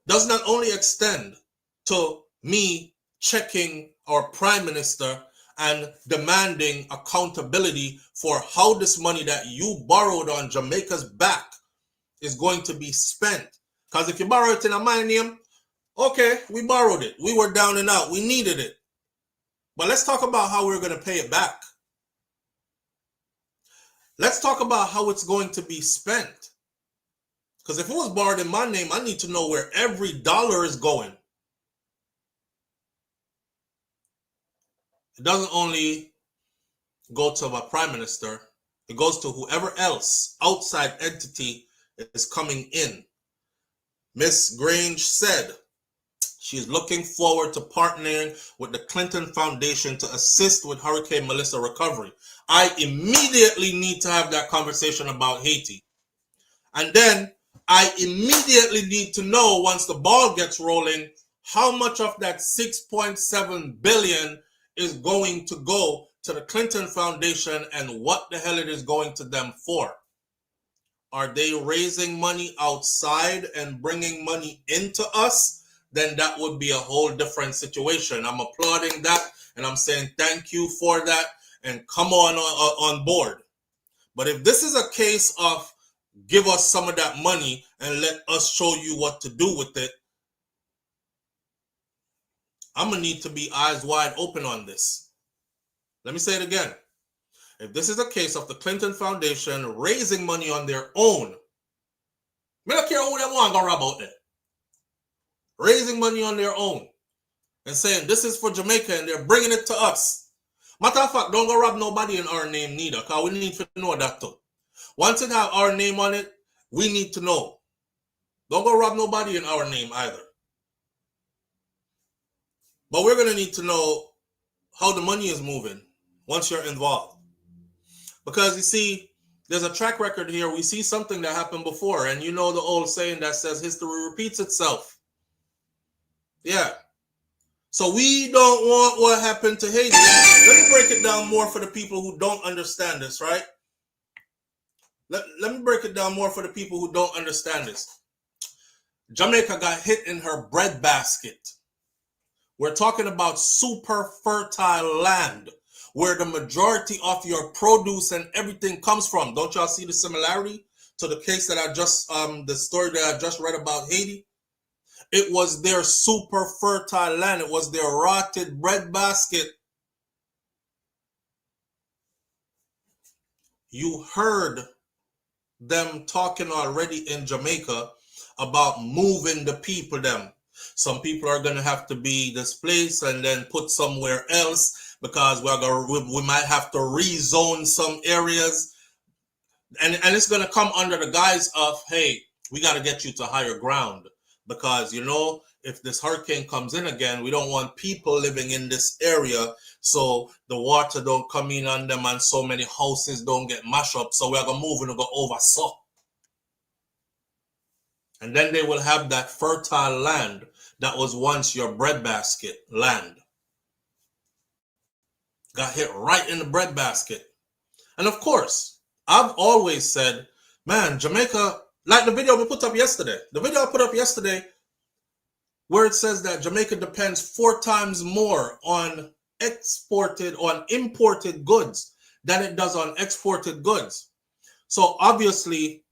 does not only extend to me checking our Prime Minister and demanding accountability for how this money that you borrowed on Jamaica's back is going to be spent. Because if you borrow it in my name, okay, we borrowed it. We were down and out. We needed it. But let's talk about how we're going to pay it back. Let's talk about how it's going to be spent. Because if it was borrowed in my name, I need to know where every dollar is going. It doesn't only go to my Prime Minister. It goes to whoever else, outside entity, is coming in. Miss Grange said she's looking forward to partnering with the Clinton Foundation to assist with Hurricane Melissa recovery. I immediately need to have that conversation about Haiti. And then I immediately need to know, once the ball gets rolling, how much of that 6.7 billion is going to go to the Clinton Foundation and what the hell it is going to them for. Are they raising money outside and bringing money into us? Then that would be a whole different situation. I'm applauding that and I'm saying thank you for that and come on board. But if this is a case of give us some of that money and let us show you what to do with it, I'm going to need to be eyes wide open on this. Let me say it again. If this is a case of the Clinton Foundation raising money on their own, I don't care who they want to rob out there. Raising money on their own and saying this is for Jamaica and they're bringing it to us. Matter of fact, don't go rob nobody in our name neither, because we need to know that too. Once it have our name on it, we need to know. Don't go rob nobody in our name either. But we're going to need to know how the money is moving once you're involved. Because you see, there's a track record here. We see something that happened before. And you know the old saying that says history repeats itself. Yeah. So we don't want what happened to Haiti. Let me break it down more for the people who don't understand this, right? Let me break it down more for the people who don't understand this. Jamaica got hit in her breadbasket. We're talking about super fertile land where the majority of your produce and everything comes from. Don't y'all see the similarity to the case that I just, the story that I just read about Haiti? It was their super fertile land. It was their rotted breadbasket. you heard them talking already in Jamaica about moving the people them. Some people are going to have to be displaced and then put somewhere else because we might have to rezone some areas. And it's going to come under the guise of, hey, we got to get you to higher ground because, you know, if this hurricane comes in again, we don't want people living in this area so the water don't come in on them and so many houses don't get mashed up. So we're going to move and go over so. And then they will have that fertile land that was once your breadbasket land. Got hit right in the breadbasket. And of course, I've always said, man, Jamaica, like the video we put up yesterday. The video I put up yesterday where it says that Jamaica depends 4 times more on imported goods than it does on exported goods. So obviously,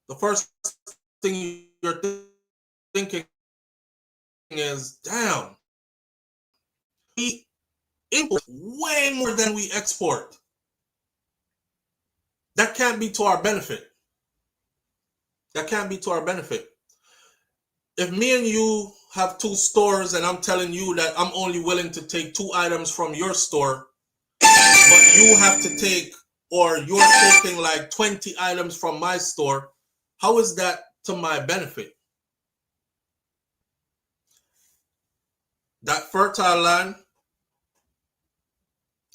the first thing you're thinking is, damn, we import way more than we export. That can't be to our benefit. That can't be to our benefit. If me and you have 2 stores and I'm telling you that I'm only willing to take 2 items from your store, but you have to take, or you're taking like 20 items from my store, how is that to my benefit? That fertile land,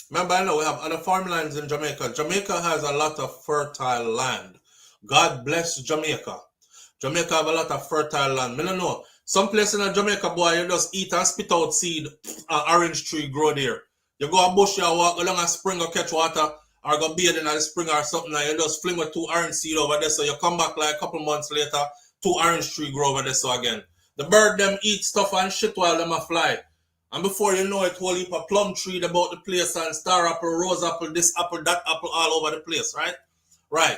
remember, I know we have other farmlands in Jamaica. Jamaica has a lot of fertile land. God bless Jamaica. Jamaica have a lot of fertile land. I don't know. Some place in Jamaica, boy, you just eat and spit out seed. An orange tree grow there. You go a bush, you walk along a spring or catch water, or go bathe in the spring or something, and you just fling with 2 orange seed over there. So you come back like a couple months later, 2 orange tree grow over there so again. The bird them eat stuff and shit while them a fly. And before you know it, whole heap of plum tree about the place and star apple, rose apple, this apple, that apple, all over the place, right? Right.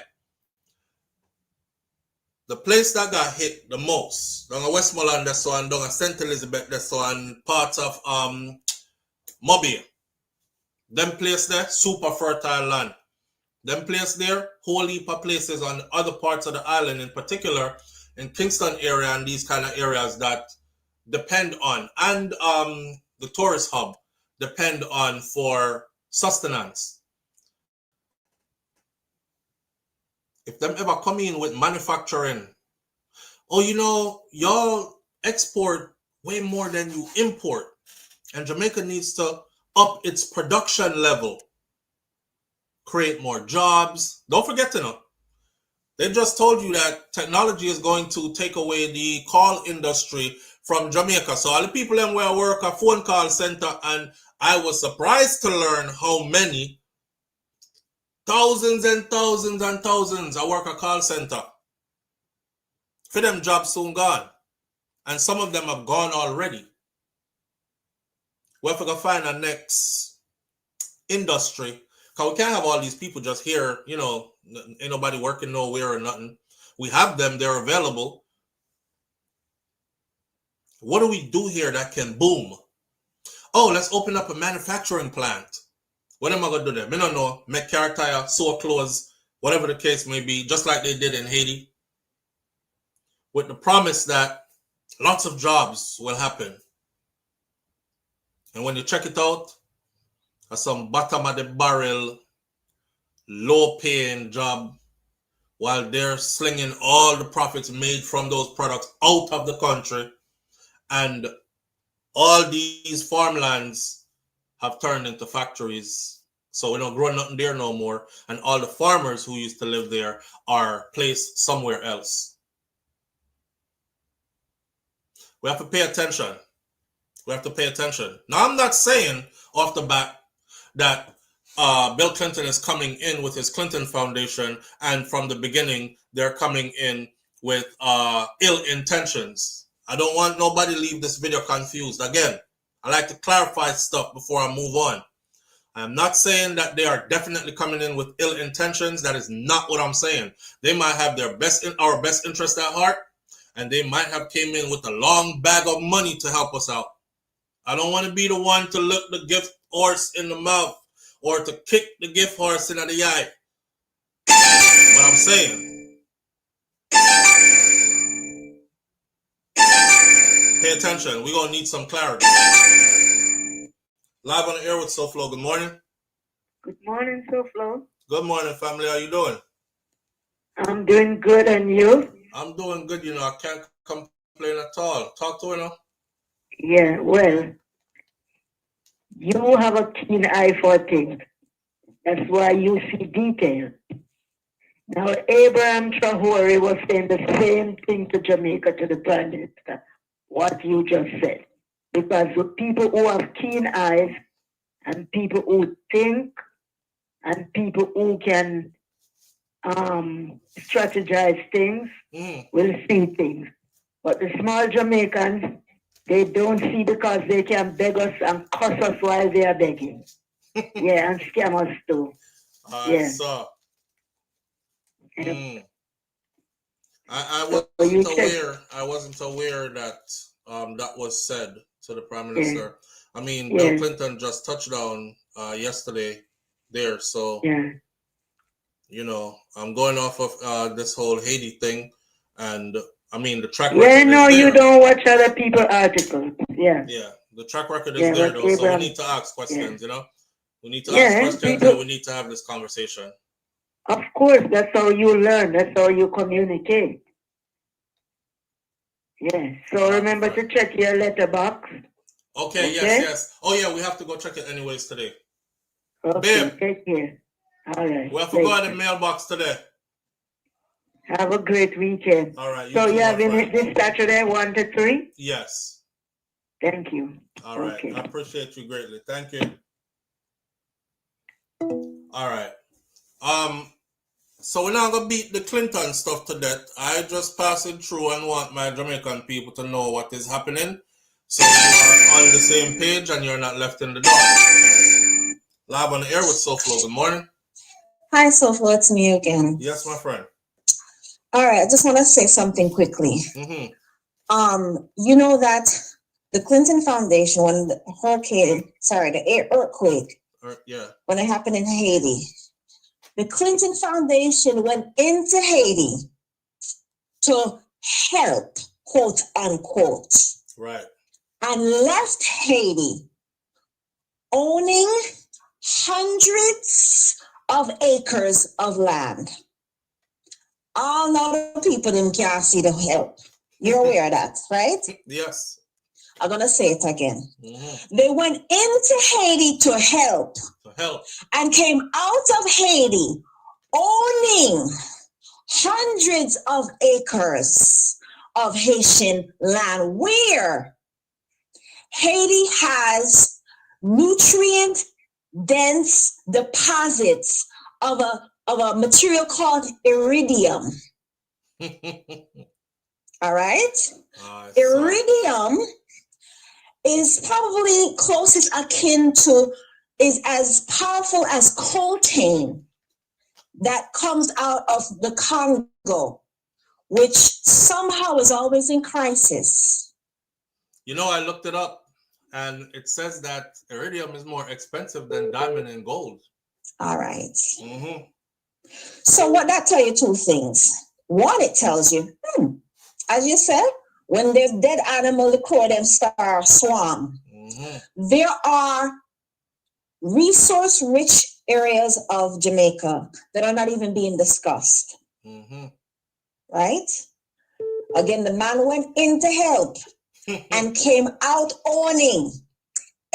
The place that got hit the most, down Westmoreland, that's so, and down St. Elizabeth, that's so, and parts of Mobile. Them place there, super fertile land. Them place there, whole heap of places on other parts of the island, in particular in Kingston area and these kind of areas that depend on, and the tourist hub depend on for sustenance. If them ever come in with manufacturing, oh, you know, y'all export way more than you import, and Jamaica needs to up its production level, create more jobs. Don't forget to know, they just told you that technology is going to take away the call industry from Jamaica. So all the people them where work a phone call center, and I was surprised to learn how many thousands and thousands and thousands I work a call center. For them jobs soon gone. And some of them have gone already. We have to find a next industry. Because we can't have all these people just here, you know, ain't nobody working nowhere or nothing. We have them, they're available. What do we do here that can boom? Oh, let's open up a manufacturing plant. What am I going to do there? I don't know. Make car tire, sew clothes, whatever the case may be, just like they did in Haiti. With the promise that lots of jobs will happen. And when you check it out, some bottom of the barrel, low paying job, while they're slinging all the profits made from those products out of the country. And all these farmlands have turned into factories. So we don't grow nothing there no more. And all the farmers who used to live there are placed somewhere else. We have to pay attention. We have to pay attention. Now, I'm not saying off the bat that Bill Clinton is coming in with his Clinton Foundation, and from the beginning, they're coming in with ill intentions. I don't want nobody to leave this video confused. Again, I like to clarify stuff before I move on. I'm not saying that they are definitely coming in with ill intentions. That is not what I'm saying. They might have our best interest at heart, and they might have came in with a long bag of money to help us out. I don't want to be the one to look the gift horse in the mouth or to kick the gift horse in the eye. But I'm saying, pay attention. We're going to need some clarity. Live on the air with SouFLo. Good morning. Good morning, SouFLo. Good morning, family. How you doing? I'm doing good, and you? I'm doing good. You know, I can't complain at all. Talk to her now. Yeah, well, you have a keen eye for things. That's why you see detail. Now, Abraham Traore was saying the same thing to Jamaica, to the Prime Minister, what you just said. Because the people who have keen eyes and people who think and people who can strategize things will see things. But the small Jamaicans, they don't see because they can beg us and cuss us while they are begging. Yeah, and scam us too. I saw. I wasn't aware that that was said to the Prime Minister. I mean, Bill Clinton just touched down yesterday there, so you know, I'm going off of this whole Haiti thing, and I mean the track record. Yeah, no, you don't watch other people's articles. Yeah. Yeah, the track record is there though, so we need to ask questions. You know, we need to ask questions, and we need to have this conversation. Of course, that's how you learn. That's how you communicate. Yeah. So remember to check your letterbox. Okay. Yes. Oh yeah, we have to go check it anyways today. Okay. Take care. All right. We have to go in the mailbox today. Have a great weekend. All right. So you're having it this Saturday, 1 to 3? Yes. Thank you. All right. I appreciate you greatly. Thank you. All right. So we're not gonna beat the Clinton stuff to death. I just pass it through and want my Jamaican people to know what is happening, so you are on the same page and you're not left in the dark. Live on the air with SouFLo. Good morning. Hi, SouFLo. It's me again. Yes, my friend. All right. I just want to say something quickly. You know that the Clinton Foundation, when the earthquake, when it happened in Haiti, the Clinton Foundation went into Haiti to help, quote unquote. Right. And left Haiti owning hundreds of acres of land. All now the people them can't see the help. You're aware of that, right? Yes. I'm going to say it again. They went into Haiti to help. And came out of Haiti owning hundreds of acres of Haitian land, where Haiti has nutrient-dense deposits of a material called iridium. All right? Iridium is probably closest akin to, is as powerful as coltan that comes out of the Congo, which somehow is always in crisis. You know, I looked it up, and it says that iridium is more expensive than diamond and gold. All right. So what that tell you two things. One, it tells you, as you said, when there's dead animal, the crow them start swarm. There are resource-rich areas of Jamaica that are not even being discussed. Right? Again, the man went in to help and came out owning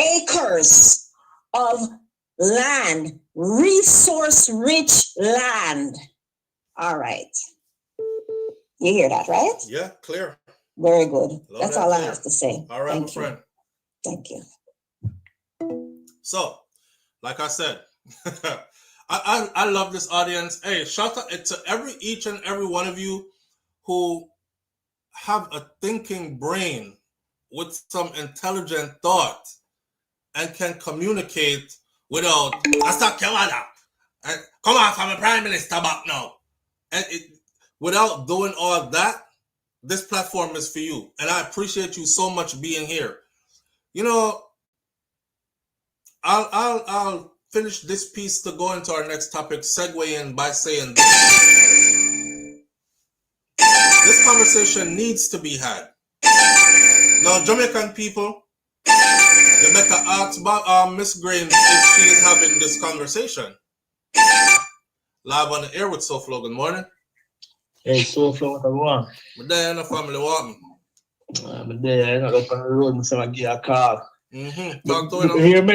acres of land, resource-rich land. All right. You hear that, right? Yeah, clear. Very good. That's all I have to say. All right, my friend. Thank you. So, like I said, I love this audience. Hey, shout out to each and every one of you who have a thinking brain with some intelligent thought and can communicate without and come on from a prime minister back now. And without doing all that, this platform is for you. And I appreciate you so much being here. You know, I'll finish this piece to go into our next topic, segue in by saying this. This conversation needs to be had. Now, Jamaican people, Jamaica asked Miss Grains if she is having this conversation. Live on the air with SouFLo. Good morning. Hey, SouFLo, what I want? I'm there and the family want me. I'm there, I'm up on the road, so I give a call. Talk to him.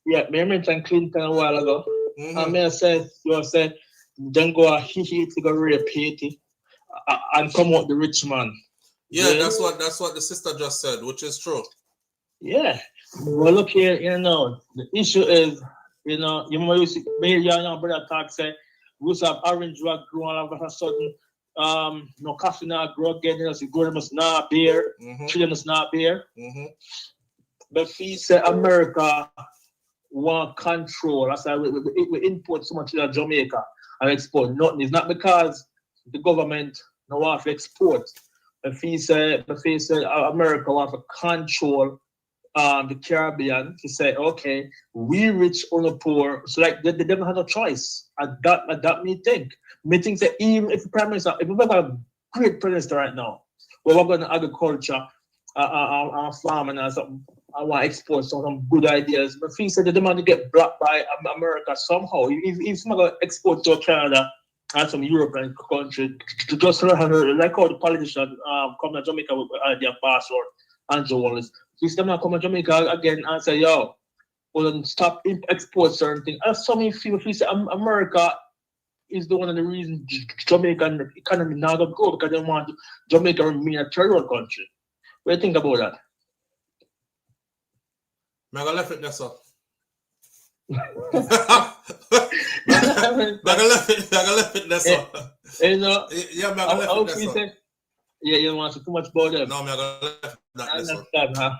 Me mentioned Clinton a while ago. And me said, don't go Haiti to go rape Haiti and come out the rich man. Yeah, that's what the sister just said, which is true. Yeah. Well, look here, the issue is, you might me and your brother talk say, we used to have orange drug growing all of a sudden. No coffee not grow again, grow must not beer, children must not beer. But he said America want control. That's why we import so much in Jamaica and export nothing. It's not because the government no want to export. But he said America want to control the Caribbean to say, okay, we rich or the poor. So like they don't have no choice. That me think. Me think that even if the Prime Minister, if we have a great Prime Minister right now, we're going to agriculture, farming and something, I want to export some good ideas. But he said they demand to get blocked by America somehow. If someone export to Canada and some European country, just like how the politician come to Jamaica with their passport and so on. If them not come to Jamaica again and say, yo, well, stop export certain things. And some people say America is the one of the reasons Jamaican economy now don't go because they want Jamaica to remain a third world country. What do you think about that? I'm going to left it there, sir. I'm going to left it there, sir. You know, yeah, I'm going to left it there, sir. Yeah, you don't want to say too much about them. No, I'm going to left that. I understand, huh?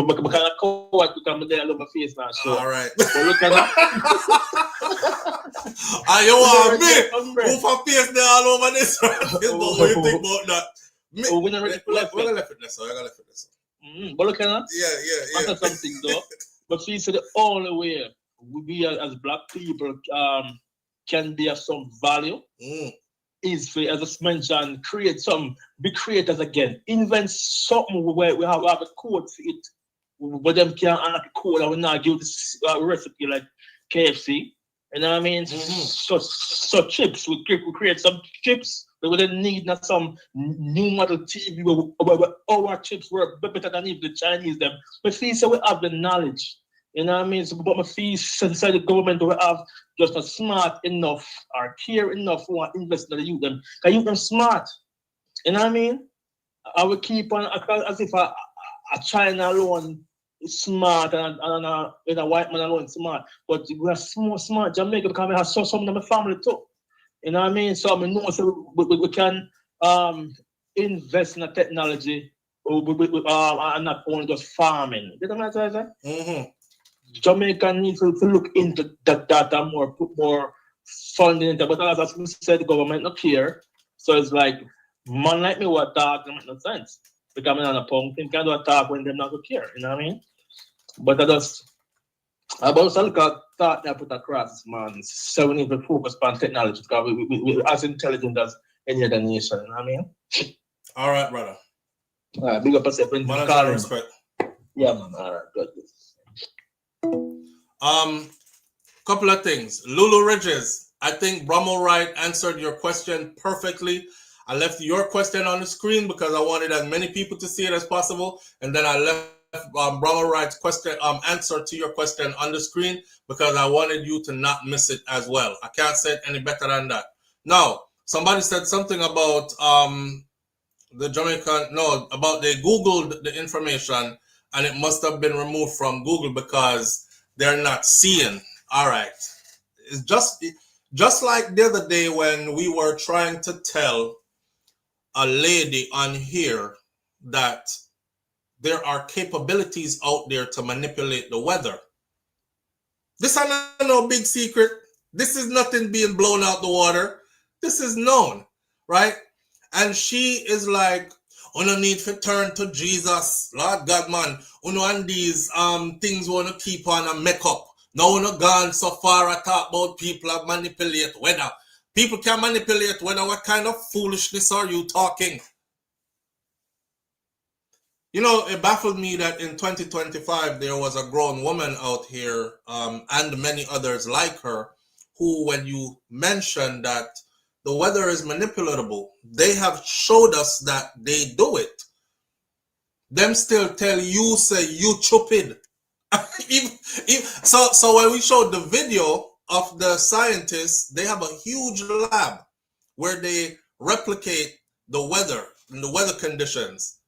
But kind of coward to come there and look my face now. So. All right. So look at that. You want me? Who for face there all over this? But what do you think about that? We're not ready to left it. Left it there, sir. I got left it there, sir. But look at that. Yeah. After something though. But she said the only way we as black people can be of some value is for, as I mentioned, be creators again. Invent something where we have a code for it. But them can't unlock the code and we not give this recipe like KFC. You know what I mean? So chips, we create some chips. We didn't need not some new model TV where our chips were better than even the Chinese them. But see, so we have the knowledge. You know what I mean? So, but my fees inside the government we have just not smart enough or care enough for invest in the youth them. Because youth them smart. You know what I mean? I will keep on as if a China alone is smart and a white man alone is smart. But we are smart Jamaica because we have some of my family too. You know what I mean? So I know so we can invest in the technology and not only just farming. You know what I'm saying? Jamaica needs to look into that data more, put more funding into it. But as we said, the government not care. So it's like, man like me what talk, it make no sense. Because I'm not a punk, they can't do a talk when they're not going to care. You know what I mean? But I just look at thought that put across, man. So we need to focus on technology because we're as intelligent as any other nation. You know what I mean? All right, brother. All right, big up yourself. Respect. Yeah, man. All right, good. Couple of things. Lulu Ridges, I think Brahmo Wright answered your question perfectly. I left your question on the screen because I wanted as many people to see it as possible, and then I left Brahmo Wright's question answer to your question on the screen because I wanted you to not miss it as well. I can't say it any better than that. Now, somebody said something about they Googled the information and it must have been removed from Google because they're not seeing. All right. It's just like the other day when we were trying to tell a lady on here that there are capabilities out there to manipulate the weather. This is not no big secret. This is nothing being blown out the water. This is known, right? And she is like, "Oh, no need to turn to Jesus, Lord God, man. Oh, no, and these things want to keep on and make up. No, no gone so far. I talk about people that manipulate weather. People can manipulate weather. What kind of foolishness are you talking? You know, it baffled me that in 2025 there was a grown woman out here, and many others like her, who, when you mention that the weather is manipulatable, they have showed us that they do it. Them still tell you, say you stupid. So when we showed the video of the scientists, they have a huge lab where they replicate the weather and the weather conditions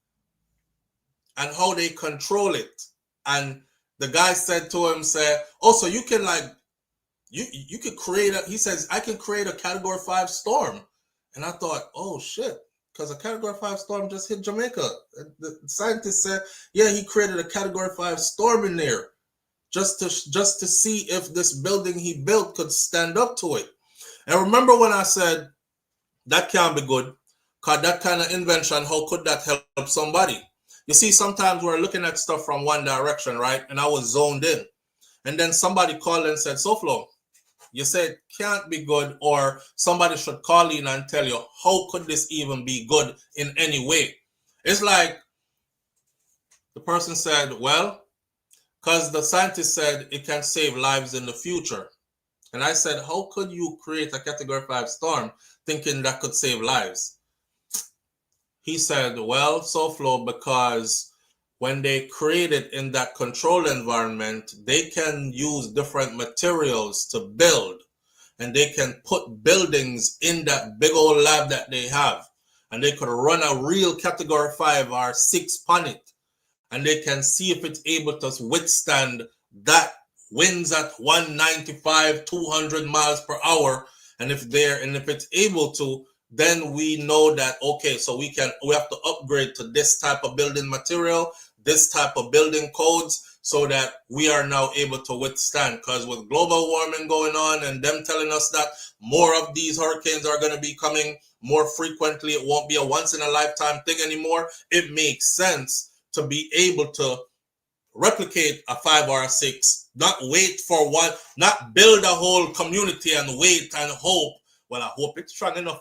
and how they control it. And the guy said to him, oh, so you can like, you could create he says, I can create a category 5 storm. And I thought, oh shit, because a category 5 storm just hit Jamaica. The scientist said, yeah, he created a category 5 storm in there just to see if this building he built could stand up to it. And remember when I said that can't be good, because that kind of invention, how could that help somebody? You see, sometimes we're looking at stuff from one direction, right? And I was zoned in. And then somebody called and said, SouFlo, you said can't be good, or somebody should call in and tell you, how could this even be good in any way? It's like the person said, well, because the scientist said it can save lives in the future. And I said, how could you create a category 5 storm thinking that could save lives? He said, well, SouFlo, because when they create it in that controlled environment, they can use different materials to build, and they can put buildings in that big old lab that they have, and they could run a real category 5 or 6 on it, and they can see if it's able to withstand that winds at 195, 200 miles per hour. And if it's able to, then we know that, okay, so we have to upgrade to this type of building material, this type of building codes, so that we are now able to withstand. Because with global warming going on and them telling us that more of these hurricanes are going to be coming more frequently, it won't be a once in a lifetime thing anymore. It makes sense to be able to replicate a 5 or a 6, not wait for one, not build a whole community and wait and hope. Well, I hope it's strong enough,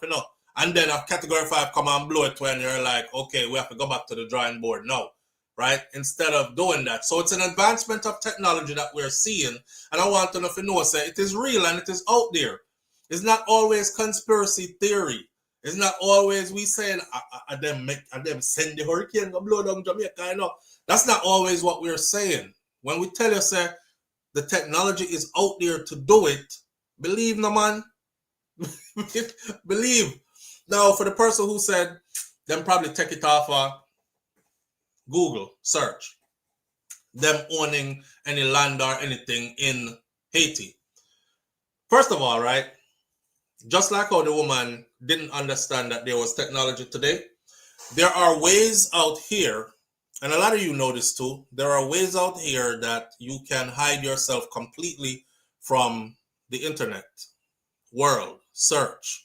and then a category 5 come and blow it when you're like, okay, we have to go back to the drawing board now, right? Instead of doing that. So it's an advancement of technology that we're seeing. And I want to know if you know, say it is real and it is out there. It's not always conspiracy theory. It's not always we saying, them send the hurricane to blow down Jamaica. That's not always what we're saying. When we tell you, say, the technology is out there to do it, believe, no man. Believe. Now, for the person who said, them probably take it off Google search, them owning any land or anything in Haiti. First of all, right, just like how the woman didn't understand that there was technology today, there are ways out here, and a lot of you know this too, there are ways out here that you can hide yourself completely from the internet world search.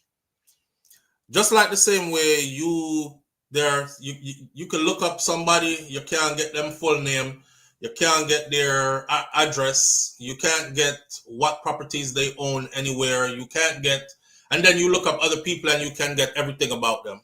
Just like the same way you can look up somebody, you can't get them full name, you can't get their address, you can't get what properties they own anywhere, you can't get, and then you look up other people and you can get everything about them,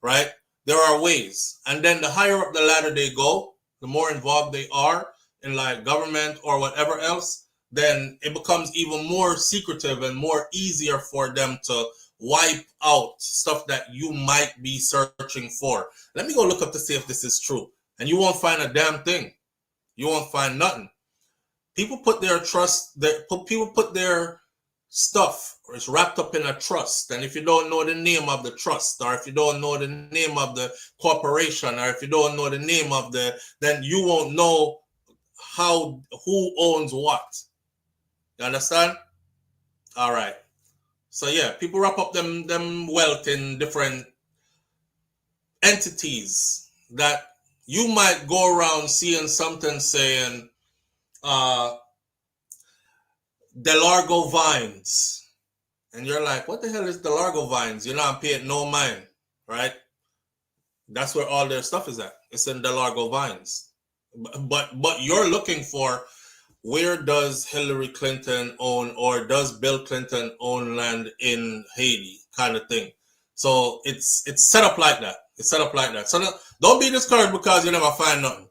right? There are ways. And then the higher up the ladder they go, the more involved they are in like government or whatever else, then it becomes even more secretive and more easier for them to wipe out stuff that you might be searching for. Let me go look up to see if this is true. And you won't find a damn thing. You won't find nothing. People put their trust, people put their stuff, or it's wrapped up in a trust. And if you don't know the name of the trust, or if you don't know the name of the corporation, or if you don't know the name of then you won't know who owns what. You understand? All right. So yeah, people wrap up them wealth in different entities that you might go around seeing something saying Delargo Vines. And you're like, what the hell is Delargo Vines? You're not paying no mind, right? That's where all their stuff is at. It's in Delargo Vines. But you're looking for where does Hillary Clinton own, or does Bill Clinton own land in Haiti, kind of thing. So it's set up like that. It's set up like that. So don't be discouraged because you never find nothing.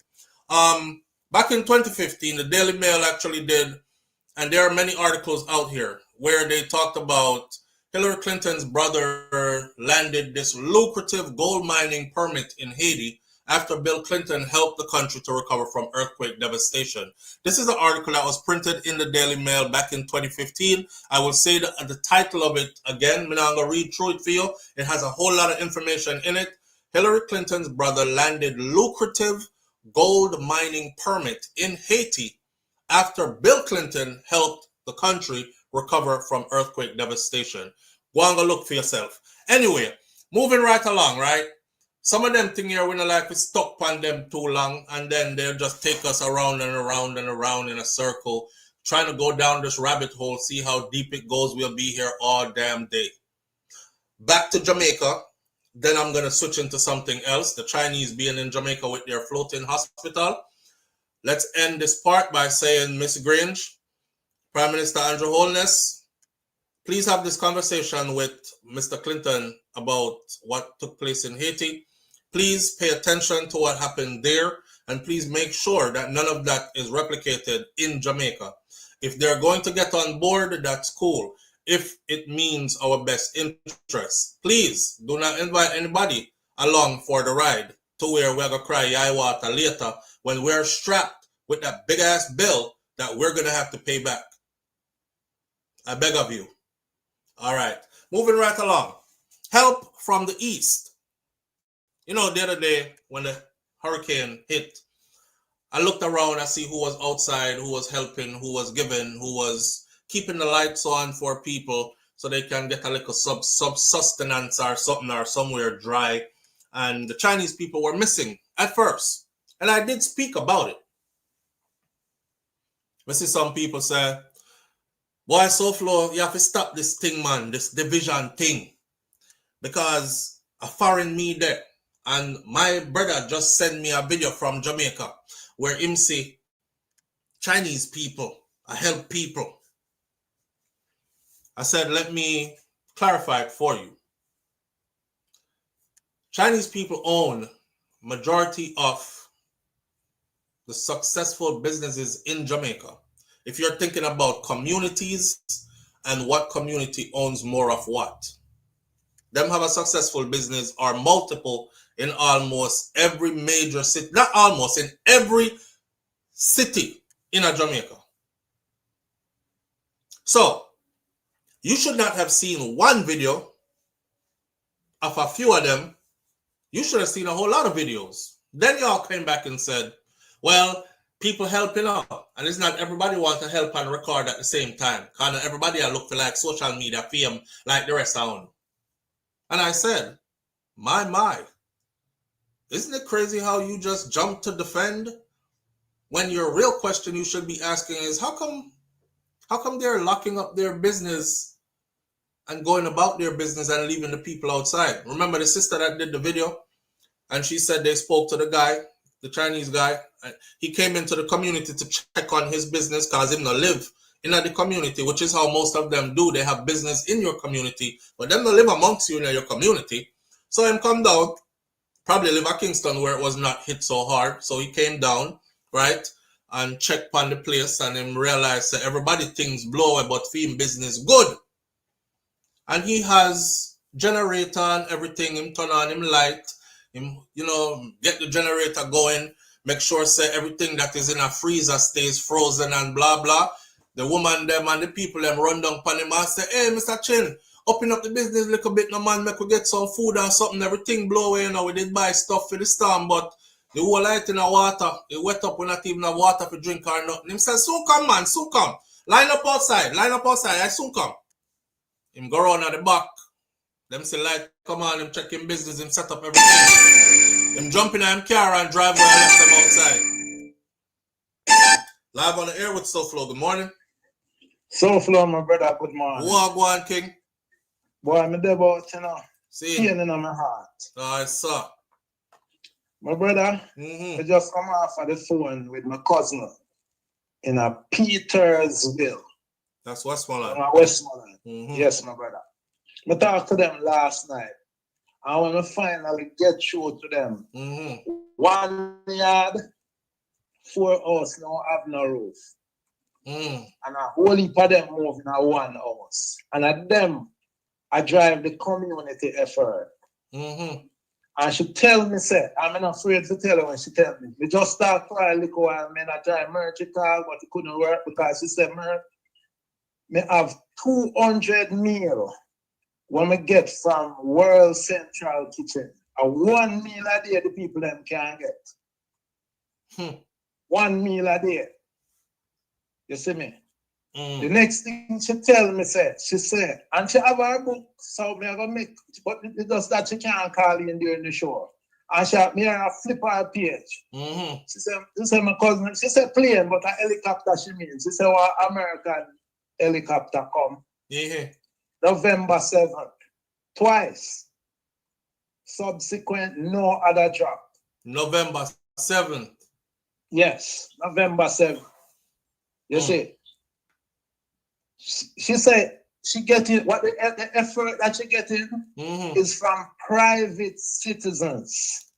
Back in 2015, the Daily Mail actually did, and there are many articles out here where they talked about Hillary Clinton's brother landed this lucrative gold mining permit in Haiti after Bill Clinton helped the country to recover from earthquake devastation. This is an article that was printed in the Daily Mail back in 2015. I will say the title of it again. I'm going to read through it for you. It has a whole lot of information in it. Hillary Clinton's brother landed lucrative gold mining permit in Haiti after Bill Clinton helped the country recover from earthquake devastation. Go and go look for yourself. Anyway, moving right along, right? Some of them thing here, we don't like to stuck on them too long, and then they'll just take us around and around and around in a circle, trying to go down this rabbit hole, see how deep it goes. We'll be here all damn day. Back to Jamaica. Then I'm going to switch into something else. The Chinese being in Jamaica with their floating hospital. Let's end this part by saying, Miss Grange, Prime Minister Andrew Holness, please have this conversation with Mr. Clinton about what took place in Haiti. Please pay attention to what happened there, and please make sure that none of that is replicated in Jamaica. If they're going to get on board, that's cool. If it means our best interest, please do not invite anybody along for the ride to where we're going to cry yai water later when we're strapped with that big ass bill that we're going to have to pay back. I beg of you. All right, moving right along. Help from the east. You know, the other day when the hurricane hit, I looked around, I see who was outside, who was helping, who was giving, who was keeping the lights on for people so they can get a little sustenance or something or somewhere dry. And the Chinese people were missing at first. And I did speak about it. I see some people say, boy, SouFlo, you have to stop this thing, man, this division thing. Because a foreign me there. And my brother just sent me a video from Jamaica where him say, Chinese people, I help people. I said, let me clarify it for you. Chinese people own majority of the successful businesses in Jamaica. If you're thinking about communities and what community owns more of what, them have a successful business or multiple in almost every major city, not almost, in every city in Jamaica. So, you should not have seen one video of a few of them. You should have seen a whole lot of videos. Then y'all came back and said, well, people helping out. And it's not everybody want to help and record at the same time. Kind of everybody look for like social media fame like the rest of them. And I said, my. Isn't it crazy how you just jump to defend when your real question you should be asking is how come they're locking up their business and going about their business and leaving the people outside? Remember the sister that did the video? And she said they spoke to the guy, the Chinese guy. He came into the community to check on his business because he don't live in the community, which is how most of them do. They have business in your community, but them don't live amongst you in your community. So him come down, probably live at Kingston where it was not hit so hard. So he came down, right, and checked on the place, and him realized that everybody things blow about film business good. And he has generator and everything, him turn on him light, him, get the generator going, make sure say everything that is in a freezer stays frozen and blah blah. The woman them and the people them run down upon him and say, hey, Mr. Chin, open up the business a little bit, no man, make we get some food and something, everything blow away, we did buy stuff for the storm, but the whole light in the water, it wet up, we not even have water for drink or nothing. Him say, soon come, man, soon come. Line up outside, I soon come. Him go around at the back. Them say, light, come on, him check him business, him set up everything. Him jump in him car and drive where I left them outside. Live on the air with SouFlo, good morning. SouFlo, my brother, good morning. Go on, King. Boy, I'm there about, See? pain in my heart. I saw. My brother, I just come off of the phone with my cousin. in a Petersville. That's Westmoreland. Westmoreland. Mm-hmm. Yes, my brother. I talked to them last night. And when I finally get through to them, 1 yard, 4 house now have no roof. And a whole heap of them moving at 1 house. And at them, I drive the community effort. And she tell me, say, I'm not afraid to tell her when she tell me. We just start for a little while, I try to merge it all, but it couldn't work because she said, me have 200 meal when we get from World Central Kitchen. A 1 meal a day the people them can get. 1 meal a day. You see me? The next thing she tell me, she said, and she have her book, so me I go make, but it does that she can't call in during the show. And she me I flip her page. She said my cousin, she said plane, but a helicopter she means. She said well, American helicopter come. November 7th. Twice. Subsequent, no other drop. November 7th. Yes, November 7th. You see? She said she getting what the effort that she getting is from private citizens,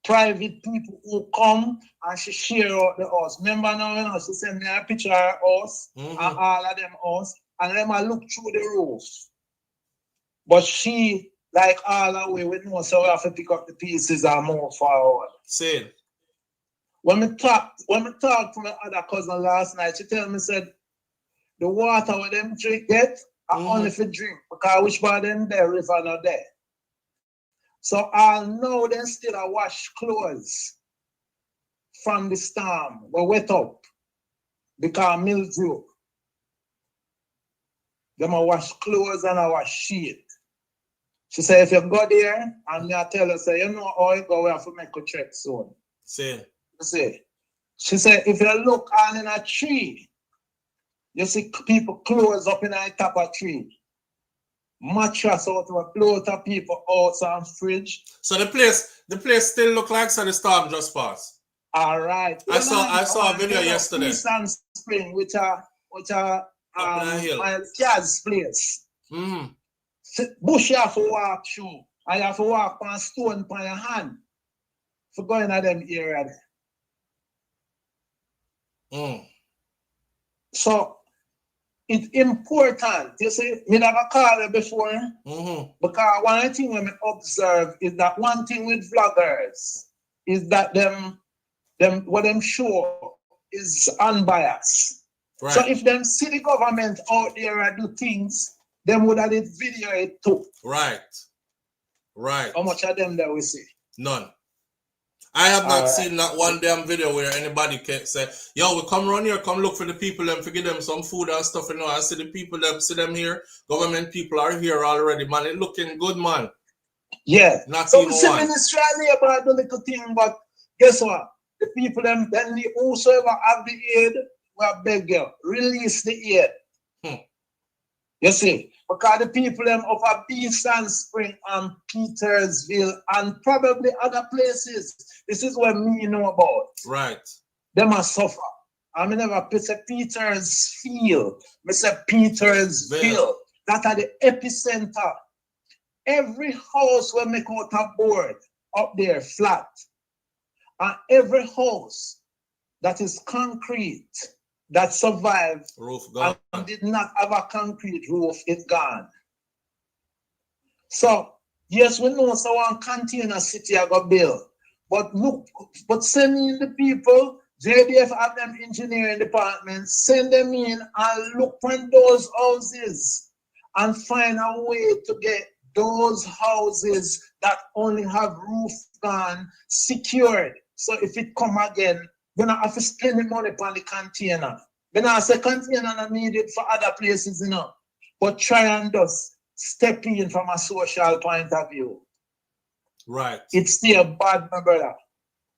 private people who come and she share out the house. Remember now, you know, she sent me a picture of her house and all of them house, and them I look through the roof. But she, like all the way, we know, so we have to pick up the pieces and move forward. Say. When we talked to my other cousin last night, she tell me said. The water where them drink get are only for drink because which part them there river not there. So I'll know them still a wash clothes from the storm we wet up because mildew. Them a wash clothes and a wash sheet. She said if you go there and I tell her say you know how you go we have to make a trek soon. Say. You see. She said if you look on in a tree. You see people clothes up in the top of tree. Mattress out of a float of people outside fridge. So the place still look like so the storm just passed. All right. I saw a video yesterday. Eastern Spring, which are my dad's place. Bush you have to walk through. And you have to walk on stone on your hand for going to them area there. So it's important. You see, me never called it before. Because one thing when we observe is that one thing with vloggers is that them what them show is unbiased. Right. So if them see the government out there and do things, them would have did video it too. Right. How much of them that we see? None. I have not seen that one damn video where anybody can say, yo, we come around here, come look for the people and give them some food and stuff, you know. I see the people, see them here. Government people are here already, man. It looking good, man. Yeah. Not so even we see one. Ministry about the little thing, but guess what? The people, then whosoever have the aid, we beg you, release the aid. You see? Because the people them up at Beeston Spring and Petersville and probably other places, this is what me know about. Right. They must suffer. I mean, never say Petersfield. I say Petersville. That are the epicenter. Every house will make out a board up there flat. And every house that is concrete that survived roof gone. And did not have a concrete roof, it's gone. So, yes, we know so one container city I got built. But look, sending the people, JDF have them engineering departments, send them in and look for those houses and find a way to get those houses that only have roof gone secured. So if it come again, you don't have to spend the money on the container. Then I say container not needed for other places, you know. But try and just step in from a social point of view. Right. It's still bad, my brother.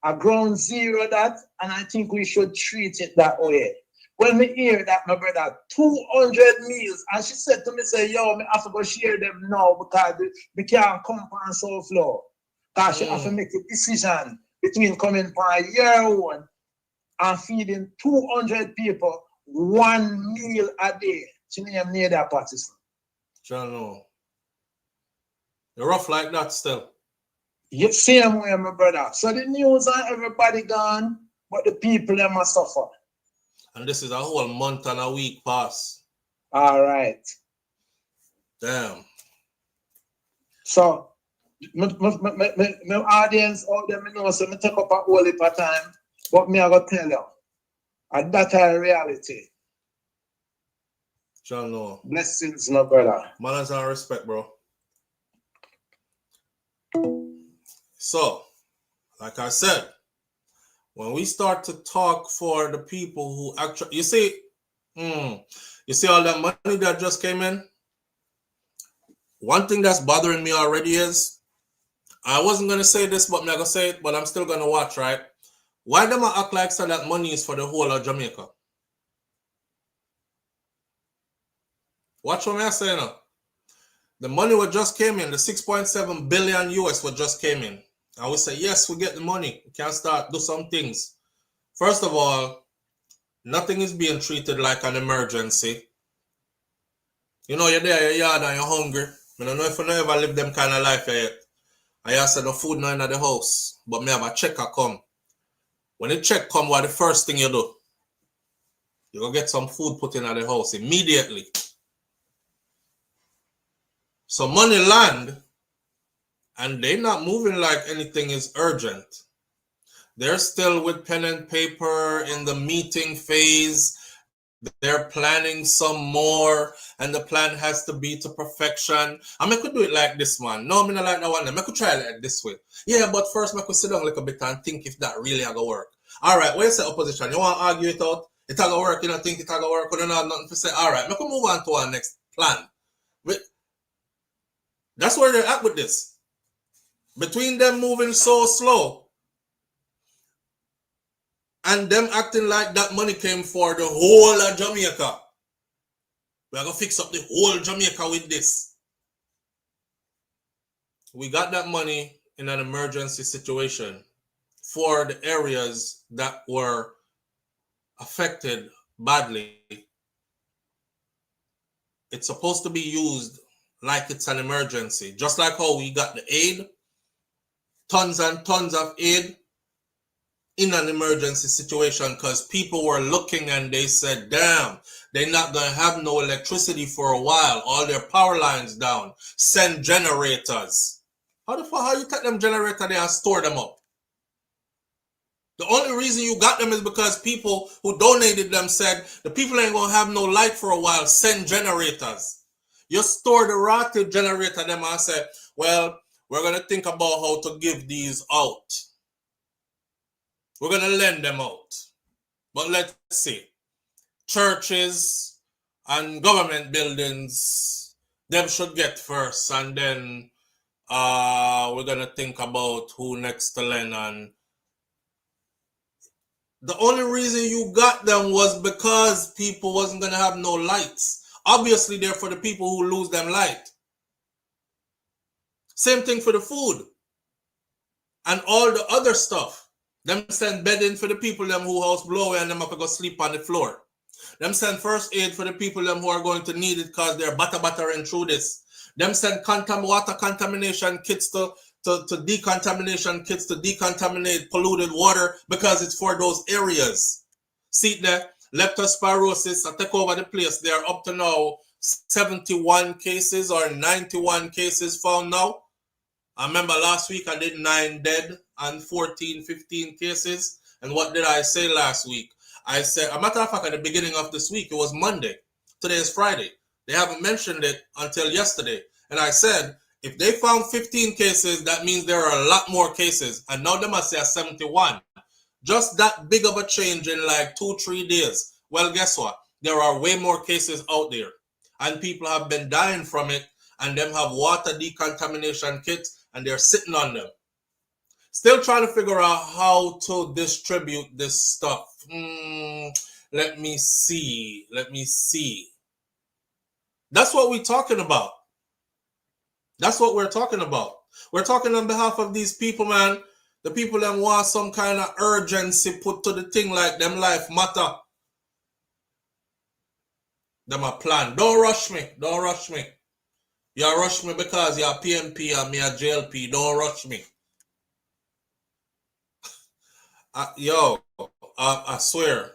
A ground zero that, and I think we should treat it that way. When we hear that, my brother, 200 meals, and she said to me, say, yo, I have to go share them now because we can't come on SouFLo. Because she have to make a decision between coming for your own and feeding 200 people 1 meal a day. She name near that party. John, no. You're rough like that still. You same way, my brother. So the news and everybody gone, but the people them must suffer. And this is a whole month and a week pass. All right. Damn. So, my audience out there, I know, so I take up a whole heap of time, but me I go tell you, and that's a reality. John, no. Blessings, my brother. Manners and respect, bro. So, like I said, when we start to talk for the people who actually, you see all that money that just came in? One thing that's bothering me already is, I wasn't going to say this, but I'm going to say it, but I'm still going to watch, right? Why them act like so that money is for the whole of Jamaica? Watch what I'm saying now. The money what just came in, the 6.7 billion US what just came in. And we say, yes, we get the money. We can start do some things. First of all, nothing is being treated like an emergency. You know, you're there, you're yard and you're hungry. I don't know if you ever live them kind of life yet. I have said no food now in the house, but me have a checker come. When the check come, what the first thing you do? You go get some food put in at the house immediately. So money land, and they're not moving like anything is urgent. They're still with pen and paper in the meeting phase. They're planning some more, and the plan has to be to perfection. I could do it like this, man. No, I don't like that one. I could try it like this way. Yeah, but first I could sit down a little bit and think if that really going to work. All right, what you say, opposition? You want to argue it out? It's going to work, you don't think it's going to work, you don't have nothing to say. All right, I could move on to our next plan. That's where they're at with this. Between them moving so slow and them acting like that money came for the whole of Jamaica. We're going to fix up the whole Jamaica with this. We got that money in an emergency situation for the areas that were affected badly. It's supposed to be used like it's an emergency. Just like how we got the aid, tons and tons of aid in an emergency situation because people were looking and they said, damn, they're not going to have no electricity for a while. All their power lines down. Send generators. How you take them generator there and store them up? The only reason you got them is because people who donated them said, the people ain't going to have no light for a while. Send generators. You store the rotted generator them and say, well, we're going to think about how to give these out. We're going to lend them out. But let's see. Churches and government buildings, them should get first. And then we're going to think about who next to lend. And the only reason you got them was because people wasn't going to have no lights. Obviously, they're for the people who lose them light. Same thing for the food. And all the other stuff. Them send bedding for the people them who house blow away and them have to go sleep on the floor. Them send first aid for the people them who are going to need it because they're battering through this. Them send water contamination kits to decontamination kits to decontaminate polluted water because it's for those areas. See there, leptospirosis, I take over the place. They are up to now 71 cases or 91 cases found now. I remember last week I did 9 dead and 15 cases. And what did I say last week? I said, a matter of fact, at the beginning of this week, it was Monday. Today is Friday. They haven't mentioned it until yesterday. And I said, if they found 15 cases, that means there are a lot more cases. And now they must say 71. Just that big of a change in like 2-3 days. Well, guess what? There are way more cases out there. And people have been dying from it. And them have water decontamination kits. And they're sitting on them. Still trying to figure out how to distribute this stuff. Let me see. That's what we're talking about. That's what we're talking about. We're talking on behalf of these people, man. The people them want some kind of urgency put to the thing like them life matter. Them a plan. Don't rush me. Don't rush me. You rush me because you're PNP and me a JLP. Don't rush me. I swear.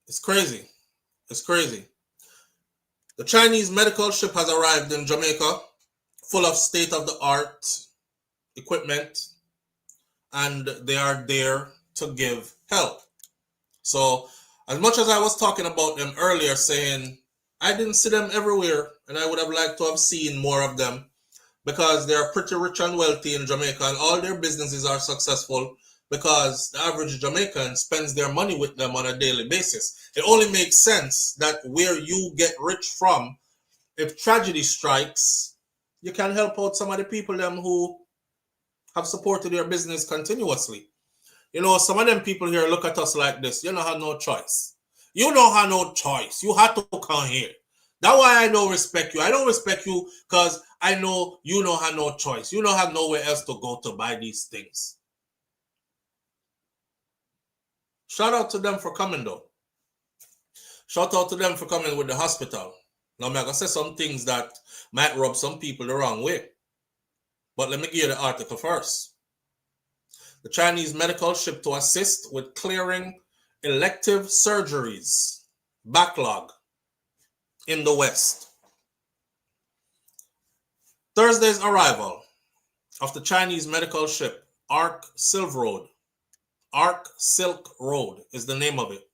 It's crazy. It's crazy. The Chinese medical ship has arrived in Jamaica, full of state-of-the-art equipment, and they are there to give help. So, as much as I was talking about them earlier, saying I didn't see them everywhere, and I would have liked to have seen more of them, because they're pretty rich and wealthy in Jamaica, and all their businesses are successful because the average Jamaican spends their money with them on a daily basis. It only makes sense that where you get rich from, if tragedy strikes, you can help out some of the people them who have supported your business continuously. You know, some of them people here look at us like this. You don't have no choice. You don't have no choice. You have to come here. That's why I don't respect you. I don't respect you because I know you don't have no choice. You don't have nowhere else to go to buy these things. Shout out to them for coming though. Shout out to them for coming with the hospital. Now I'm going to say some things that might rub some people the wrong way. But let me give you the article first. The Chinese medical ship to assist with clearing elective surgeries backlog in the West. Thursday's arrival of the Chinese medical ship Ark Silk Road. Ark Silk Road is the name of it.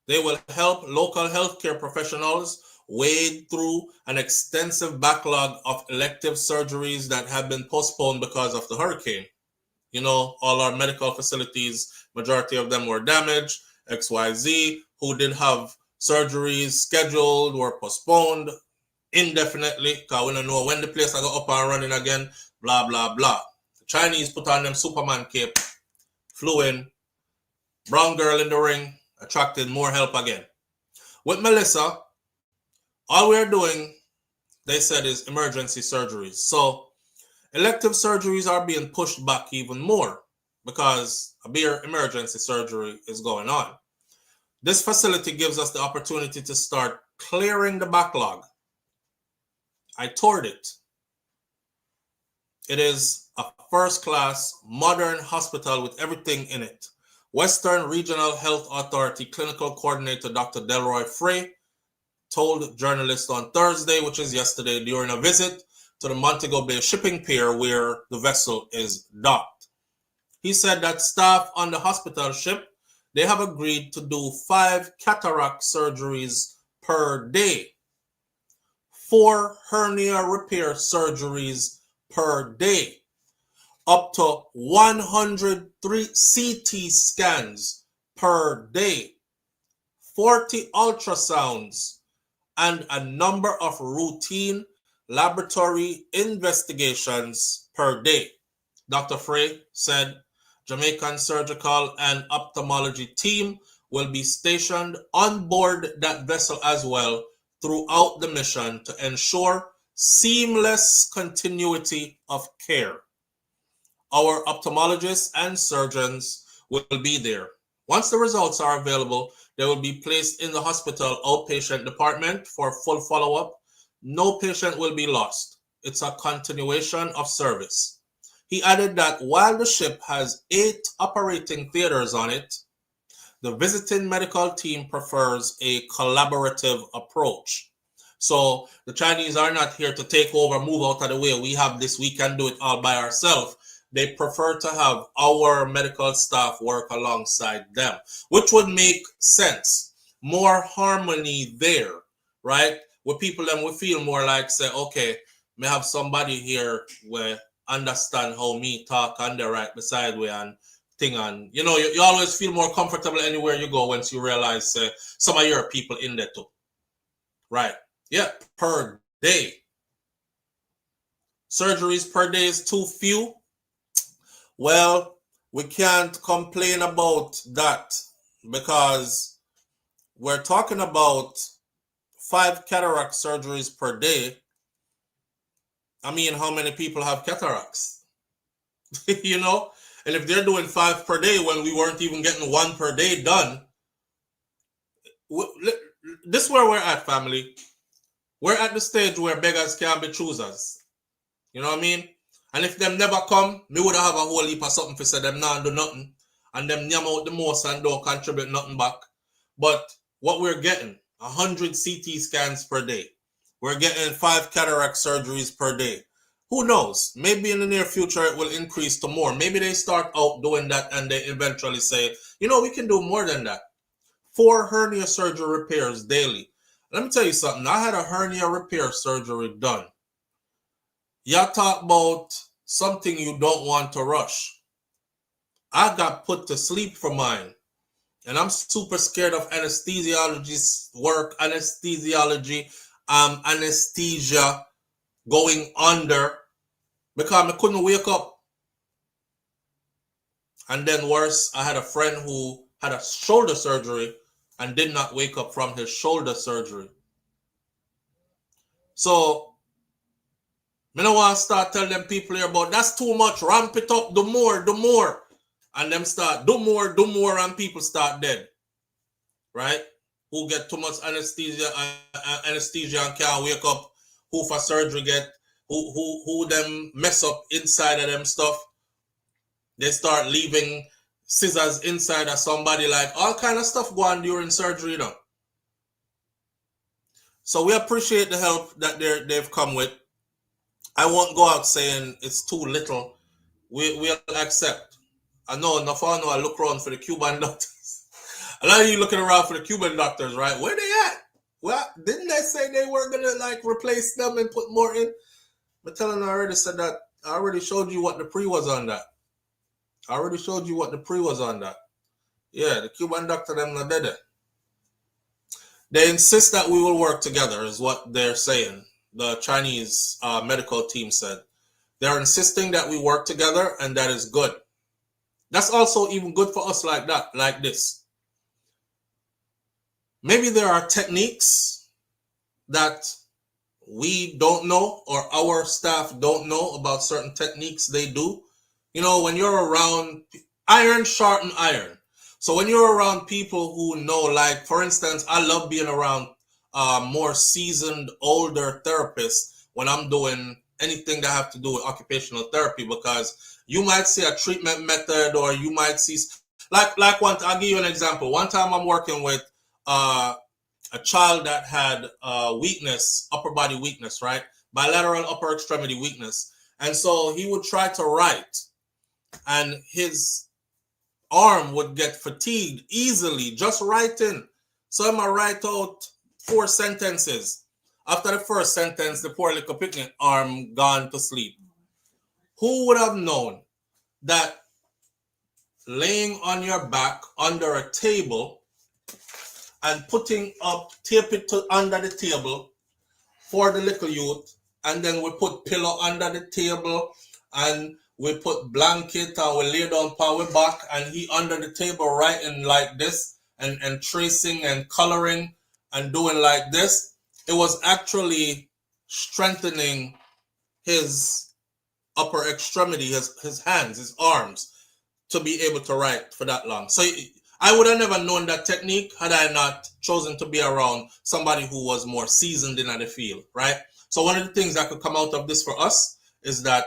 They will help local healthcare professionals wade through an extensive backlog of elective surgeries that have been postponed because of the hurricane. You know, all our medical facilities, majority of them were damaged. XYZ, who did have surgeries scheduled, were postponed indefinitely because we don't know when the place will go up and running again, blah, blah, blah. The Chinese put on them Superman cape, flew in, brown girl in the ring, attracted more help again. With Melissa, all we're doing, they said, is emergency surgeries. So elective surgeries are being pushed back even more because a bigger emergency surgery is going on. This facility gives us the opportunity to start clearing the backlog. I toured it. It is a first-class, modern hospital with everything in it. Western Regional Health Authority Clinical Coordinator Dr. Delroy Frey told journalists on Thursday, which is yesterday, during a visit to the Montego Bay shipping pier where the vessel is docked. He said that staff on the hospital ship, they have agreed to do 5 cataract surgeries per day, 4 hernia repair surgeries per day, up to 103 CT scans per day, 40 ultrasounds, and a number of routine laboratory investigations per day. Dr. Frey said Jamaican surgical and ophthalmology team will be stationed on board that vessel as well throughout the mission to ensure seamless continuity of care. Our ophthalmologists and surgeons will be there. Once the results are available, they will be placed in the hospital outpatient department for full follow-up. No patient will be lost. It's a continuation of service. He added that while the ship has 8 operating theaters on it, the visiting medical team prefers a collaborative approach. So the Chinese are not here to take over, move out of the way. We have this, we can do it all by ourselves. They prefer to have our medical staff work alongside them, which would make sense. More harmony there, right? With people then we feel more like say, okay, may have somebody here where understand how me talk and they right beside we and thing, and you know, you always feel more comfortable anywhere you go once you realize some of your people in there too, right? Yeah, per day. Surgeries per day is too few. Well, we can't complain about that because we're talking about 5 cataract surgeries per day. I mean, how many people have cataracts? You know? And if they're doing 5 per day when we weren't even getting 1 per day done, this is where we're at, family. We're at the stage where beggars can't be choosers. You know what I mean? And if them never come, me would have a whole heap of something for say them not do nothing. And them nyam out the most and don't contribute nothing back. But what we're getting, 100 CT scans per day. We're getting 5 cataract surgeries per day. Who knows? Maybe in the near future it will increase to more. Maybe they start out doing that and they eventually say, you know, we can do more than that. 4 hernia surgery repairs daily. Let me tell you something. I had a hernia repair surgery done. Y'all talk about something you don't want to rush. I got put to sleep for mine. And I'm super scared of anesthesiologist's work, anesthesia going under because I couldn't wake up. And then worse, I had a friend who had a shoulder surgery and did not wake up from his shoulder surgery. So, I don't want to start telling them people here about that's too much, ramp it up, do more. And them start, do more, and people start dead. Right? Who get too much anesthesia and can't wake up, who for surgery get, who them mess up inside of them stuff. They start leaving scissors inside of somebody, like all kind of stuff go on during surgery, you know. So we appreciate the help that they've come with. I won't go out saying it's too little. We'll accept. I know enough. I know I look around for the Cuban doctors. A lot of you looking around for the Cuban doctors, right? Where they at? Well, didn't they say they were gonna like replace them and put more in? But telling I already said that. I already showed you what the pre was on that. Yeah, the Cuban doctor them not dead. They insist that we will work together, is what they're saying. The Chinese medical team said. They're insisting that we work together, and that is good. That's also even good for us like that, like this. Maybe there are techniques that we don't know or our staff don't know about certain techniques they do. You know, when you're around, iron sharpen iron. So when you're around people who know, like, for instance, I love being around more seasoned, older therapists when I'm doing anything that have to do with occupational therapy, because you might see a treatment method, or you might see, like one, I'll give you an example. One time I'm working with a child that had weakness, upper body weakness, right? Bilateral upper extremity weakness. And so he would try to write, and his arm would get fatigued easily just writing. So I'm gonna write out 4 sentences. After the first sentence, the poor little picnic arm gone to sleep. Who would have known that laying on your back under a table and putting up, tape it to under the table for the little youth, and then we put pillow under the table, and we put blanket, and we lay down power back, and he under the table writing like this, and tracing and coloring and doing like this. It was actually strengthening his upper extremity, his hands, his arms, to be able to write for that long. So I would have never known that technique had I not chosen to be around somebody who was more seasoned in the field, right? So one of the things that could come out of this for us is that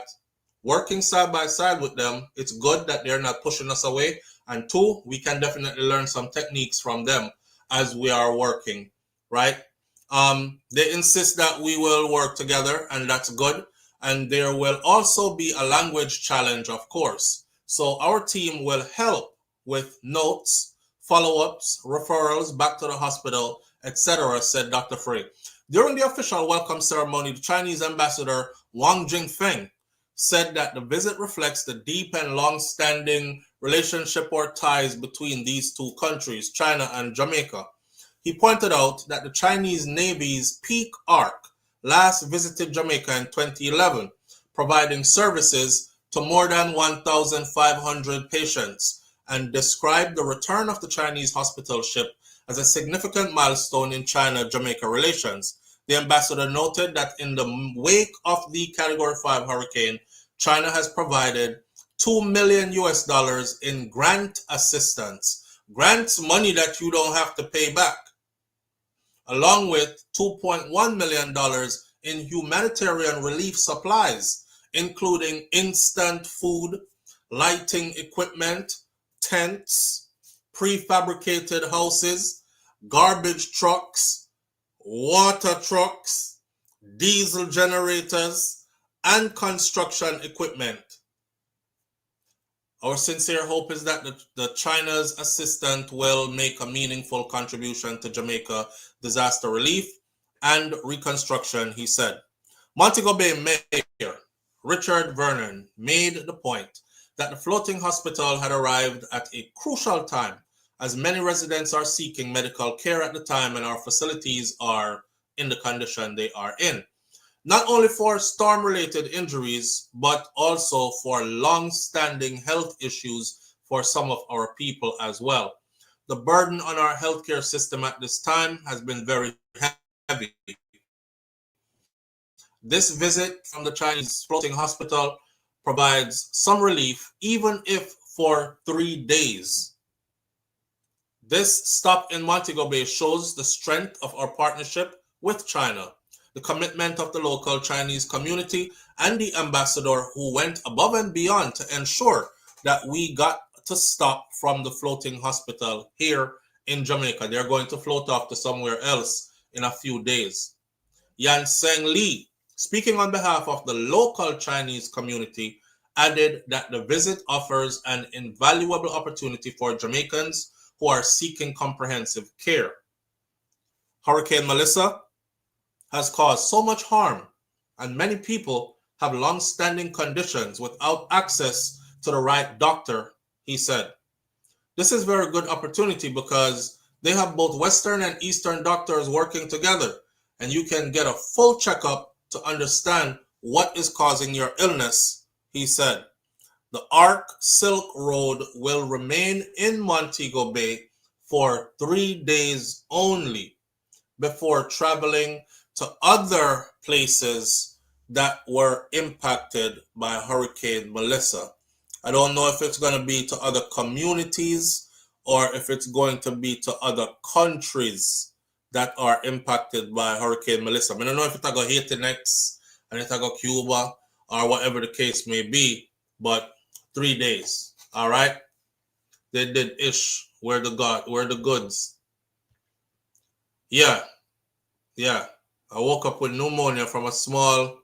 working side by side with them, it's good that they're not pushing us away. And 2, we can definitely learn some techniques from them as we are working, right? They insist that we will work together, and that's good. And there will also be a language challenge, of course. So our team will help with notes, follow-ups, referrals back to the hospital, etc., said Dr. Frey. During the official welcome ceremony, the Chinese ambassador Wang Jingfeng said that the visit reflects the deep and long-standing relationship or ties between these 2 countries, China and Jamaica. He pointed out that the Chinese Navy's Peak Ark last visited Jamaica in 2011, providing services to more than 1,500 patients, and described the return of the Chinese hospital ship as a significant milestone in China-Jamaica relations. The ambassador noted that in the wake of the Category 5 hurricane, China has provided $2 million in grant assistance. Grants money that you don't have to pay back, along with $2.1 million in humanitarian relief supplies, including instant food, lighting equipment, tents, prefabricated houses, garbage trucks, water trucks, diesel generators, and construction equipment. Our sincere hope is that the China's assistance will make a meaningful contribution to Jamaica disaster relief and reconstruction, he said. Montego Bay Mayor Richard Vernon made the point that the floating hospital had arrived at a crucial time, as many residents are seeking medical care at the time and our facilities are in the condition they are in. Not only for storm-related injuries, but also for long-standing health issues for some of our people as well. The burden on our healthcare system at this time has been very heavy. This visit from the Chinese floating hospital provides some relief, even if for 3 days. This stop in Montego Bay shows the strength of our partnership with China, the commitment of the local Chinese community, and the ambassador who went above and beyond to ensure that we got to stop from the floating hospital here in Jamaica. They're going to float off to somewhere else in a few days. Yan Seng Lee, speaking on behalf of the local Chinese community, added that the visit offers an invaluable opportunity for Jamaicans who are seeking comprehensive care. Hurricane Melissa has caused so much harm, and many people have long-standing conditions without access to the right doctor, he said. This is a very good opportunity because they have both Western and Eastern doctors working together, and you can get a full checkup to understand what is causing your illness, he said. The Arc Silk Road will remain in Montego Bay for 3 days only before traveling to other places that were impacted by Hurricane Melissa. I don't know if it's going to be to other communities or if it's going to be to other countries that are impacted by Hurricane Melissa. I don't know if it's going to Haiti next and it's going to Cuba or whatever the case may be, but 3 days, all right? They did ish. Where the goods? Yeah. I woke up with pneumonia from a small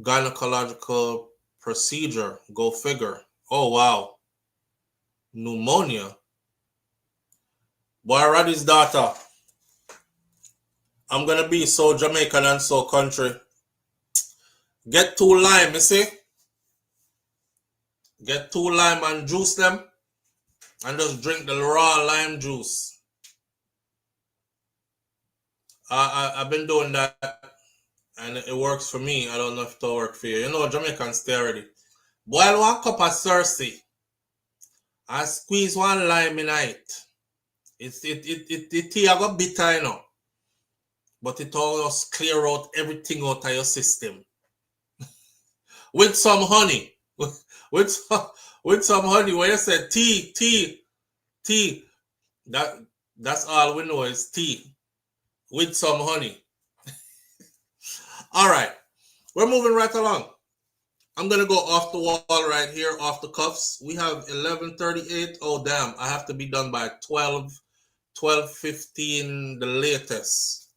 gynecological procedure. Go figure. Oh, wow. Pneumonia. Boy, Roddy's daughter. I'm going to be so Jamaican and so country. Get 2 lime, you see? Get 2 lime and juice them. And just drink the raw lime juice. I've been doing that, and it works for me. I don't know if it'll work for you. You know, Jamaicans stay already. Boil 1 cup of Cersei and squeeze 1 lime in it. It tea got bitter, you know, but it all just clear out everything out of your system. With some honey, with some honey. When you say tea, that's all we know is tea. With some honey. All right. We're moving right along. I'm going to go off the wall right here, off the cuffs. We have 11:38. Oh, damn. I have to be done by 12:15, the latest.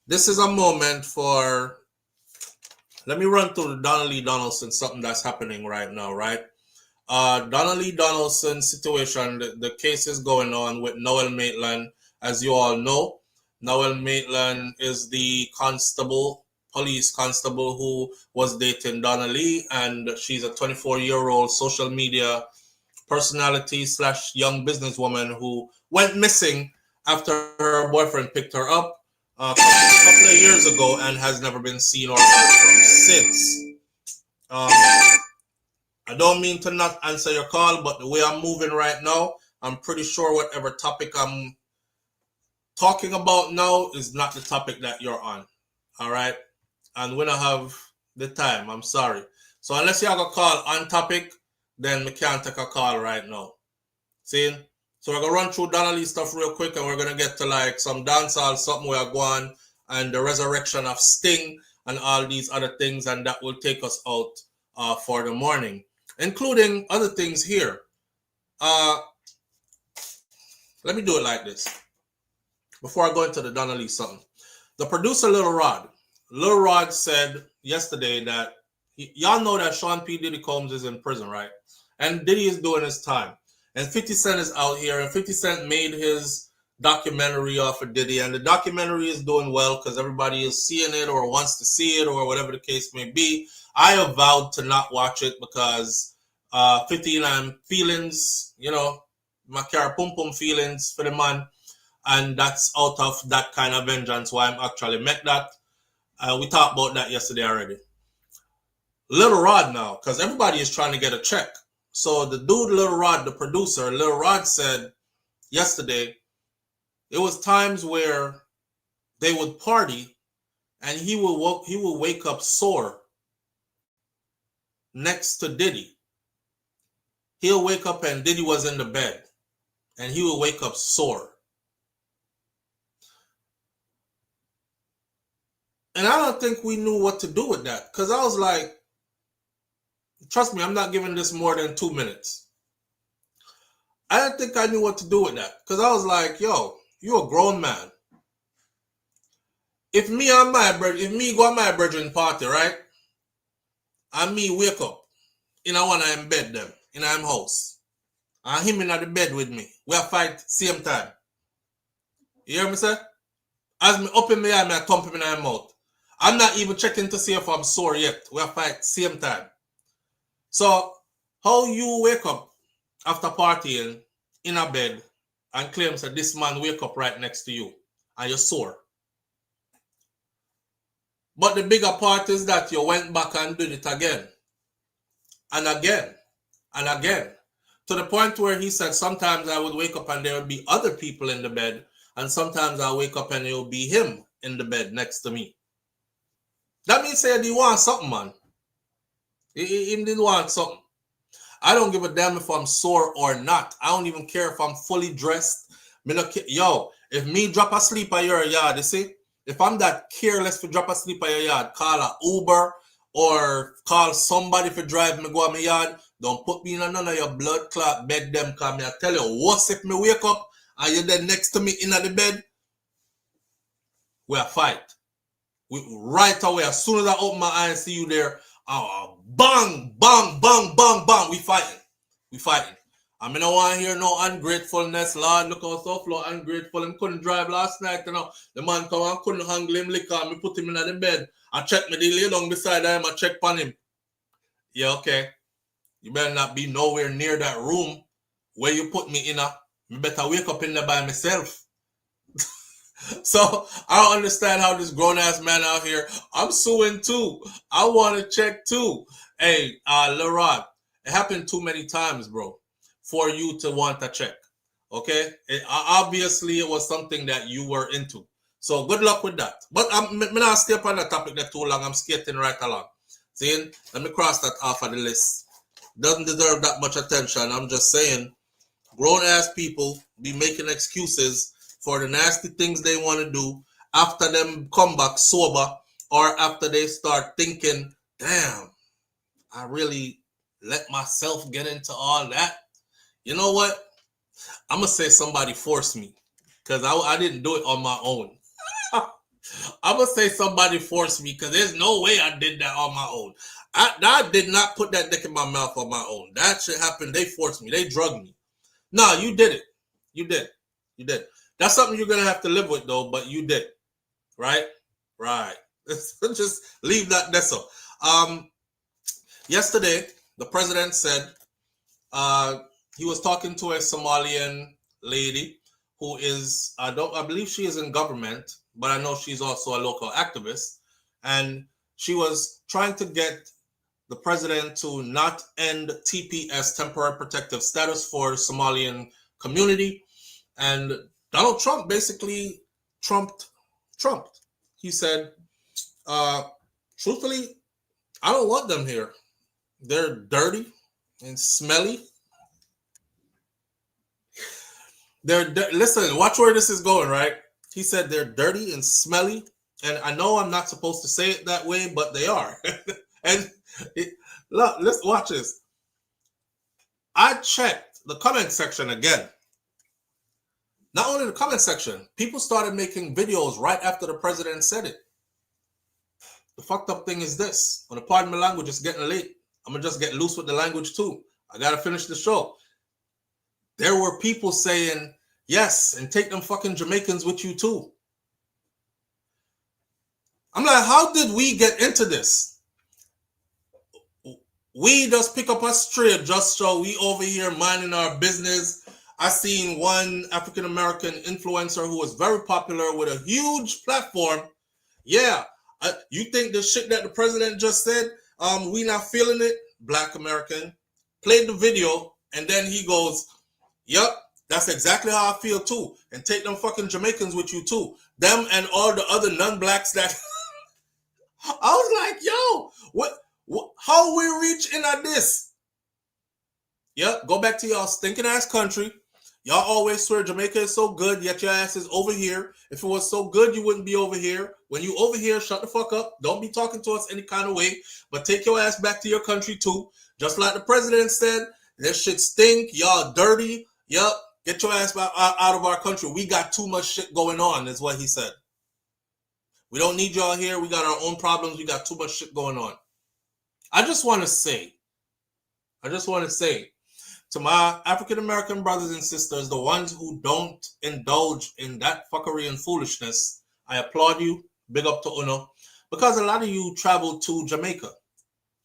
This is a moment for... Let me run through the Donna Lee Donaldson, something that's happening right now, right? Donna Lee Donaldson situation, the case is going on with Noel Maitland. As you all know, Noel Maitland is the police constable who was dating Donna Lee, and she's a 24-year-old social media personality / young businesswoman who went missing after her boyfriend picked her up a couple of years ago and has never been seen or heard from since. I don't mean to not answer your call, but the way I'm moving right now, I'm pretty sure whatever topic I'm talking about now is not the topic that you're on. All right. And we don't have the time. I'm sorry. So unless you have a call on topic, then we can't take a call right now. See? So we're going to run through Donna Lee stuff real quick, and we're going to get to like some dancehall, something we are going, and the resurrection of Sting and all these other things, and that will take us out for the morning, including other things here. Let me do it like this. Before I go into the Donna Lee something. The producer, Lil Rod. Lil Rod said yesterday that, y'all know that Sean P. Diddy Combs is in prison, right? And Diddy is doing his time. And 50 Cent is out here, and 50 Cent made his documentary off of Diddy, and the documentary is doing well because everybody is seeing it or wants to see it or whatever the case may be. I have vowed to not watch it because 50 and I'm feelings, you know, my car pum pum feelings for the man, and that's out of that kind of vengeance why I'm actually met that. We talked about that yesterday already. Lil Rod now, because everybody is trying to get a check. So the dude, Lil Rod, the producer, Lil Rod said yesterday, it was times where they would party and he would wake up sore next to Diddy. He'll wake up and Diddy was in the bed and he would wake up sore. And I don't think we knew what to do with that, because I was like, trust me, I'm not giving this more than 2 minutes. I didn't think I knew what to do with that, because I was like, yo, you're a grown man. If me go on my brethren party, right? And me wake up in a one of them bed them, in a house. And him in the bed with me. We fight same time. You hear me say? As me open my eye, I thump him in my mouth. I'm not even checking to see if I'm sore yet. We fight same time. So, how you wake up after partying in a bed and claim that this man wake up right next to you and you're sore? But the bigger part is that you went back and did it again and again and again, to the point where he said sometimes I would wake up and there would be other people in the bed, and sometimes I wake up and it will be him in the bed next to me. That means say he want something, man. He didn't want something. I don't give a damn if I'm sore or not. I don't even care if I'm fully dressed. Yo, if me drop asleep at your yard, you see? If I'm that careless to drop asleep at your yard, call a Uber or call somebody to drive me go to my yard. Don't put me in none of your blood clot bed them, because me I tell you, what's if me wake up and you're there next to me in the bed? We'll fight. Right away, as soon as I open my eye and see you there, bang, bang, bang, bang, bang, we fighting. We fighting. I mean, I don't want to hear no ungratefulness, Lord. Look how SouFLo ungrateful. Him couldn't drive last night, you know. The man come and couldn't handle him liquor. Me put him in the bed. I check me, they lay down beside him. I check on him. Yeah, okay. You better not be nowhere near that room where you put me in. Me better wake up in there by myself. So I don't understand how this grown-ass man out here, I'm suing too. I want to check too. Hey, Lil Rod, it happened too many times, bro, for you to want to check. Okay? Obviously, it was something that you were into. So good luck with that. But I'm not stay up on that topic that too long. I'm skating right along. See? Let me cross that off of the list. Doesn't deserve that much attention. I'm just saying, grown-ass people be making excuses for the nasty things they want to do after them come back sober, or after they start thinking, damn, I really let myself get into all that. You know what? I'm going to say somebody forced me, because I didn't do it on my own. I'm going to say somebody forced me, because there's no way I did that on my own. I did not put that dick in my mouth on my own. That shit happened. They forced me. They drugged me. No, you did it. You did. You did. That's something you're going to have to live with, though, but you did. Right? Right. Just leave that there. So, yesterday, the president said he was talking to a Somalian lady who is, I believe she is in government, but I know she's also a local activist. And she was trying to get the president to not end TPS, temporary protective status, for Somalian community. And Donald Trump basically trumped. He said, truthfully, I don't want them here. They're dirty and smelly. Listen, watch where this is going, right? He said they're dirty and smelly. And I know I'm not supposed to say it that way, but they are. And look, let's watch this. I checked the comment section again. Not only the comment section, people started making videos right after the president said it. The fucked up thing is this. When the pardon my language, it's getting late. I'm going to just get loose with the language too. I got to finish the show. There were people saying, yes, and take them fucking Jamaicans with you too. I'm like, how did we get into this? We just pick up a stray just so we over here minding our business. I seen one African-American influencer who was very popular with a huge platform. Yeah, you think the shit that the president just said, we not feeling it? Black American. Played the video, and then he goes, yep, that's exactly how I feel too. And take them fucking Jamaicans with you too. Them and all the other non-blacks that... I was like, yo, what how we reach in at this? Yep, go back to y'all stinking ass country. Y'all always swear Jamaica is so good, yet your ass is over here. If it was so good, you wouldn't be over here. When you over here, shut the fuck up. Don't be talking to us any kind of way, but take your ass back to your country too. Just like the president said, this shit stink. Y'all dirty. Yep, get your ass out of our country. We got too much shit going on, is what he said. We don't need y'all here. We got our own problems. We got too much shit going on. I just want to say to my African-American brothers and sisters, the ones who don't indulge in that fuckery and foolishness, I applaud you. Big up to Uno. Because a lot of you travel to Jamaica.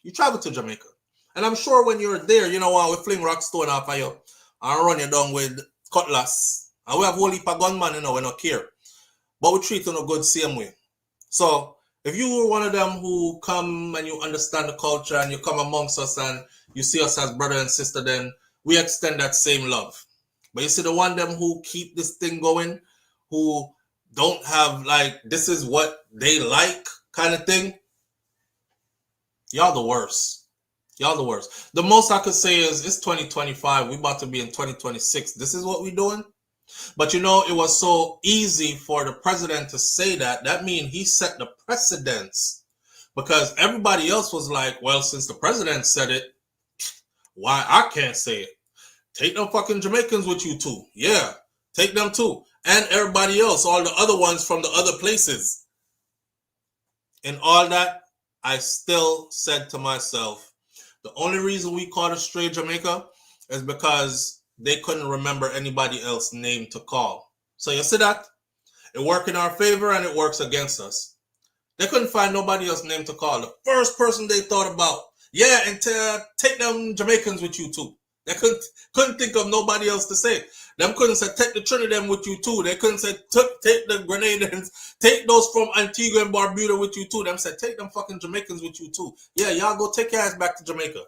You travel to Jamaica. And I'm sure when you're there, you know what, we fling rock stone off of you and run you down with cutlass. And we have whole heap of gunman, you know, we don't care. But we treat you no good same way. So if you were one of them who come and you understand the culture and you come amongst us and you see us as brother and sister, then we extend that same love. But you see the one of them who keep this thing going, who don't have like, this is what they like kind of thing, y'all the worst. Y'all the worst. The most I could say is it's 2025. We about to be in 2026. This is what we doing. But you know, it was so easy for the president to say that. That means he set the precedence. Because everybody else was like, well, since the president said it, why I can't say it? Take them fucking Jamaicans with you too. Yeah, take them too. And everybody else, all the other ones from the other places. And all that, I still said to myself, the only reason we called it Stray Jamaica is because they couldn't remember anybody else's name to call. So you see that? It worked in our favor and it works against us. They couldn't find nobody else's name to call. The first person they thought about, yeah, and take them Jamaicans with you too. They couldn't think of nobody else to say. Them couldn't say take the Trinidad with you too. They couldn't say take the Grenadans, take those from Antigua and Barbuda with you too. Them said take them fucking Jamaicans with you too. Yeah, y'all go take your ass back to Jamaica.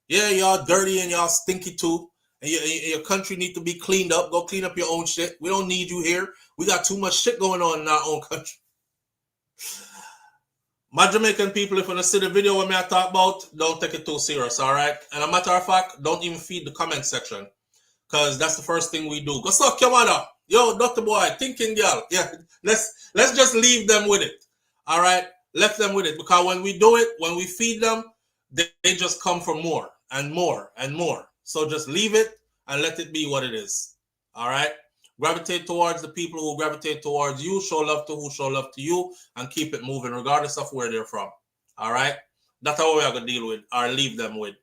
Yeah, y'all dirty and y'all stinky too. And your country need to be cleaned up. Go clean up your own shit. We don't need you here. We got too much shit going on in our own country. My Jamaican people, if you want to see the video with me I talk about, don't take it too serious, all right? And a matter of fact, don't even feed the comment section. Because that's the first thing we do. Go suck your mother. Yo, Dr. Boy, thinking girl. Yeah, let's just leave them with it. All right? Left them with it. Because when we do it, when we feed them, they just come for more and more and more. So just leave it and let it be what it is. All right? Gravitate towards the people who gravitate towards you. Show love to who show love to you. And keep it moving regardless of where they're from. All right? That's how we are going to deal with or leave them with.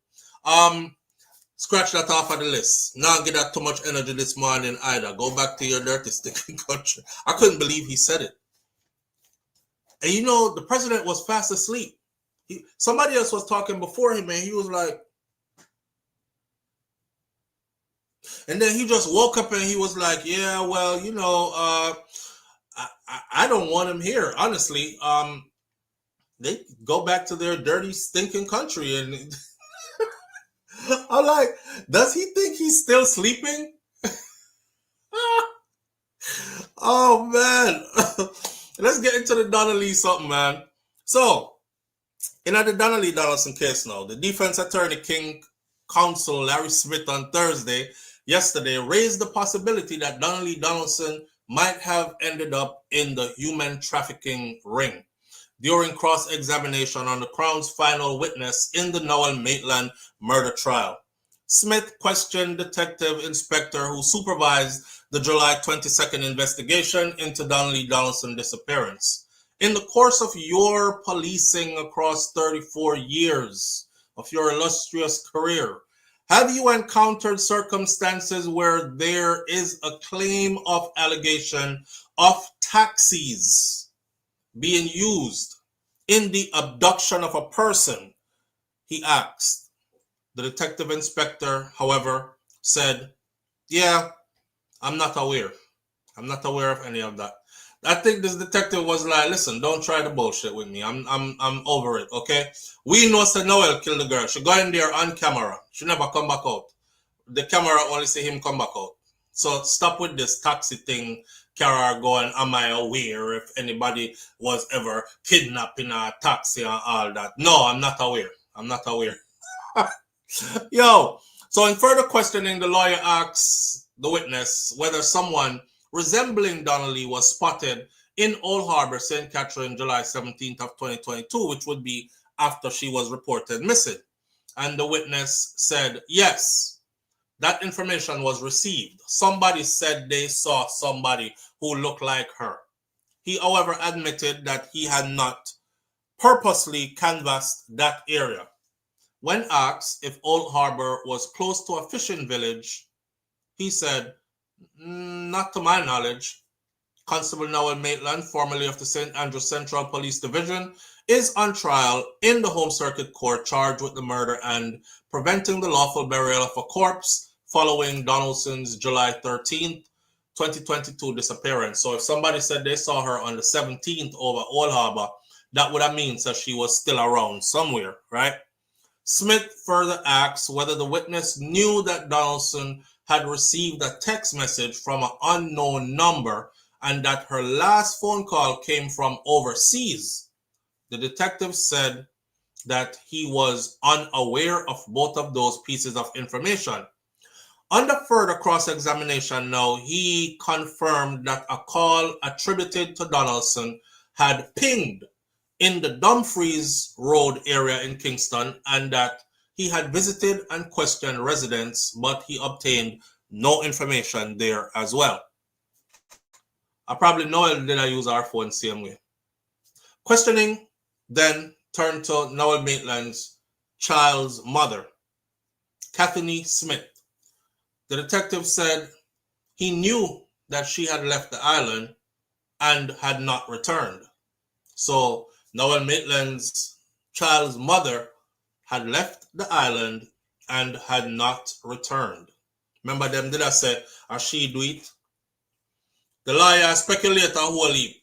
Scratch that off of the list. Not get that too much energy this morning either. Go back to your dirty stinking country. I couldn't believe he said it. And you know, the president was fast asleep. Somebody else was talking before him and he was like, and then he just woke up and he was like, yeah, well, you know, I don't want him here. Honestly, they go back to their dirty, stinking country. And I'm like, does he think he's still sleeping? Oh, man. Let's get into the Donna Lee something, man. So, in the Donna Lee Donaldson case now, the defense attorney King counsel Larry Smith on yesterday, raised the possibility that Donna Lee Donaldson might have ended up in the human trafficking ring during cross-examination on the Crown's final witness in the Noel Maitland murder trial. Smith questioned Detective Inspector who supervised the July 22nd investigation into Donna Lee Donaldson's disappearance. In the course of your policing across 34 years of your illustrious career, have you encountered circumstances where there is a claim of allegation of taxis being used in the abduction of a person? He asked. The detective inspector, however, said, yeah, I'm not aware. I'm not aware of any of that. I think this detective was like, listen, don't try the bullshit with me. I'm over it, okay? We know Sir Noel killed the girl. She got in there on camera. She never come back out. The camera only see him come back out. So stop with this taxi thing, Kara going, am I aware if anybody was ever kidnapped in a taxi and all that? No, I'm not aware. I'm not aware. Yo, so in further questioning, the lawyer asks the witness whether someone resembling Donna Lee was spotted in Old Harbor, St. Catherine, July 17th of 2022, which would be after she was reported missing. And the witness said, yes, that information was received. Somebody said they saw somebody who looked like her. He, however, admitted that he had not purposely canvassed that area. When asked if Old Harbor was close to a fishing village, he said, not to my knowledge. Constable Noel Maitland, formerly of the St. Andrews Central Police Division, is on trial in the Home Circuit Court charged with the murder and preventing the lawful burial of a corpse following Donaldson's July 13th, 2022 disappearance. So if somebody said they saw her on the 17th over Old Harbor, that would have means that she was still around somewhere, right? Smith further asks whether the witness knew that Donaldson had received a text message from an unknown number and that her last phone call came from overseas. The detective said that he was unaware of both of those pieces of information. Under further cross-examination now, he confirmed that a call attributed to Donaldson had pinged in the Dumfries Road area in Kingston and that he had visited and questioned residents, but he obtained no information there as well. I probably Noel did I use our phone same way. Questioning then turned to Noel Maitland's child's mother, Kathleen Smith. The detective said he knew that she had left the island and had not returned. So Noel Maitland's child's mother had left the island and had not returned. Remember them did I say, or she do it? The lawyer speculated a whole heap.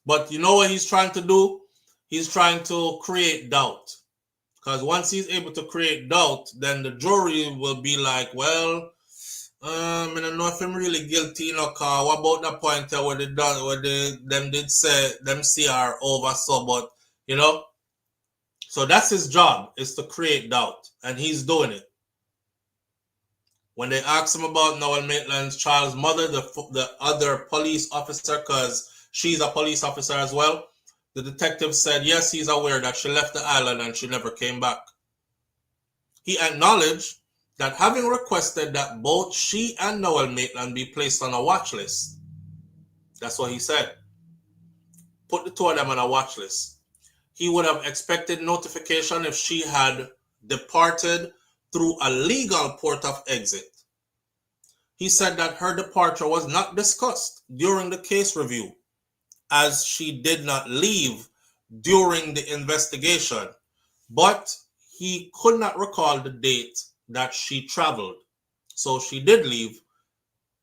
But you know what he's trying to do? He's trying to create doubt. Because once he's able to create doubt, then the jury will be like, well, I don't know if I'm really guilty, you know, cause what about the point where they done where them did say them CR over so, but you know, so that's his job, is to create doubt, and he's doing it. When they asked him about Noel Maitland's child's mother, the other police officer, because she's a police officer as well, the detective said yes, he's aware that she left the island and she never came back. He acknowledged that having requested that both she and Noel Maitland be placed on a watch list. That's what he said. Put the two of them on a watch list. He would have expected notification if she had departed through a legal port of exit. He said that her departure was not discussed during the case review, as she did not leave during the investigation, but he could not recall the date that she traveled. So she did leave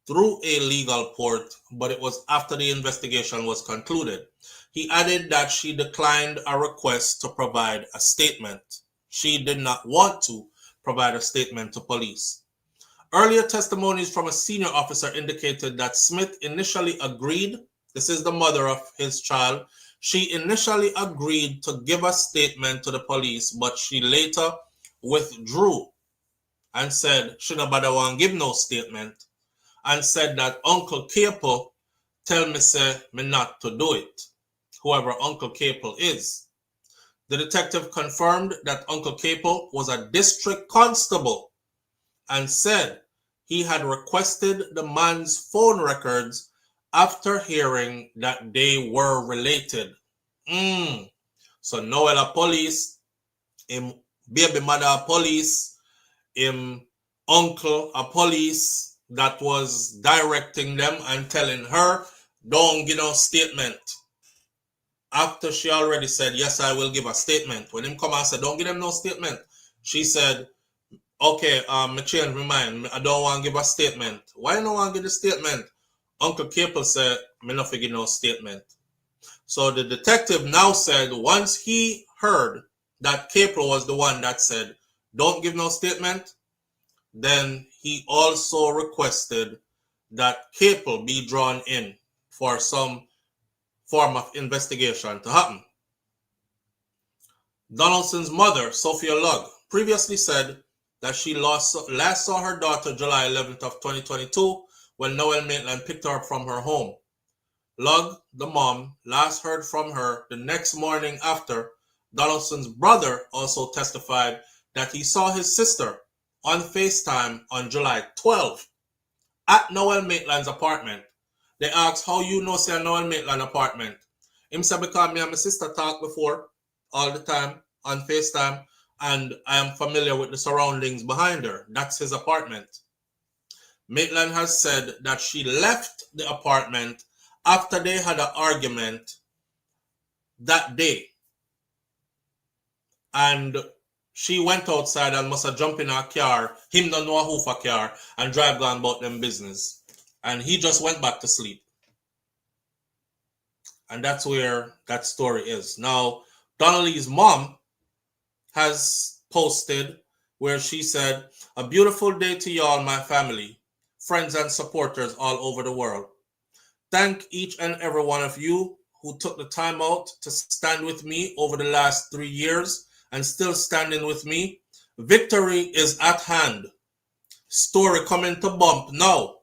through a legal port, but it was after the investigation was concluded. He added that she declined a request to provide a statement. She did not want to provide a statement to police. Earlier testimonies from a senior officer indicated that Smith initially agreed. This is the mother of his child. She initially agreed to give a statement to the police, but she later withdrew and said she no bother want give no statement, and said that Uncle Capel tell me say me not to do it, whoever Uncle Capel is. The detective confirmed that Uncle Capel was a district constable and said he had requested the man's phone records after hearing that they were related. So Noel a police, him baby mother a police, him uncle a police that was directing them and telling her, don't give no statement. After she already said, yes, I will give a statement. When him come and said, don't give them no statement, she said, okay, me change my mind. I don't want to give a statement. Why you don't want to give a statement? Uncle Capel said, me not give no statement. So the detective now said, once he heard that Capel was the one that said, don't give no statement, then he also requested that Capel be drawn in for some form of investigation to happen. Donaldson's mother, Sophia Lugg, previously said that she last saw her daughter July 11th of 2022 when Noel Maitland picked her up from her home. Lugg, the mom, last heard from her the next morning after. Donaldson's brother also testified that he saw his sister on FaceTime on July 12th at Noel Maitland's apartment. They asked, how you know say Noel Maitland apartment? Him said, because me and my sister talk before all the time on FaceTime, and I am familiar with the surroundings behind her. That's his apartment. Maitland has said that she left the apartment after they had an argument that day. And she went outside and must have jumped in her car, him don't know who for car, and drive gone about them business. And he just went back to sleep. And that's where that story is. Now, Donna Lee's mom has posted where she said, a beautiful day to y'all, my family, friends and supporters all over the world. Thank each and every one of you who took the time out to stand with me over the last 3 years and still standing with me. Victory is at hand. Story coming to bump now.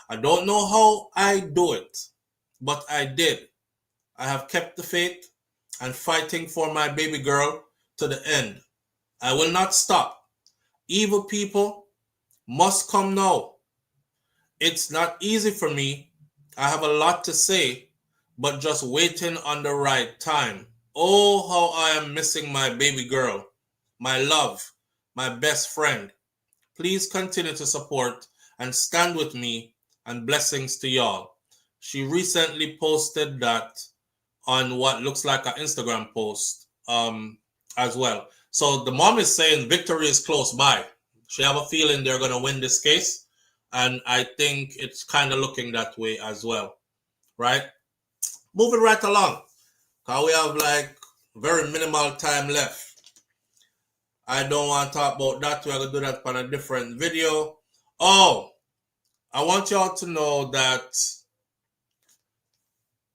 I don't know how I do it, but I did. I have kept the faith and fighting for my baby girl to the end. I will not stop. Evil people must come now. It's not easy for me. I have a lot to say, but just waiting on the right time. Oh, how I am missing my baby girl, my love, my best friend. Please continue to support and stand with me, and blessings to y'all. She recently posted that on what looks like an Instagram post as well. So the mom is saying victory is close by. She have a feeling they're going to win this case. And I think it's kind of looking that way as well, right? Moving right along, because we have like very minimal time left. I don't want to talk about that. We're going to do that on a different video. Oh, I want y'all to know that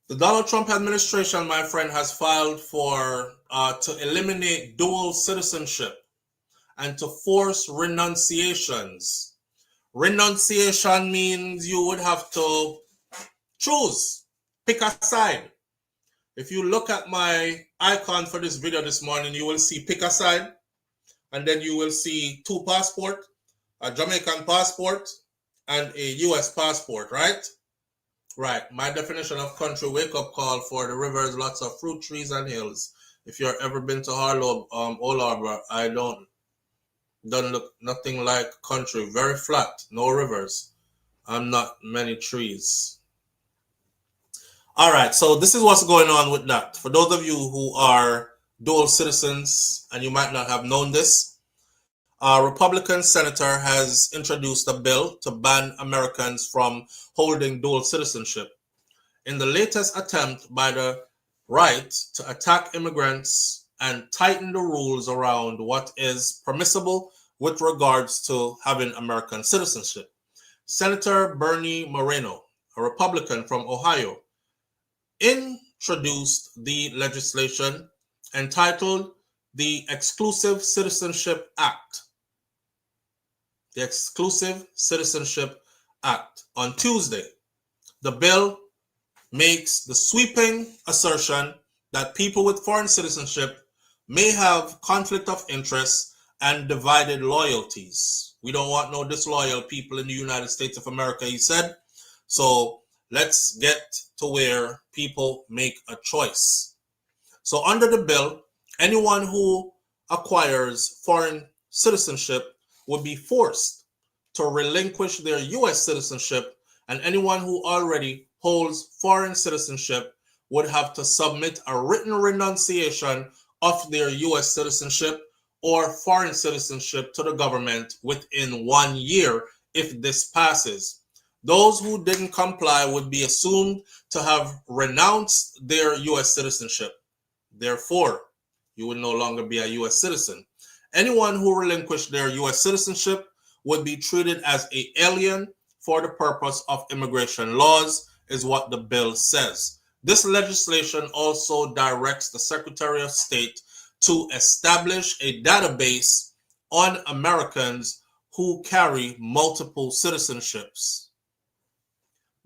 the Donald Trump administration, my friend, has filed for to eliminate dual citizenship and to force renunciations. Renunciation means you would have to choose, pick a side. If you look at my icon for this video this morning, you will see pick a side, and then you will see 2 passports, a Jamaican passport and a US passport, right? Right. My definition of country, wake up call for the rivers, lots of fruit trees and hills. If you've ever been to Harlow, Old Harbor, I don't look nothing like country. Very flat, no rivers, and not many trees. All right, so this is what's going on with that. For those of you who are dual citizens and you might not have known this, a Republican senator has introduced a bill to ban Americans from holding dual citizenship in the latest attempt by the right to attack immigrants and tighten the rules around what is permissible with regards to having American citizenship. Senator Bernie Moreno, a Republican from Ohio, introduced the legislation entitled the Exclusive Citizenship Act. The Exclusive Citizenship Act. On Tuesday, the bill makes the sweeping assertion that people with foreign citizenship may have conflict of interest and divided loyalties. We don't want no disloyal people in the United States of America, he said. So let's get to where people make a choice. So under the bill, anyone who acquires foreign citizenship would be forced to relinquish their U.S. citizenship, and anyone who already holds foreign citizenship would have to submit a written renunciation of their U.S. citizenship or foreign citizenship to the government within 1 year if this passes. Those who didn't comply would be assumed to have renounced their U.S. citizenship. Therefore, you would no longer be a U.S. citizen. Anyone who relinquished their U.S. citizenship would be treated as an alien for the purpose of immigration laws, is what the bill says. This legislation also directs the Secretary of State to establish a database on Americans who carry multiple citizenships.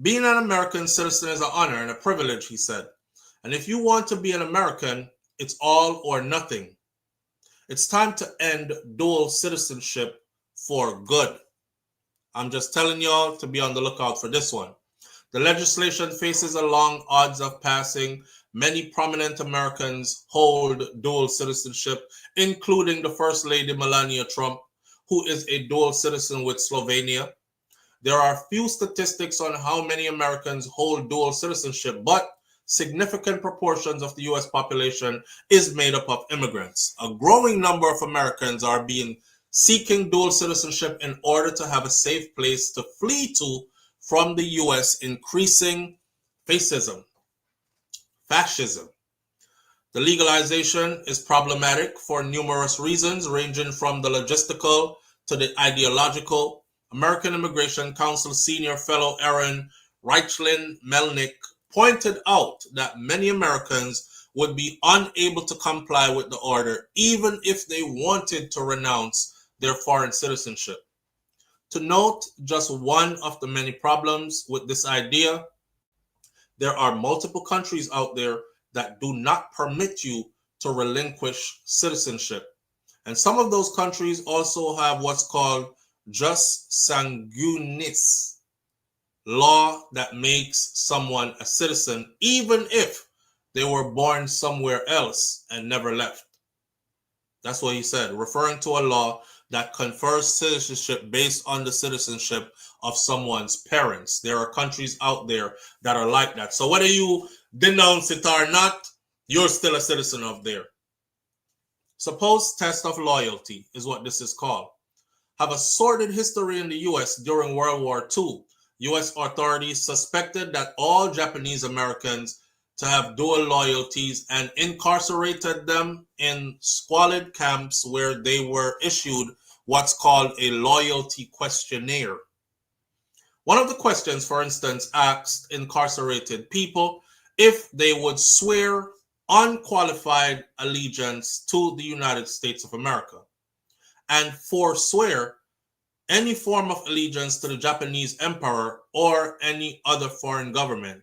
Being an American citizen is an honor and a privilege, he said. And if you want to be an American, it's all or nothing. It's time to end dual citizenship for good. I'm just telling y'all to be on the lookout for this one. The legislation faces a long odds of passing. Many prominent Americans hold dual citizenship, including the First Lady Melania Trump, who is a dual citizen with Slovenia. There are few statistics on how many Americans hold dual citizenship, but significant proportions of the U.S. population is made up of immigrants. A growing number of Americans are seeking dual citizenship in order to have a safe place to flee to from the U.S. increasing fascism. The legalization is problematic for numerous reasons, ranging from the logistical to the ideological. American Immigration Council Senior Fellow Aaron Reichlin Melnick pointed out that many Americans would be unable to comply with the order even if they wanted to renounce their foreign citizenship. To note just one of the many problems with this idea, there are multiple countries out there that do not permit you to relinquish citizenship. And some of those countries also have what's called jus sanguinis, law that makes someone a citizen even if they were born somewhere else and never left. That's what he said, referring to a law that confers citizenship based on the citizenship of someone's parents. There are countries out there that are like that. So whether you denounce it or not, you're still a citizen of there. Supposed test of loyalty is what this is called. Have a sordid history in the U.S. during World War II. U.S. authorities suspected that all Japanese Americans to have dual loyalties and incarcerated them in squalid camps where they were issued what's called a loyalty questionnaire. One of the questions, for instance, asked incarcerated people if they would swear unqualified allegiance to the United States of America and forswear any form of allegiance to the Japanese emperor or any other foreign government.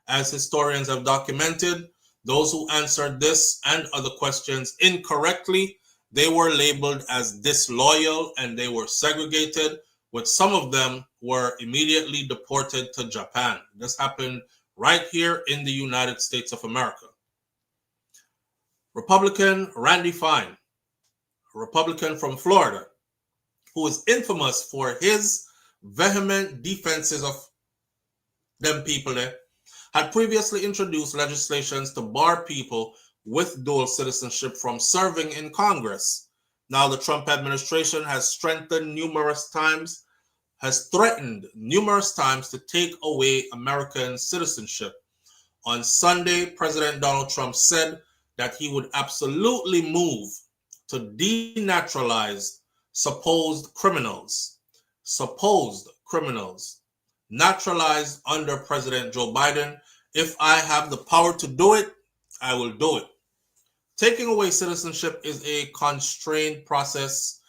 As historians have documented, those who answered this and other questions incorrectly, they were labeled as disloyal and they were segregated, with some of them were immediately deported to Japan. This happened right here in the United States of America. Republican Randy Fine, a Republican from Florida, who is infamous for his vehement defenses of them people there, had previously introduced legislations to bar people with dual citizenship from serving in Congress. Now the Trump administration has threatened numerous times to take away American citizenship. On Sunday, President Donald Trump said that he would absolutely move to denaturalize supposed criminals naturalized under President Joe Biden. If I have the power to do it, I will do it. Taking away citizenship is a constrained process,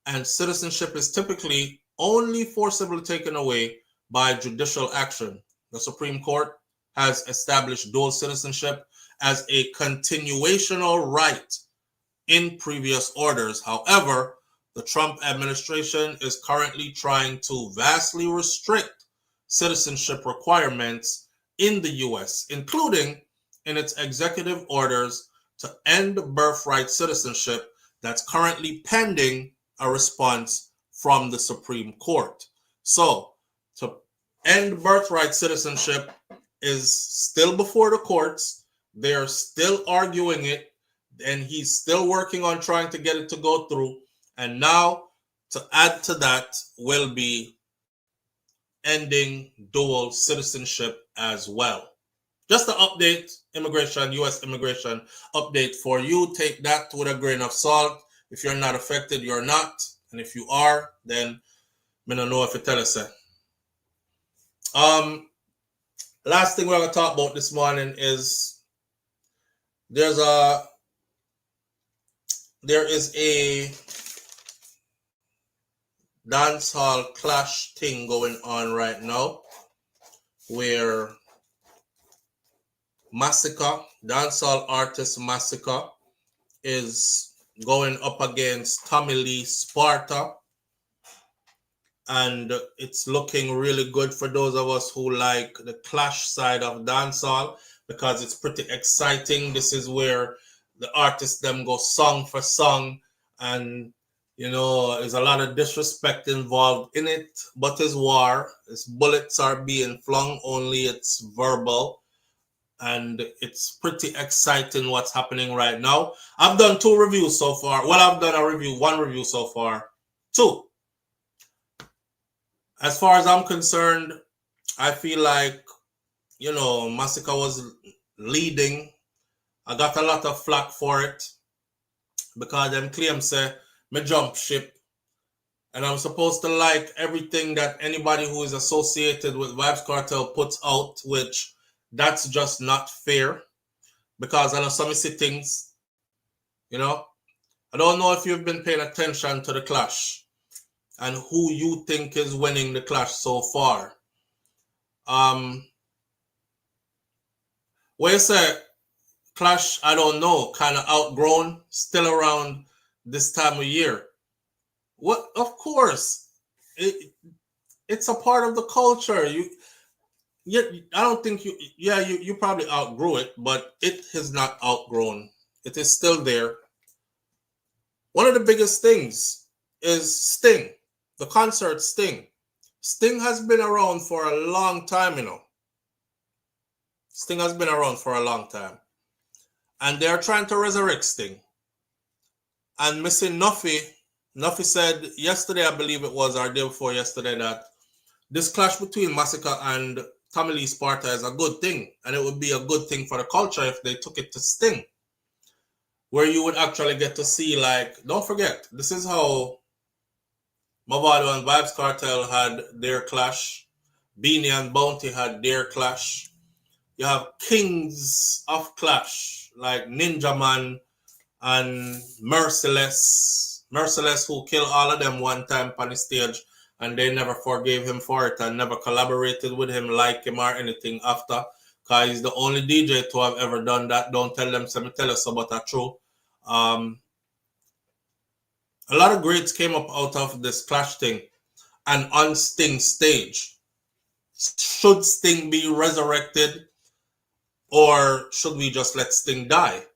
and citizenship is typically only forcibly taken away by judicial action. The Supreme Court has established dual citizenship as a continuational right in previous orders. However, the Trump administration is currently trying to vastly restrict citizenship requirements in the U.S., including in its executive orders to end birthright citizenship that's currently pending a response from the Supreme Court. So, to end birthright citizenship is still before the courts. They're still arguing it, and he's still working on trying to get it to go through. And now, to add to that, will be ending dual citizenship as well. Just an update, immigration, U.S. immigration update for you. Take that with a grain of salt. If you're not affected, you're not. And if you are, then I don't know if you tell us that. Last thing we're going to talk about this morning is there is a dancehall clash thing going on right now where Masicka, dancehall artist Masicka, is going up against Lee Sparta, and it's looking really good for those of us who like the clash side of dancehall because it's pretty exciting. This is where the artists them go song for song, and you know there's a lot of disrespect involved in it, but it's war. Its bullets are being flung, only it's verbal. And it's pretty exciting what's happening right now. I've done 2 reviews so far. Well, I've done one review so far. 2. As far as I'm concerned, I feel like, you know, Masicka was leading. I got a lot of flack for it because them claims say me jump ship. And I'm supposed to like everything that anybody who is associated with Vybz Kartel puts out, which that's just not fair, because I know some things, you know. I don't know if you've been paying attention to the clash and who you think is winning the clash so far. Where you say clash, I don't know, kind of outgrown, still around this time of year. What? Of course, it's a part of the culture. Yeah, I don't think you probably outgrew it, but it has not outgrown. It is still there. One of the biggest things is Sting, the concert Sting. Sting has been around for a long time, you know. Sting has been around for a long time. And they're trying to resurrect Sting. And missing Nuffy said yesterday, I believe it was, or day before yesterday, that this clash between Masicka and Lee Sparta is a good thing, and it would be a good thing for the culture if they took it to Sting, where you would actually get to see, like, don't forget, this is how Mavado and Vybz Kartel had their clash, Beanie and Bounty had their clash. You have kings of clash, like Ninja Man and Merciless, who killed all of them one time on the stage, and they never forgave him for it and never collaborated with him, like him or anything after, because he's the only DJ to have ever done that. Don't tell them, me tell us about that true. A lot of greats came up out of this clash thing. And on Sting's stage, should Sting be resurrected, or should we just let Sting die?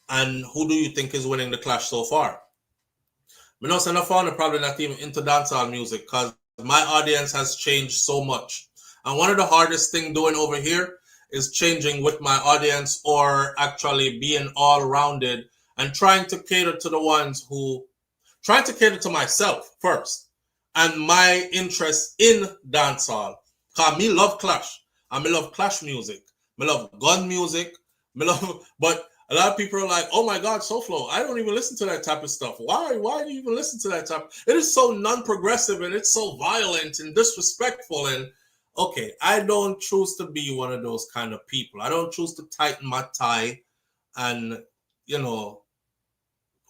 And who do you think is winning the clash so far? I know some of them are probably not even into dancehall music because my audience has changed so much. And one of the hardest thing doing over here is changing with my audience, or actually being all-rounded and trying to cater to the ones who, trying to cater to myself first and my interest in dancehall. Because me love clash. And me love clash music. Me love gun music. But A lot of people are like, oh my God, SouFlo, I don't even listen to that type of stuff. Why do you even listen to that type? It is so non-progressive and it's so violent and disrespectful. And okay, I don't choose to be one of those kind of people. I don't choose to tighten my tie and, you know,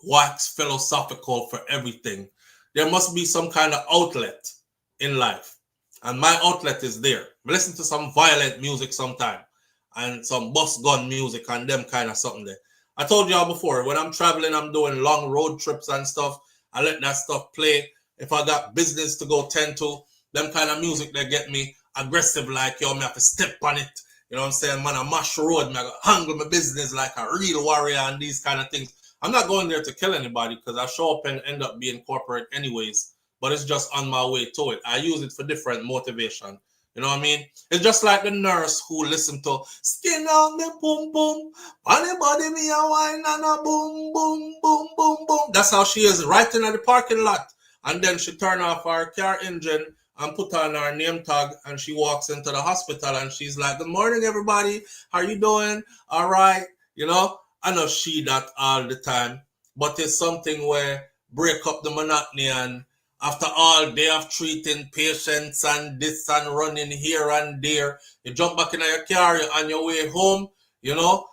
wax philosophical for everything. There must be some kind of outlet in life. And my outlet is there. I listen to some violent music sometime and some bus gun music and them kind of something there. I told y'all before, when I'm traveling, I'm doing long road trips and stuff, I let that stuff play. If I got business to go tend to, them kind of music that get me aggressive, like, yo, me have to step on it. You know what I'm saying? Man, I mash road, me I gotta handle my business like a real warrior and these kind of things. I'm not going there to kill anybody because I show up and end up being corporate anyways, but it's just on my way to it. I use it for different motivation. You know what I mean? It's just like the nurse who listened to skin on me boom boom, on the body me a wine and a boom boom boom boom boom. That's how she is right in the parking lot. And then she turn off her car engine and put on her name tag and she walks into the hospital and she's like, good morning everybody, how you doing? All right, you know? I know she that all the time, but it's something where break up the monotony and after all day of treating patients and this and running here and there, you jump back in your car on your way home, you know,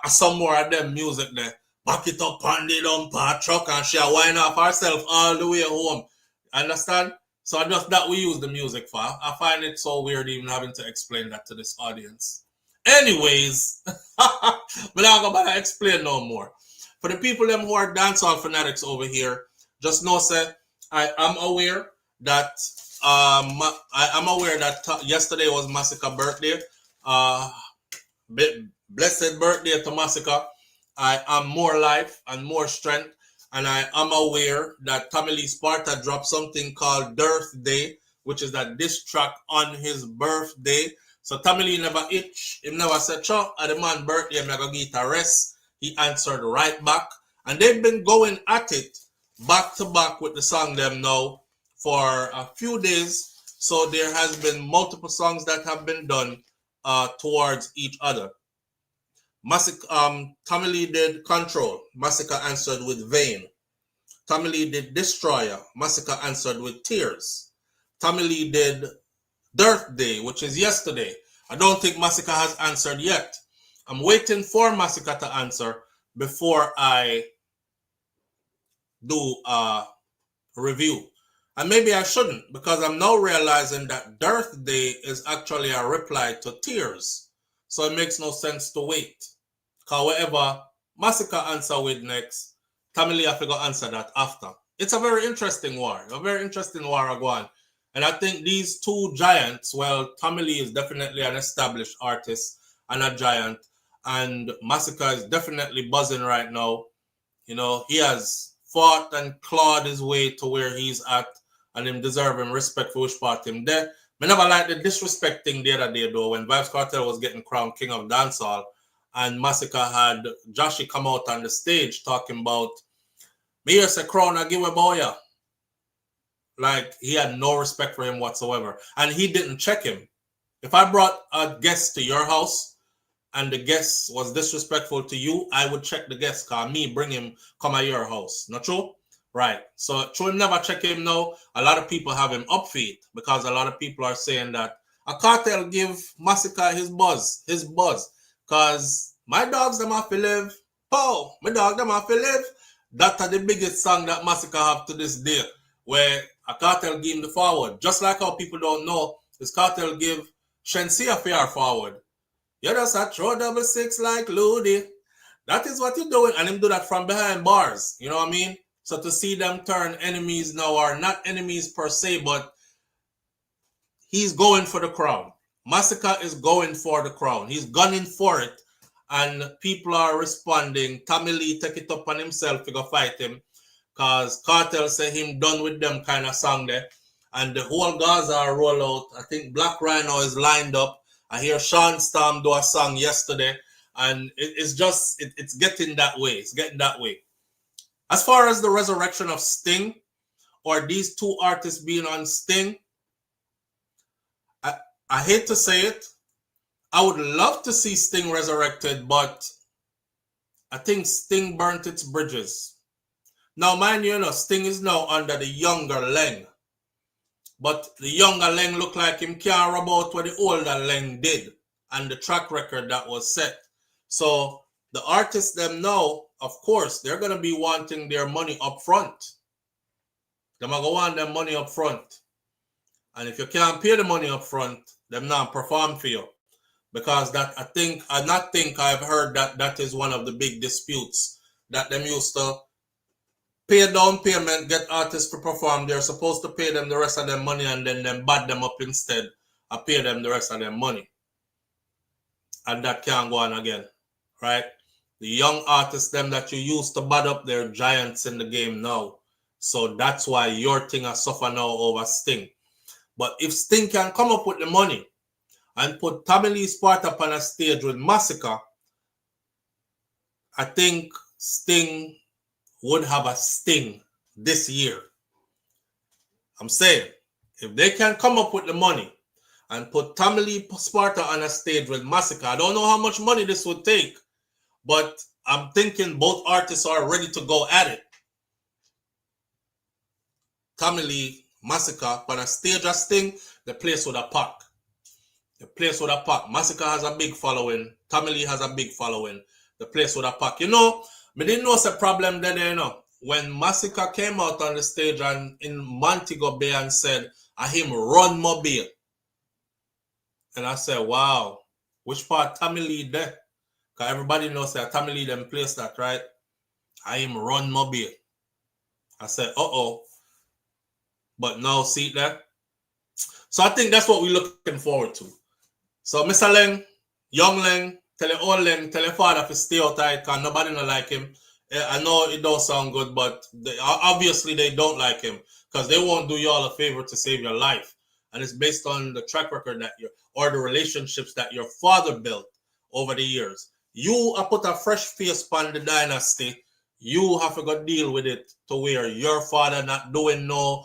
some more of them music there. Back it up on the dumper truck and she wind off herself all the way home. Understand? So just that we use the music for. I find it so weird even having to explain that to this audience. Anyways, but I'm not going to explain no more. For the people them who are dancehall fanatics over here, just know, say, I am aware that yesterday was Masicka's birthday. Blessed birthday to Masicka. I am more life and more strength, and I am aware that Lee Sparta dropped something called Dearth Day, which is that diss track on his birthday. So Lee never itch. He never said, "Cho, at the man's birthday, I'm gonna get a rest." He answered right back, and they've been going at it back to back with the song them now for a few days. So there has been multiple songs that have been done towards each other. Lee did Control. Masicka answered with Vain. Lee did Destroyer. Masicka answered with Tears. Lee did Dearth Day, which is yesterday. I don't think Masicka has answered yet. I'm waiting for Masicka to answer before I do a review. And maybe I shouldn't, because I'm now realizing that Dearth Day is actually a reply to Tears. So it makes no sense to wait. However, Masicka answer with next, Lee have to go answer that after. It's a very interesting war. A very interesting war going. And I think these two giants, well, Lee is definitely an established artist and a giant. And Masicka is definitely buzzing right now. You know, he has fought and clawed his way to where he's at, and him deserving respect for which part him there. I never liked the disrespecting the other day though, when Vybz Kartel was getting crowned King of Dancehall, and Masicka had Joshy come out on the stage talking about, me here's a crown I give a boy. Like, he had no respect for him whatsoever. And he didn't check him. If I brought a guest to your house and the guest was disrespectful to you, I would check the guest, because me bring him come at your house. Not true? Right. So true, him never check him now. A lot of people have him up feet because a lot of people are saying that a cartel give Masicka his buzz. Because my dogs them have to live. Oh, my dog them have to live. That's the biggest song that Masicka have to this day, where a cartel give him the forward. Just like how people don't know, this cartel give Shensi a fair forward. You just a throw 6 like Ludi. That is what you're doing. And him do that from behind bars. You know what I mean? So to see them turn enemies now, are not enemies per se, but he's going for the crown. Masicka is going for the crown. He's gunning for it. And people are responding. Lee take it up on himself to go fight him. Because Cartel say him done with them kind of song there. And the whole Gaza roll out. I think Black Rhino is lined up. I hear Sean Storm do a song yesterday. And it's just, it's getting that way. It's getting that way. As far as the resurrection of Sting, or these two artists being on Sting, I hate to say it. I would love to see Sting resurrected, but I think Sting burnt its bridges. Now, mind you, Sting is now under the younger Leng. But the younger Leng look like him can't rub out what the older Leng did and the track record that was set. So the artists them now, of course, they're going to be wanting their money up front. They're going to want their money up front. And if you can't pay the money up front, them not perform for you. Because that I've heard that is one of the big disputes that them used to pay a down payment, get artists to perform. They're supposed to pay them the rest of their money and then them bad them up instead and pay them the rest of their money. And that can't go on again, right? The young artists, them that you used to bad up, they're giants in the game now. So that's why your thing has suffered now over Sting. But if Sting can come up with the money and put Lee Sparta up on a stage with Masicka, I think Sting would have a sting this year. I'm saying, if they can come up with the money and put Lee Sparta on a stage with Masicka, I don't know how much money this would take, but I'm thinking both artists are ready to go at it. Lee, Masicka on a stage of Sting, the place would have packed. The place would have packed. Masicka has a big following. Lee has a big following. The place would have packed. You know, I didn't know it's a problem then, you know. When Masicka came out on the stage and in Montego Bay and said, I him run mobile. And I said, wow, which part Lee there? Because everybody knows that Lee them place that, right? I him run mobile. I said, uh-oh. But now see that? So I think that's what we're looking forward to. So Mr. Leng, young Leng, tell your old Leng, tell your father to stay out tight because nobody don't like him. I know it don't sound good, but obviously they don't like him because they won't do you all a favor to save your life. And it's based on the track record that or the relationships that your father built over the years. You have put a fresh face on the dynasty. You have to go deal with it to where your father not doing no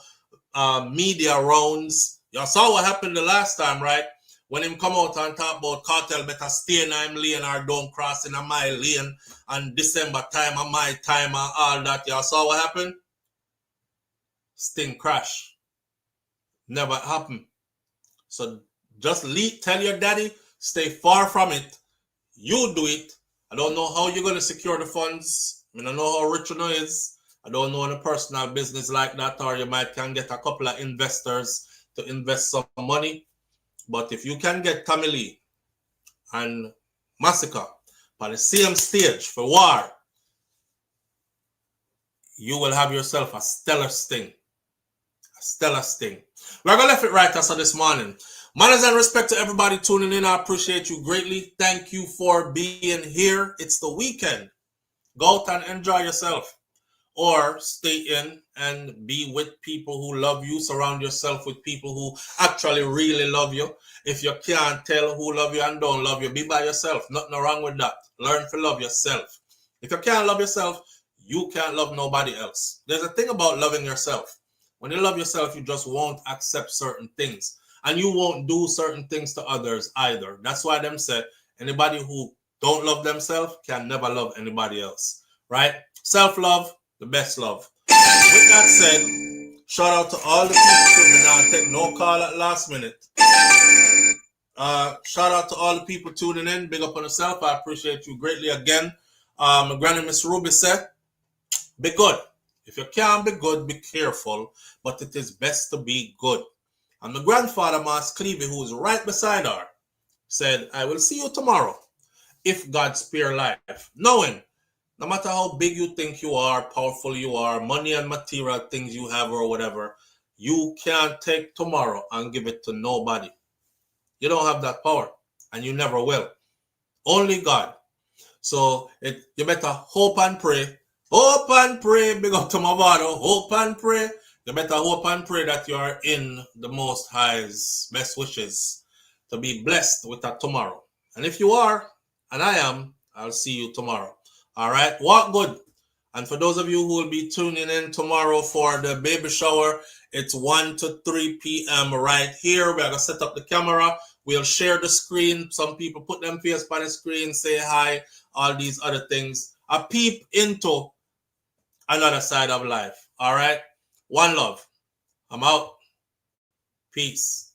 media rounds. You saw what happened the last time, right? When him come out and talk about cartel better stay in my lane or don't cross in my lane and December time and my time and all that. You saw what happened? Sting crash. Never happened. So just tell your daddy, stay far from it. You do it. I don't know how you're going to secure the funds. I don't know how rich you know is. I don't know any personal business like that, or you might can get a couple of investors to invest some money. But if you can get Lee and Masicka on the same stage for war, you will have yourself a stellar Sting. A stellar Sting. We're going to leave it right us this morning. Manners and respect to everybody tuning in. I appreciate you greatly. Thank you for being here. It's the weekend. Go out and enjoy yourself. Or stay in and be with people who love you. Surround yourself with people who actually really love you. If you can't tell who love you and don't love you, be by yourself. Nothing wrong with that. Learn to love yourself. If you can't love yourself, you can't love nobody else. There's a thing about loving yourself. When you love yourself, you just won't accept certain things. And you won't do certain things to others either. That's why them say anybody who don't love themselves can never love anybody else. Right? Self-love. The best love. With that said, shout out to all the people tuning in. I'll take no call at last minute. Shout out to all the people tuning in. Big up on yourself. I appreciate you greatly again. My granny Miss Ruby said, be good. If you can't be good, be careful. But it is best to be good. And my grandfather, Mas Clevey, who is right beside her, said, I will see you tomorrow if God spare life. Knowing no matter how big you think you are, powerful you are, money and material things you have or whatever, you can't take tomorrow and give it to nobody. You don't have that power, and you never will. Only God. So you better hope and pray. Hope and pray. Big up to my father. Hope and pray. You better hope and pray that you are in the Most High's best wishes to be blessed with that tomorrow. And if you are, and I am, I'll see you tomorrow. All right, walk good. And for those of you who will be tuning in tomorrow for the baby shower, it's 1 to 3 p.m. right here. We're going to set up the camera. We'll share the screen. Some people put them face on the screen, say hi, all these other things. a peep into another side of life. All right. One love. I'm out. Peace.